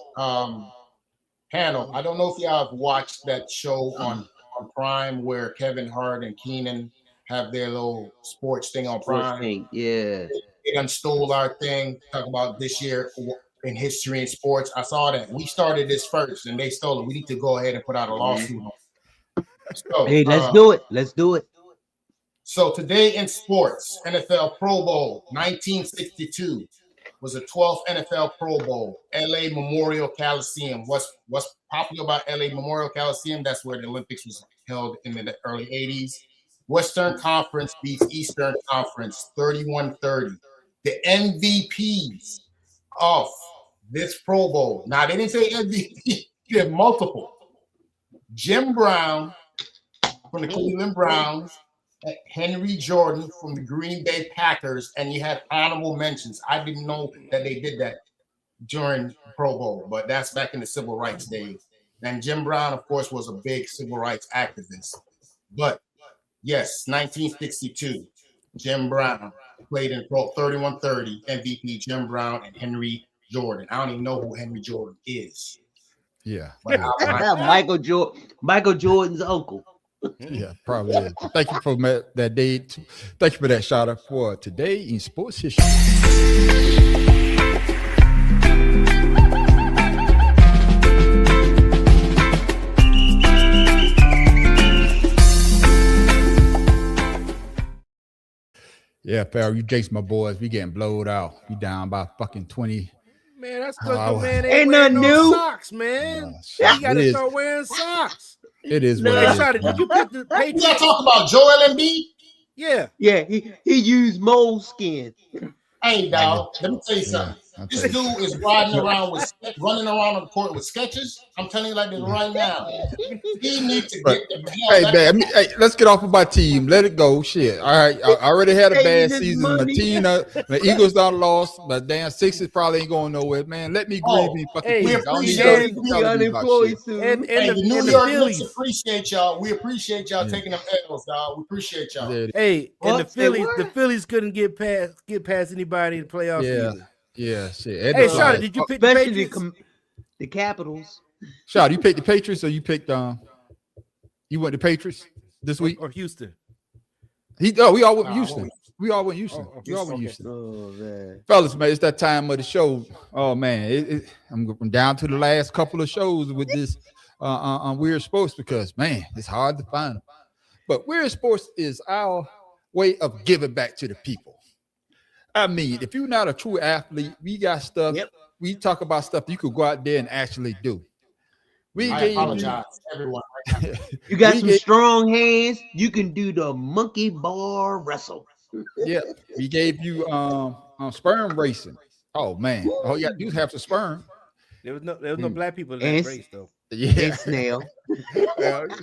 panel, I don't know if y'all have watched that show on Prime where Kevin Hart and Keenan have their little sports thing on Prime. Yeah. They done stole our thing, talk about this year in history and sports. I saw that. We started this first and they stole it. We need to go ahead and put out a lawsuit on it. So, Hey, let's do it. Let's do it. So today in sports, NFL Pro Bowl 1962 was the 12th NFL Pro Bowl, LA Memorial Coliseum. What's popular about LA Memorial Coliseum? That's where the Olympics was held in the early 80s. Western Conference beats Eastern Conference 31-30. The MVPs of this Pro Bowl. Now, they didn't say MVP. They have multiple. Jim Brown from the Cleveland Browns, Henry Jordan from the Green Bay Packers, and you had honorable mentions. I didn't know that they did that during Pro Bowl, but that's back in the civil rights days. And Jim Brown, of course, was a big civil rights activist. But yes, 1962, Jim Brown played in Pro 31-30, MVP Jim Brown and Henry Jordan. I don't even know who Henry Jordan is. Yeah. Michael Jordan's uncle. Yeah, probably is. Thank you for that day. Thank you for that shout out for today in sports history. Yeah, Farrell, you jinxed my boys. We getting blowed out. We down by fucking 20. Man, that's because the man ain't wearing nothing no new. socks, man. You got to start wearing socks. It is what Hey, it is. Shotty, did you pick the You Patriots? gotta talk about Joel Embiid? Yeah. Yeah, he used moleskin. Hey, dog, let me tell you something. This dude is running around on the court with sketches. I'm telling you like this right now. He needs to get the hell Hey, man, hey, let's get off of my team. Let it go. Shit. All right. I already had a bad season. My team, the Eagles done lost. My damn Sixers probably ain't going nowhere. Man, let me grieve me fucking hey, teams. we I don't need appreciate y'all telling me about shit. And the the New York Phillies. Knicks appreciate y'all. We appreciate y'all taking them L's, dog. We appreciate y'all. Yeah, Hey, and What? the Phillies couldn't get past anybody in the playoffs yeah, either. yeah, shit. Hey, Shotty, did you pick the Especially Patriots? the Capitals. Shot, you picked the Patriots or you picked you went the Patriots this week? Or Houston? We all went Houston. We all went Houston. We all went Houston. Oh man. Fellas, man, it's that time of the show. Oh man, I'm going down to the last couple of shows with this on Weird Sports because man, it's hard to find them. But Weird Sports is our way of giving back to the people. I mean, if you're not a true athlete, we got stuff. Yep. We talk about stuff you could go out there and actually do. I apologize, everyone. You got We some get- strong hands. You can do the monkey bar wrestle. Yeah, we gave you sperm racing. Oh man, all you got to do is have some sperm. There was no black people in And that race though. Yeah, And snail.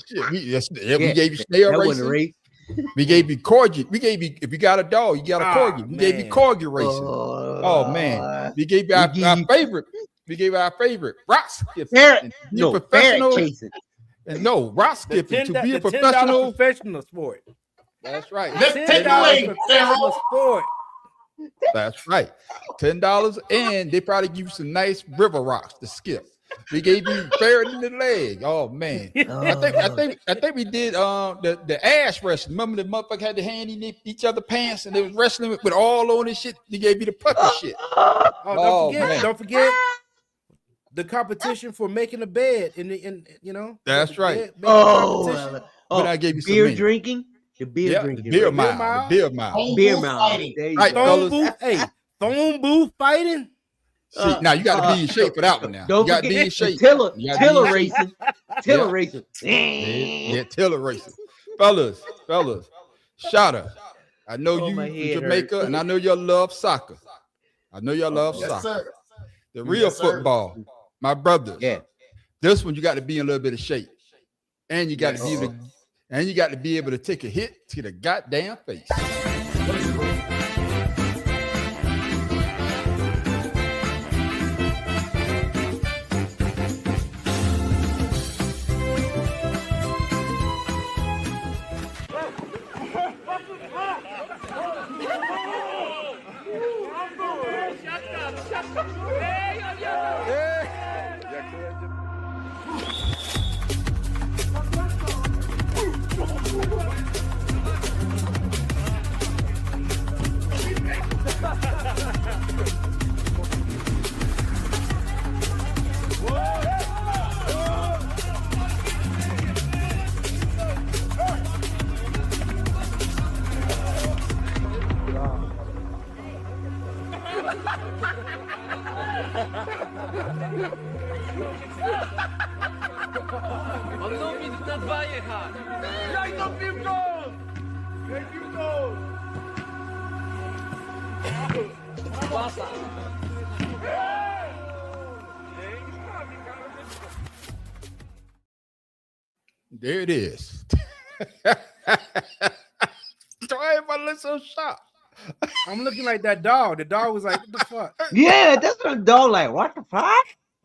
shit, we gave you snail That wasn't a racing. race. We gave you corgi. We gave you if you got a dog, you got a corgi. We gave you man. corgi racing. Oh man, we gave you our favorite. We gave our favorite rock skipping. Parrot, And to be a no, parrot professional. chasing. And no rock skipping to be a $10 professional. professional sport. That's right. Let's take $10 away professional Pharaoh. sport. That's right. $10, and they probably give you some nice river rocks to skip. We gave you ferret in the leg. Oh man, I think we did the ass wrestling. Remember the motherfucker had the hand in each other pants and they was wrestling with all on this shit. They gave you the puppy shit. Don't forget the competition for making a bed in That's right. competition. But I gave you some beer men. drinking. The beer drinking. The beer right? mile. The beer mile. Beer mile. There you Right, go. Phone fellas. booth, hey, phone booth fighting. See, now you got to be in shape for that one. Now Don't you got to be in forget shape. Tiller You gotta be in shape. racing. Tiller Yeah. racing. Yeah, Tiller racing. Fellas, shout out. I know Oh, you my from head Jamaica, hurt. and I know you love soccer. I know y'all love Yes, soccer. sir. The real Yes, sir. football, my brothers. Yeah. This one you got to be in a little bit of shape, and you got to be able to take a hit to the goddamn face. dwa jechać. Jak to piłką! Jak piłką! Pasa. There it is. Why everybody look so shocked? I'm looking like that dog. The dog was like, what the fuck? Yeah, that's what a dog like. What the fuck?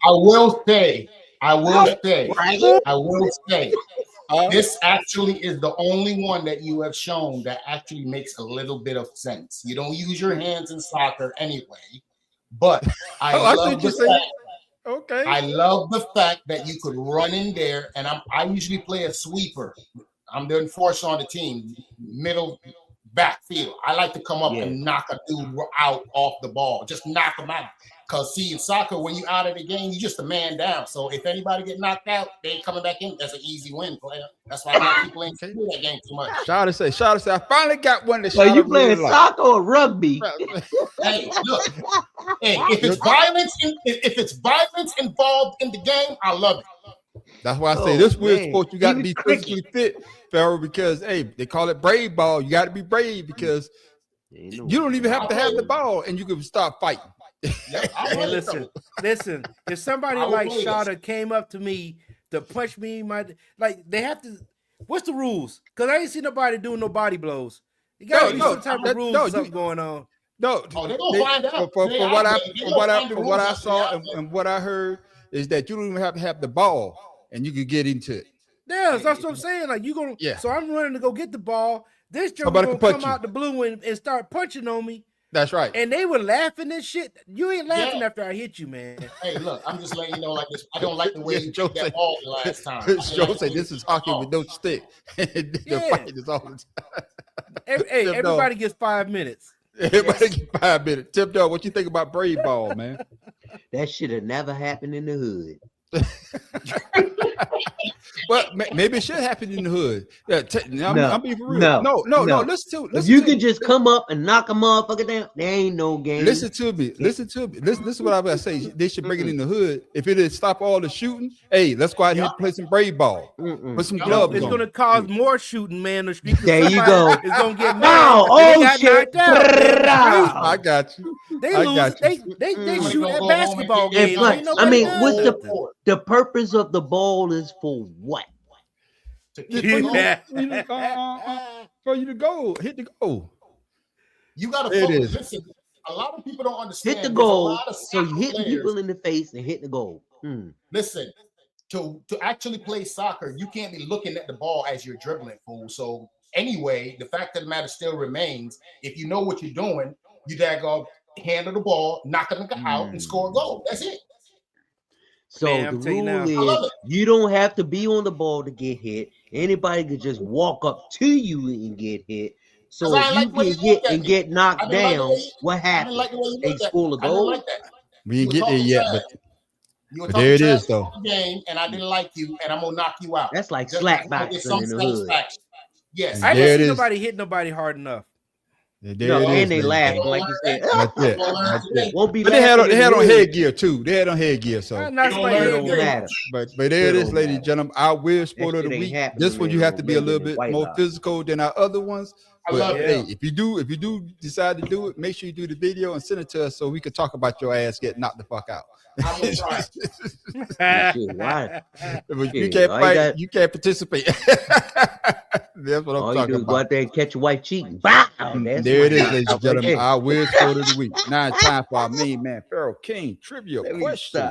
I will say, this actually is the only one that you have shown that actually makes a little bit of sense. You don't use your hands in soccer anyway, but I love the fact. Okay. I love the fact that you could run in there, and I usually play a sweeper. I'm the enforcer on the team, middle backfield. I like to come up and knock a dude out off the ball, just knock him out. Because see, in soccer, when you're out of the game, you're just a man down. So if anybody get knocked out, they coming back in. That's an easy win, player. That's why a lot of people ain't do that game too much. Shout out say, I finally got one that So you playing soccer or rugby? Hey, look. Hey, if it's violence involved in the game, I love it. That's why I say this weird sport, you got to be physically fit, Pharaoh, because hey, they call it brave ball. You got to be brave because you don't even have to have the ball, and you can start fighting. Hey, listen. If somebody like Shada came up to me to punch me, they have to. What's the rules? Because I ain't seen nobody doing no body blows. You got to be some type of rules or something going on. No, they're gonna find out. From what I saw and what I heard is that you don't even have to have the ball, and you can get into it. Yeah, that's what I'm saying. Like you gonna. Yeah. So I'm running to go get the ball. This joke gonna come out the blue and start punching on me. That's right. And they were laughing and shit. You ain't laughing after I hit you, man. Hey, look, I'm just letting you know like this. I don't like the way you took that ball the last time. Joe say this is hockey with no stick. The fight is all the time. Everybody gets 5 minutes. Everybody get 5 minutes. Tip Dog, what you think about brave ball, man? That should have never happened in the hood. Well, maybe it should happen in the hood. I'm being for real. No. Listen if you can just come up and knock a motherfucker down, there ain't no game. Listen to me. Listen to what I'm about to say. They should bring it in the hood. If it is stop all the shooting, hey, let's go out here and play some brave ball. Put some gloves on. It's going to cause more shooting, man. The street. There you go. It's going to get mad. Shit. I got you. They lose. They shoot at basketball games. I mean, what's the purpose of the ball is for what? For you to go, hit the goal. You got to focus. Listen, a lot of people don't understand. Hit the goal, so you hitting people in the face and hit the goal. Listen, to actually play soccer, you can't be looking at the ball as you're dribbling, fool. So anyway, the fact of the matter still remains, if you know what you're doing, you daggone handle the ball, knock them out, and score a goal. That's it. So the rule is you don't have to be on the ball to get hit. Anybody could just walk up to you and get hit. So if you get hit and get knocked down, what happens? They score a goal? We didn't get there yet, but there it is, though. Game, and I didn't like you, and I'm gonna knock you out. That's like slack boxing in the hood. Yes, I didn't see nobody hit nobody hard enough. And they laugh like you said. That's it. Won't be. But they had on headgear too. They had on headgear, so. But there it is, ladies and gentlemen. Our weird sport of the week. This one you have to be a little bit more physical than our other ones. But hey, if you do decide to do it, make sure you do the video and send it to us so we can talk about your ass getting knocked the fuck out. But you can't fight, you can't participate. That's what I'm talking about. Go out there and catch your wife cheating. There it is, ladies and gentlemen. Our weird sport of the week. Now it's time for our main man, Pharaoh King trivia question.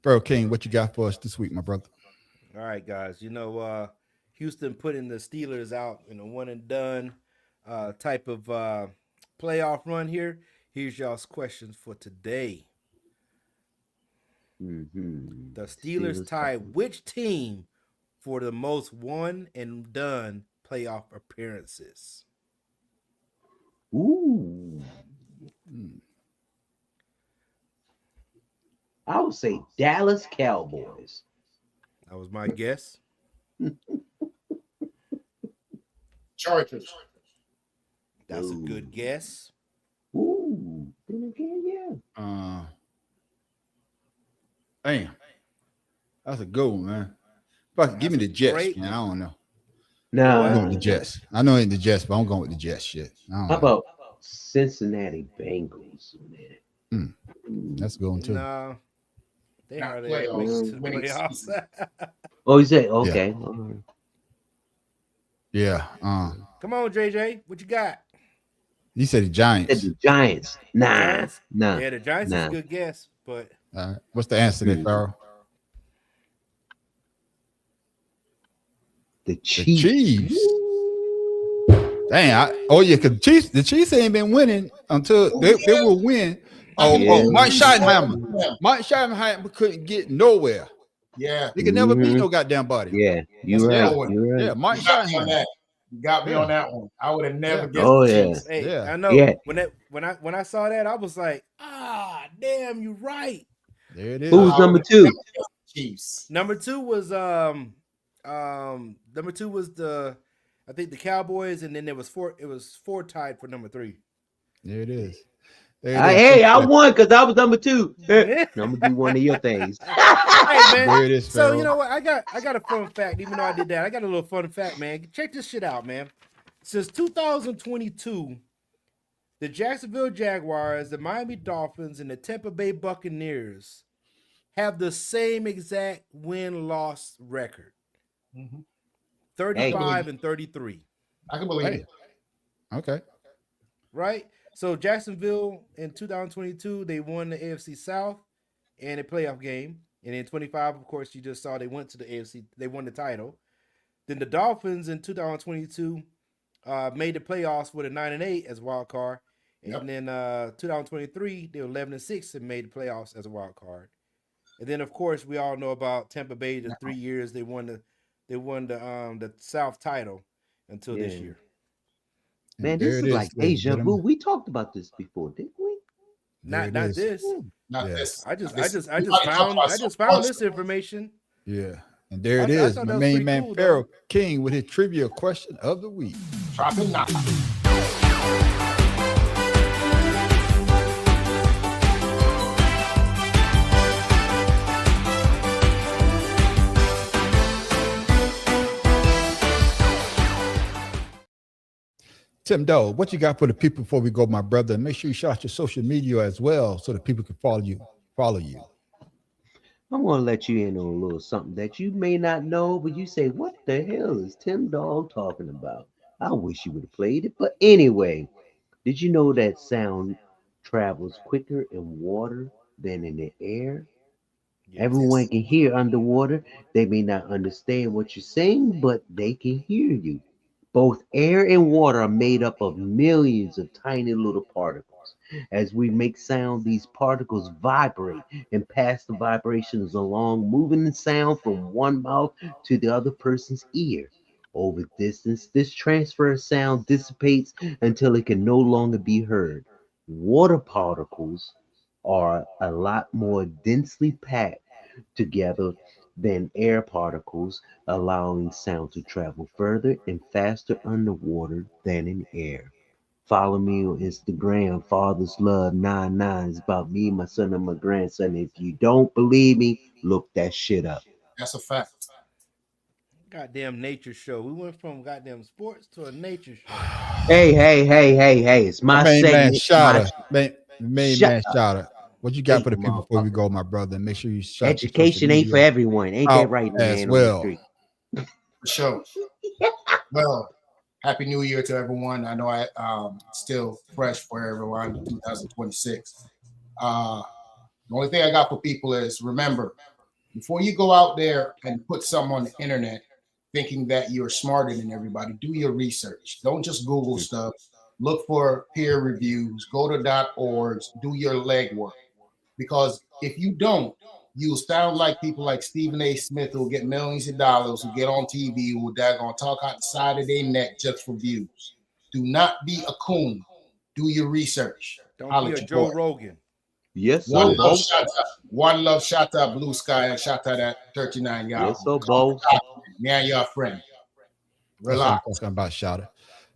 Pharaoh King, what you got for us this week, my brother? All right, guys. Houston putting the Steelers out in a one and done type of playoff run here. Here's y'all's questions for today. The Steelers tie which team for the most one and done playoff appearances? Ooh. I would say Dallas Cowboys. That was my guess. Chargers. That's a good guess. Ooh, then again, yeah. Damn. That's a good one, man. Fuck, give me the Jets, man. I don't know. No, I'm going with the Jets. I know it ain't the Jets, but I'm going with the Jets shit. How about Cincinnati Bengals, man? That's a good one too. No. They Not hardly playoffs. ever make it to playoffs. Oh, you say okay. Yeah. Come on, JJ. What you got? You said the Giants. The Giants. Nah. Giants? Nah. Yeah, the Giants is nah. a good guess, but All right. What's the answer there, Farrell? The Chiefs. Dang. Because the Chiefs ain't been winning until they will win. Mike Schottenheimer. Mike Schottenheimer couldn't get nowhere. Yeah. He could never beat no goddamn body. Yeah, you're right. You're right. Yeah, Mike Schottenheimer. You got me on that one. I would have never guessed. Oh, the yeah. Chiefs. hey, Yeah. I know Yeah. when I saw that, I was like, damn, you're right. There it is. Who was number two? Chiefs. Number two was the I think the Cowboys, and then it was four tied for number three. There it is. Hey, I won because I was number two. Number two, one of your things. Hey man, There it is, so Pharaoh. you know what? I got a fun fact. Even though I did that, I got a little fun fact, man. Check this shit out, man. Since 2022, the Jacksonville Jaguars, the Miami Dolphins, and the Tampa Bay Buccaneers have the same exact win-loss record. 35 and 33. I can believe it. Okay. Right? So Jacksonville in 2022, they won the AFC South and a playoff game. And in 25, of course, you just saw they went to the AFC. They won the title. Then the Dolphins in 2022 made the playoffs with a 9-8 as a wild card. And then 2023, they were 11-6 and made the playoffs as a wild card. And then, of course, we all know about Tampa Bay. The 3 years they won the South title until this year. Man, this is like deja vu. We talked about this before, didn't we? Not this. Not this. I just found this information. Yeah. And there it is. My main man, cool, Pharaoh King, with his trivia question of the week. Drop it now. Tim Doe, what you got for the people before we go, my brother? And make sure you shout out your social media as well so that people can follow you. I'm going to let you in on a little something that you may not know, but you say, what the hell is Tim Dog talking about? I wish you would have played it. But anyway, did you know that sound travels quicker in water than in the air? Yes. Everyone can hear underwater. They may not understand what you're saying, but they can hear you. Both air and water are made up of millions of tiny little particles. As we make sound, these particles vibrate and pass the vibrations along, moving the sound from one mouth to the other person's ear. Over distance, this transfer of sound dissipates until it can no longer be heard. Water particles are a lot more densely packed together than air particles, allowing sound to travel further and faster underwater than in air. Follow me on Instagram, Father's Love 99. It's about me, my son, and my grandson. If you don't believe me, look that shit up. That's a fact. Goddamn nature show. We went from goddamn sports to a nature show. Hey. It's my segment. Man, shout. What you got for the people before we go, my brother? Make sure you shout. Education ain't for everyone. Ain't that right, man? As well. For sure. Well, Happy New Year to everyone. I know I still fresh for everyone, 2026. The only thing I got for people is remember, before you go out there and put something on the internet thinking that you're smarter than everybody, do your research. Don't just Google stuff. Look for peer reviews. Go to .orgs. Do your legwork. Because if you don't, you'll sound like people like Stephen A. Smith who will get millions of dollars, who get on TV, who will daggone talk out the side of their neck just for views. Do not be a coon. Do your research. Don't be a Joe Rogan. Yes, sir. One love, shout out Blue Sky, and shout out at 39 y'all. Yes, sir, boss. Me and your friend. That's what Relax. I'm talking about, Shouter.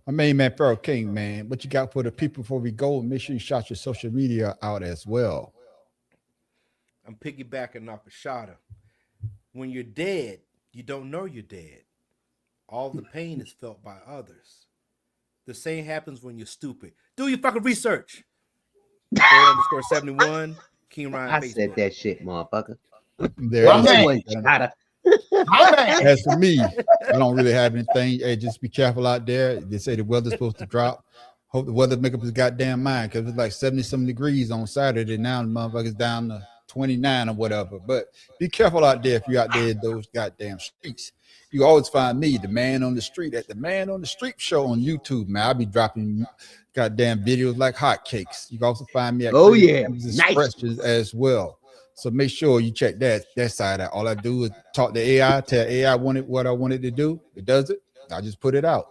My main man, Pharaoh King, man. What you got for the people before we go? Make sure you shout your social media out as well. I'm piggybacking off a shotter. When you're dead, you don't know you're dead. All the pain is felt by others. The same happens when you're stupid. Do your fucking research. _71, King Ryan I Facebook. said that shit, motherfucker. There Well, it that is. wasn't Shotter. As for me, I don't really have anything. Hey, just be careful out there. They say the weather's supposed to drop. Hope the weather make up his goddamn mind, because it's like 70-some degrees on Saturday. Now the motherfuckers down to 29 or whatever. But be careful out there if you're out there in those goddamn streets. You always find me, the Man on the Street, at the Man on the Street show on YouTube, man. I'll be dropping goddamn videos like hotcakes. You can also find me at Expressions as well. So make sure you check that side out. All I do is talk to AI, tell AI what I wanted to do. It does it. I just put it out.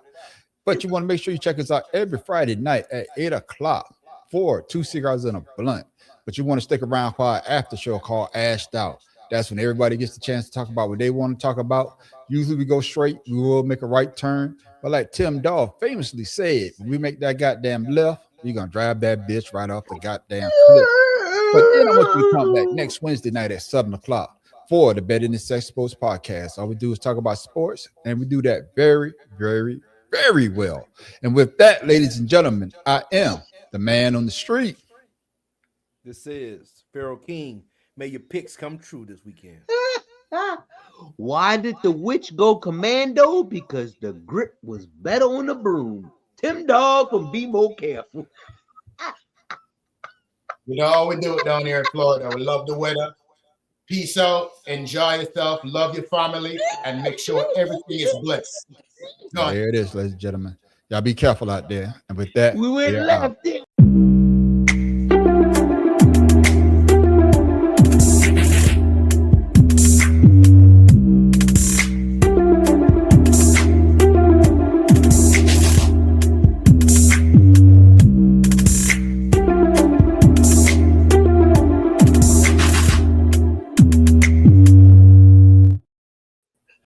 But you want to make sure you check us out every Friday night at 8 o'clock for 2 cigars and a blunt. But you want to stick around for our after show called Ashed Out. That's when everybody gets the chance to talk about what they want to talk about. Usually we go straight. We will make a right turn. But like Tim Dawg famously said, when we make that goddamn left, you're going to drive that bitch right off the goddamn cliff. But then I want you to come back next Wednesday night at 7 o'clock for the Betting and Sex Sports podcast. All we do is talk about sports, and we do that very, very, very well. And with that, ladies and gentlemen, I am the Man on the Street. This is Pharaoh King. May your picks come true this weekend. Why did the witch go commando? Because the grip was better on the broom. Tim Dawg from Be More Careful. You know how we do it down here in Florida. We love the weather. Peace out. Enjoy yourself. Love your family. And make sure everything is blessed. There it is, ladies and gentlemen. Y'all be careful out there. And with that, We went we are left out. there.